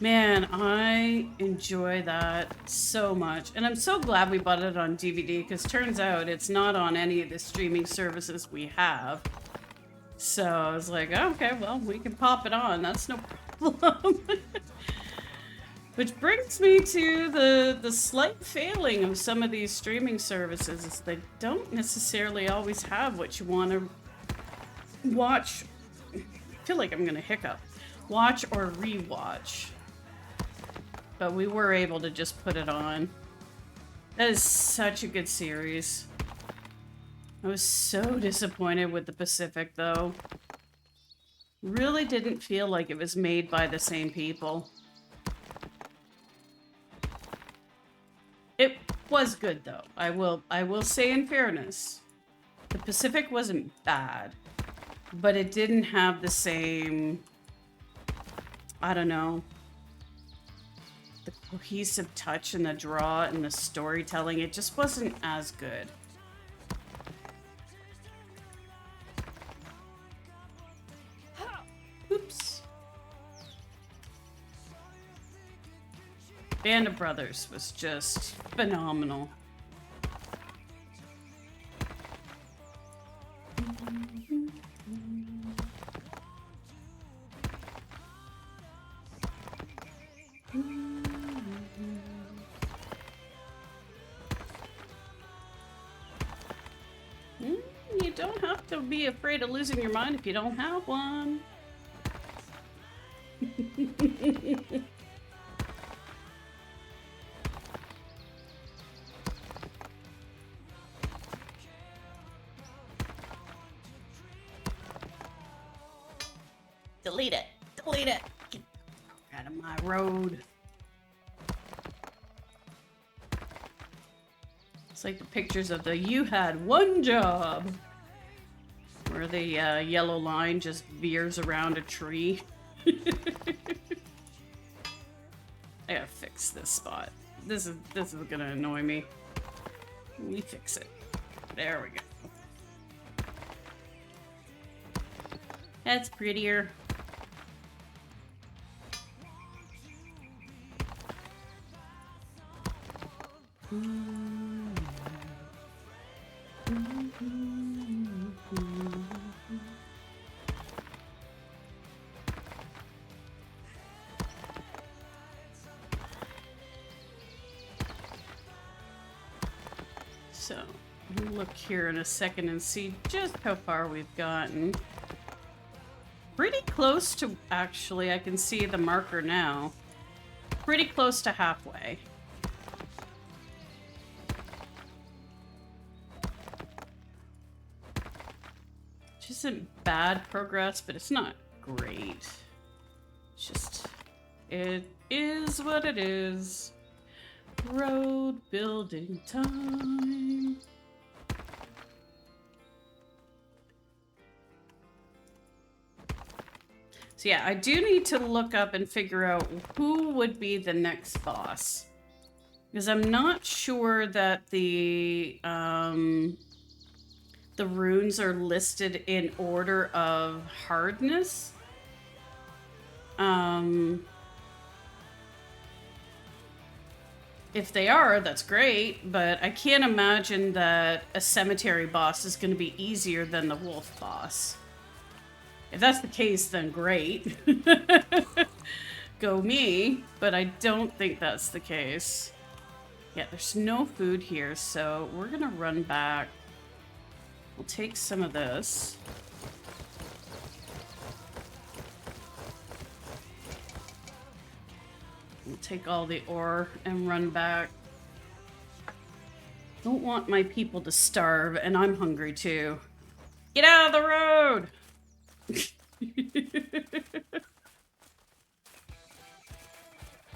Man, I enjoy that so much. And I'm so glad we bought it on DVD, because turns out it's not on any of the streaming services we have. So I was like, oh, okay, well, we can pop it on. That's no problem. Which brings me to the slight failing of some of these streaming services is they don't necessarily always have what you want to watch. I feel like I'm gonna hiccup. Watch or rewatch. But we were able to just put it on. That is such a good series. I was so disappointed with the Pacific, though. Really didn't feel like it was made by the same people. It was good, though. I will say in fairness, the Pacific wasn't bad, but it didn't have the same, I don't know, the cohesive touch and the draw and the storytelling. It just wasn't as good. Oops. Band of Brothers was just phenomenal. You don't have to be afraid of losing your mind if you don't have one. Delete it. Delete it. Get out of my road. It's like the pictures of the "you had one job," where the yellow line just veers around a tree. I gotta fix this spot. This is gonna annoy me. Let me fix it. There we go. That's prettier. So, we'll look here in a second and see just how far we've gotten. Pretty close to, actually, I can see the marker now. Pretty close to halfway. Which isn't bad progress, but it's not great. It's just, it is what it is. Road building time. So yeah, I do need to look up and figure out who would be the next boss. Because I'm not sure that the runes are listed in order of hardness. If they are, that's great, but I can't imagine that a cemetery boss is going to be easier than the wolf boss. If that's the case, then great. Go me, but I don't think that's the case. Yeah, there's no food here, so we're going to run back. We'll take some of this. We'll take all the ore and run back. Don't want my people to starve, and I'm hungry too. Get out of the road!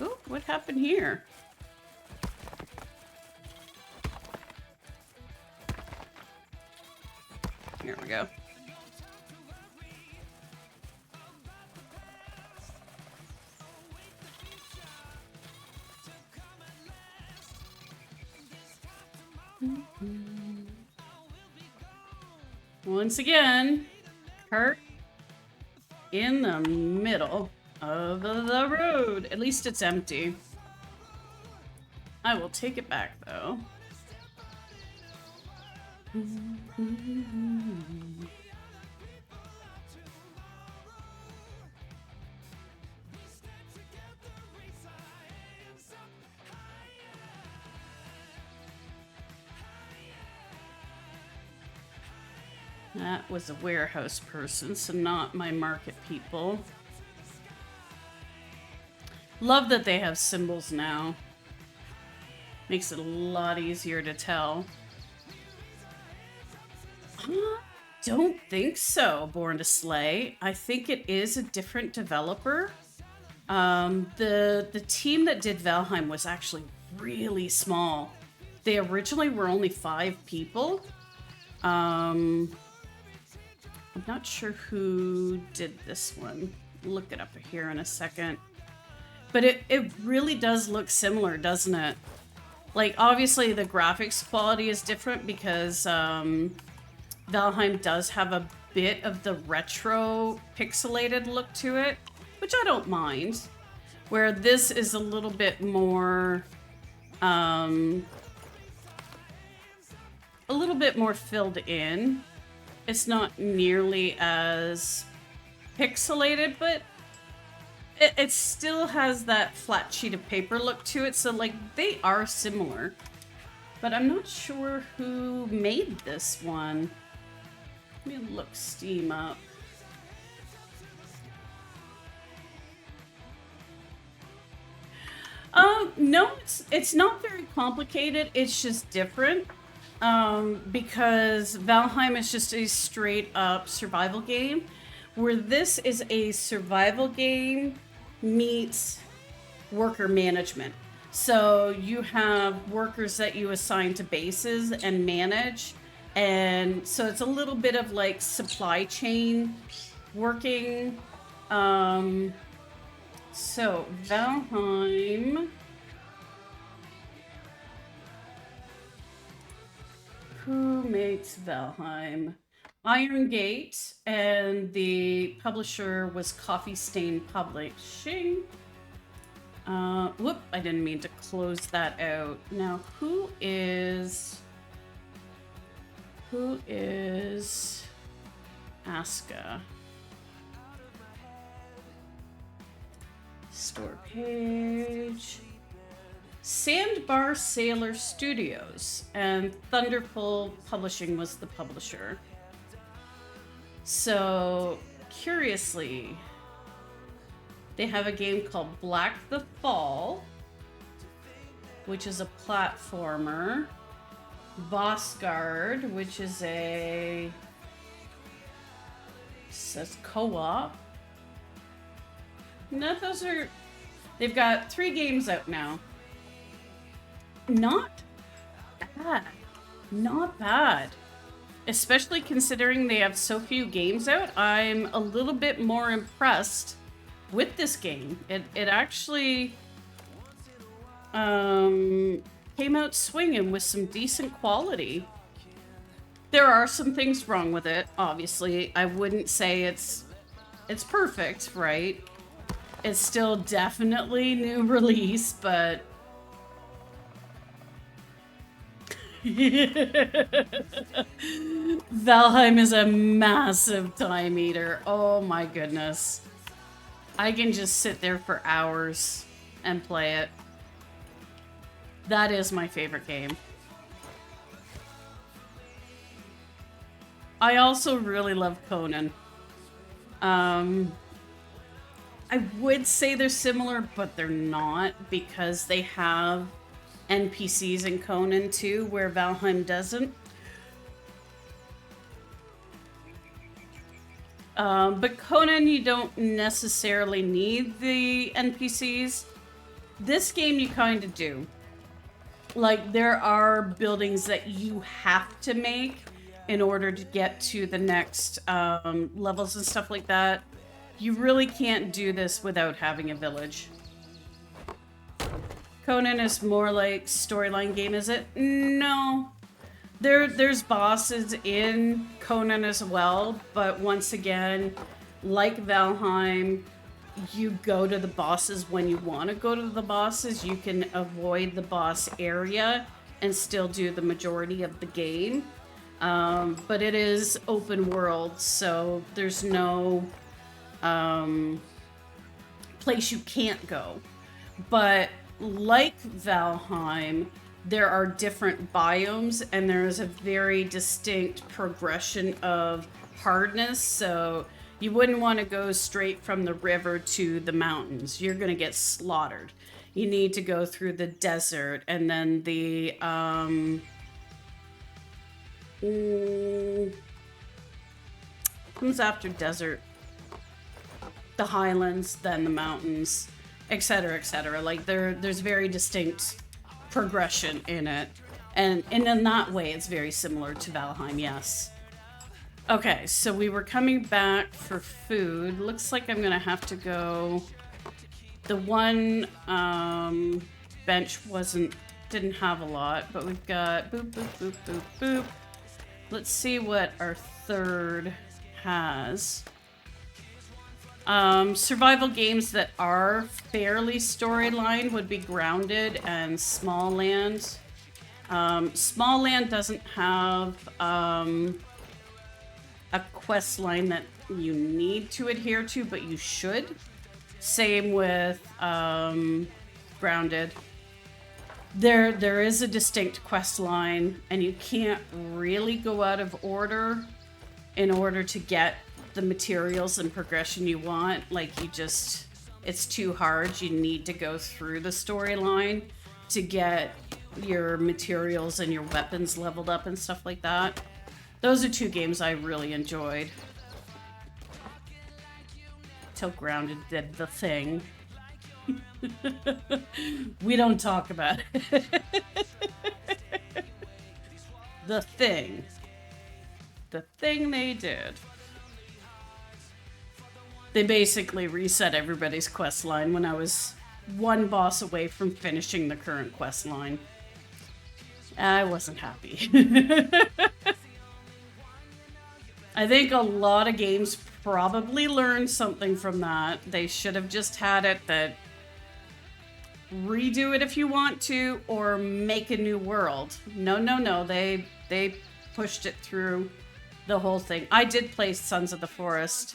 Oh, what happened here? Here we go. Once again, Kurt in the middle of the road. At least it's empty. I will take it back, though. That was a warehouse person, so not my market people. Love that they have symbols now. Makes it a lot easier to tell. Don't think so, Born to Slay. I think it is a different developer. The team that did Valheim was actually really small. They originally were only 5 people. I'm not sure who did this one. Look it up here in a second. But it really does look similar, doesn't it? Like, obviously the graphics quality is different because Valheim does have a bit of the retro pixelated look to it, which I don't mind. Where this is a little bit more filled in. It's not nearly as pixelated, but it still has that flat sheet of paper look to it. So, like, they are similar. But I'm not sure who made this one. Let me look Steam up. No, it's not very complicated. It's just different. Because Valheim is just a straight up survival game, where this is a survival game meets worker management. So you have workers that you assign to bases and manage. And so it's a little bit of like supply chain working. So Valheim. Who makes Valheim? Iron Gate, and the publisher was Coffee Stain Publishing. Whoop, I didn't mean to close that out. Now, who is Aska? Store page. Sandbar Sailor Studios, and Thunderful Publishing was the publisher. So, curiously, they have a game called Black the Fall, which is a platformer. Boss Guard, which is says co-op. No, they've got 3 games out now. Not bad. Not bad. Especially considering they have so few games out, I'm a little bit more impressed with this game. It actually came out swinging with some decent quality. There are some things wrong with it, obviously. I wouldn't say it's perfect, right? It's still definitely new release, but Valheim is a massive time eater. Oh my goodness. I can just sit there for hours and play it. That is my favorite game. I also really love Conan. I would say they're similar, but they're not, because they have NPCs in Conan too, where Valheim doesn't. But Conan, you don't necessarily need the NPCs. This game, you kind of do. Like, there are buildings that you have to make in order to get to the next levels and stuff like that. You really can't do this without having a village. Conan is more like storyline game, is it? No. There's bosses in Conan as well, but once again, like Valheim, you go to the bosses when you want to go to the bosses. You can avoid the boss area and still do the majority of the game. But it is open world, so there's no place you can't go. But like Valheim, there are different biomes, and there is a very distinct progression of hardness. So you wouldn't want to go straight from the river to the mountains. You're going to get slaughtered. You need to go through the desert, and then the comes after desert, the highlands, then the mountains, etc., etc. Like there's very distinct progression in it, and in that way it's very similar to Valheim. Yes. Okay, so we were coming back for food. Looks like I'm gonna have to go. The one bench didn't have a lot, but we've got boop boop boop boop boop. Let's see what our third has. Survival games that are fairly storyline would be Grounded and Small Land. Small Land doesn't have a quest line that you need to adhere to, but you should. Same with Grounded. There is a distinct quest line, and you can't really go out of order in order to get the materials and progression you want. Like, it's too hard. You need to go through the storyline to get your materials and your weapons leveled up and stuff like that. Those are 2 games I really enjoyed. till Grounded did the thing. We don't talk about it. The thing. The thing they did. They basically reset everybody's quest line when I was one boss away from finishing the current quest line. I wasn't happy. I think a lot of games probably learned something from that. They should have just had it that redo it if you want to, or make a new world. No. They pushed it through the whole thing. I did play Sons of the Forest.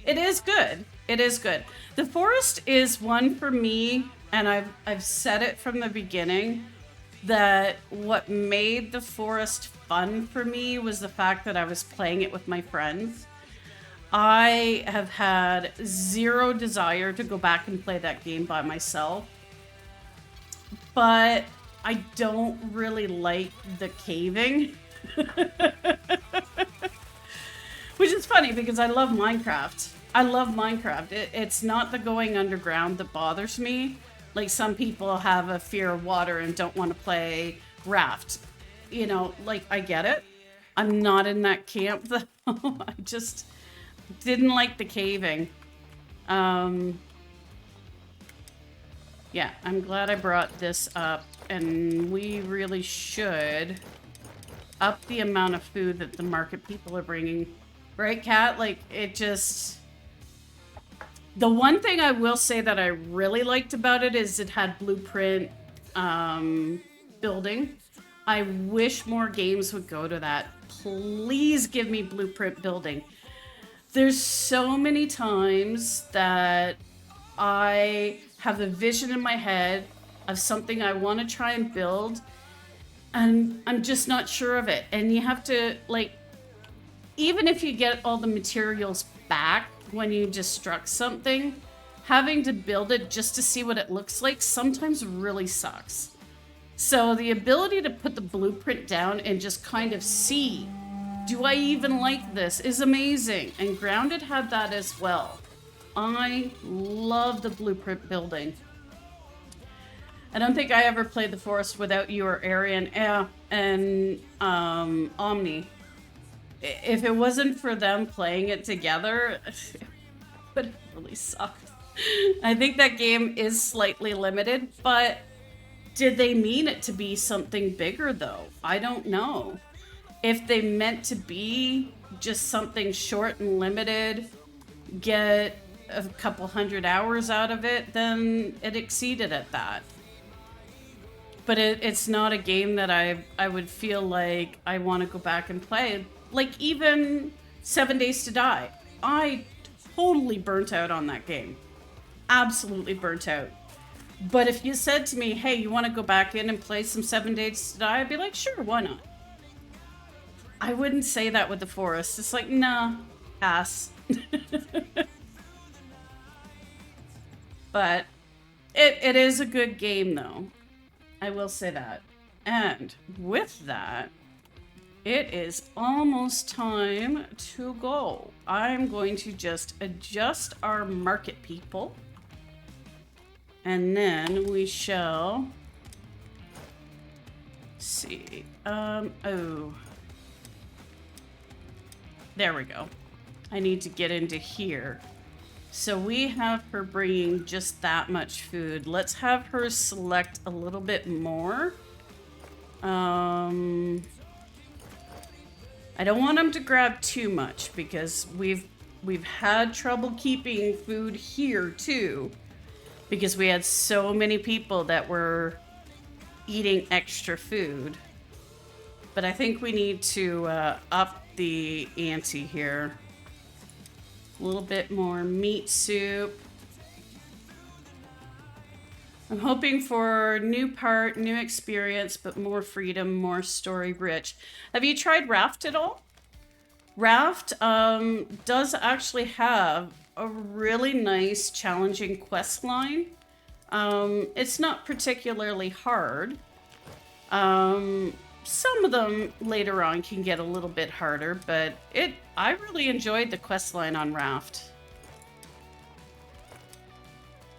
It is good. It is good. The Forest is one for me, and I've said it from the beginning, that what made the Forest fun for me was the fact that I was playing it with my friends. I have had zero desire to go back and play that game by myself, but I don't really like the caving. Which is funny because I love Minecraft. I love Minecraft. It's not the going underground that bothers me. Like, some people have a fear of water and don't want to play Raft. You know, like, I get it. I'm not in that camp, though. I just didn't like the caving. Yeah, I'm glad I brought this up. And we really should up the amount of food that the market people are bringing. Right, Kat? Like, it just... The one thing I will say that I really liked about it is it had blueprint building. I wish more games would go to that. Please give me blueprint building. There's so many times that I have a vision in my head of something I want to try and build, and I'm just not sure of it. And you have to, like, even if you get all the materials back when you destruct something, having to build it just to see what it looks like sometimes really sucks. So the ability to put the blueprint down and just kind of see, do I even like this, is amazing. And Grounded had that as well. I love the blueprint building. I don't think I ever played The Forest without you or Arian and Omni. If it wasn't for them playing it together, it would have really sucked. I think that game is slightly limited, but did they mean it to be something bigger, though? I don't know. If they meant to be just something short and limited, get a couple 100 hours out of it, then it exceeded at that. But it's not a game that I would feel like I want to go back and play. Like, even 7 Days to Die. I totally burnt out on that game. Absolutely burnt out. But if you said to me, hey, you want to go back in and play some 7 Days to Die? I'd be like, sure, why not? I wouldn't say that with The Forest. It's like, nah, pass. But it is a good game, though. I will say that. And with that, it is almost time to go. I'm going to just adjust our market people. And then we shall see. Oh. There we go. I need to get into here. So we have her bringing just that much food. Let's have her select a little bit more. I don't want them to grab too much because we've had trouble keeping food here too, because we had so many people that were eating extra food. But I think we need to up the ante here. A little bit more meat soup. I'm hoping for new part, new experience, but more freedom, more story rich. Have you tried Raft at all? Raft does actually have a really nice, challenging quest line. It's not particularly hard. Some of them later on can get a little bit harder, but I really enjoyed the quest line on Raft.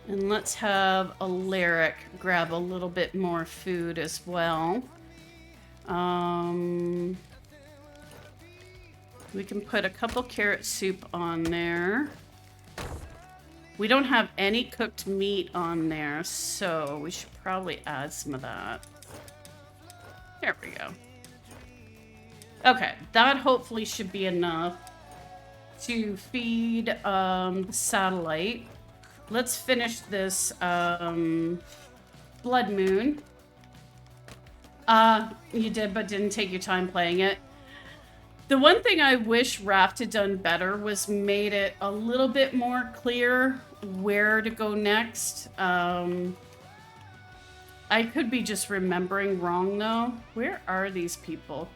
And let's have Alaric grab a little bit more food as well. We can put a couple carrot soup on there. We don't have any cooked meat on there, so we should probably add some of that. There we go. Okay, that hopefully should be enough to feed the satellite. Let's finish this blood moon. You did, but didn't take your time playing it. The one thing I wish Raft had done better was made it a little bit more clear where to go next. I could be just remembering wrong, though. Where are these people?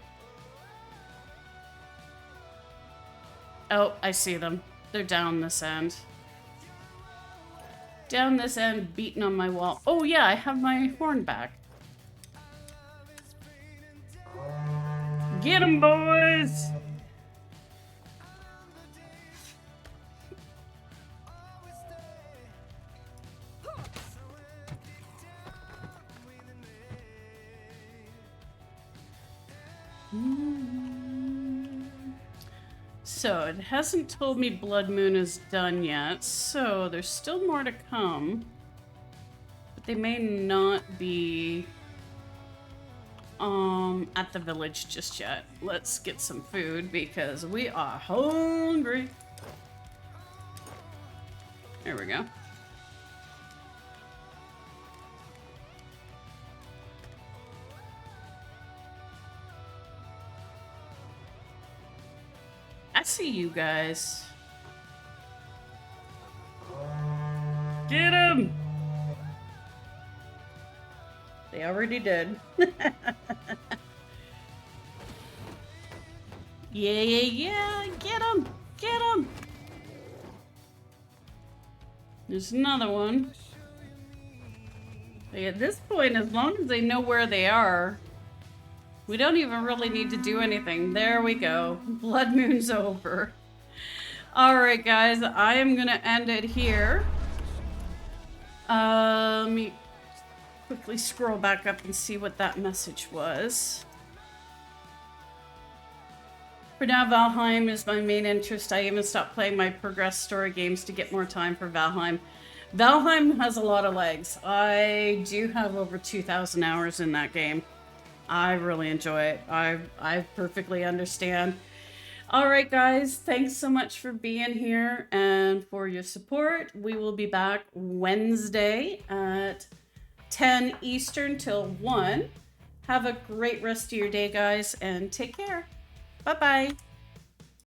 Oh, I see them. They're down this end. Down this end, beating on my wall. Oh, yeah, I have my horn back. Get 'em, boys! So, it hasn't told me Blood Moon is done yet, so there's still more to come. But they may not be at the village just yet. Let's get some food because we are hungry. There we go. I see you guys. Get him! They already did. Yeah. Get him! Get him! There's another one. Like at this point, as long as they know where they are, we don't even really need to do anything. There we go. Blood Moon's over. Alright, guys. I am going to end it here. Let me quickly scroll back up and see what that message was. For now, Valheim is my main interest. I even stopped playing my progress story games to get more time for Valheim. Valheim has a lot of legs. I do have over 2,000 hours in that game. I really enjoy it. I perfectly understand. All right, guys. Thanks so much for being here and for your support. We will be back Wednesday at 10 Eastern till 1. Have a great rest of your day, guys, and take care. Bye-bye.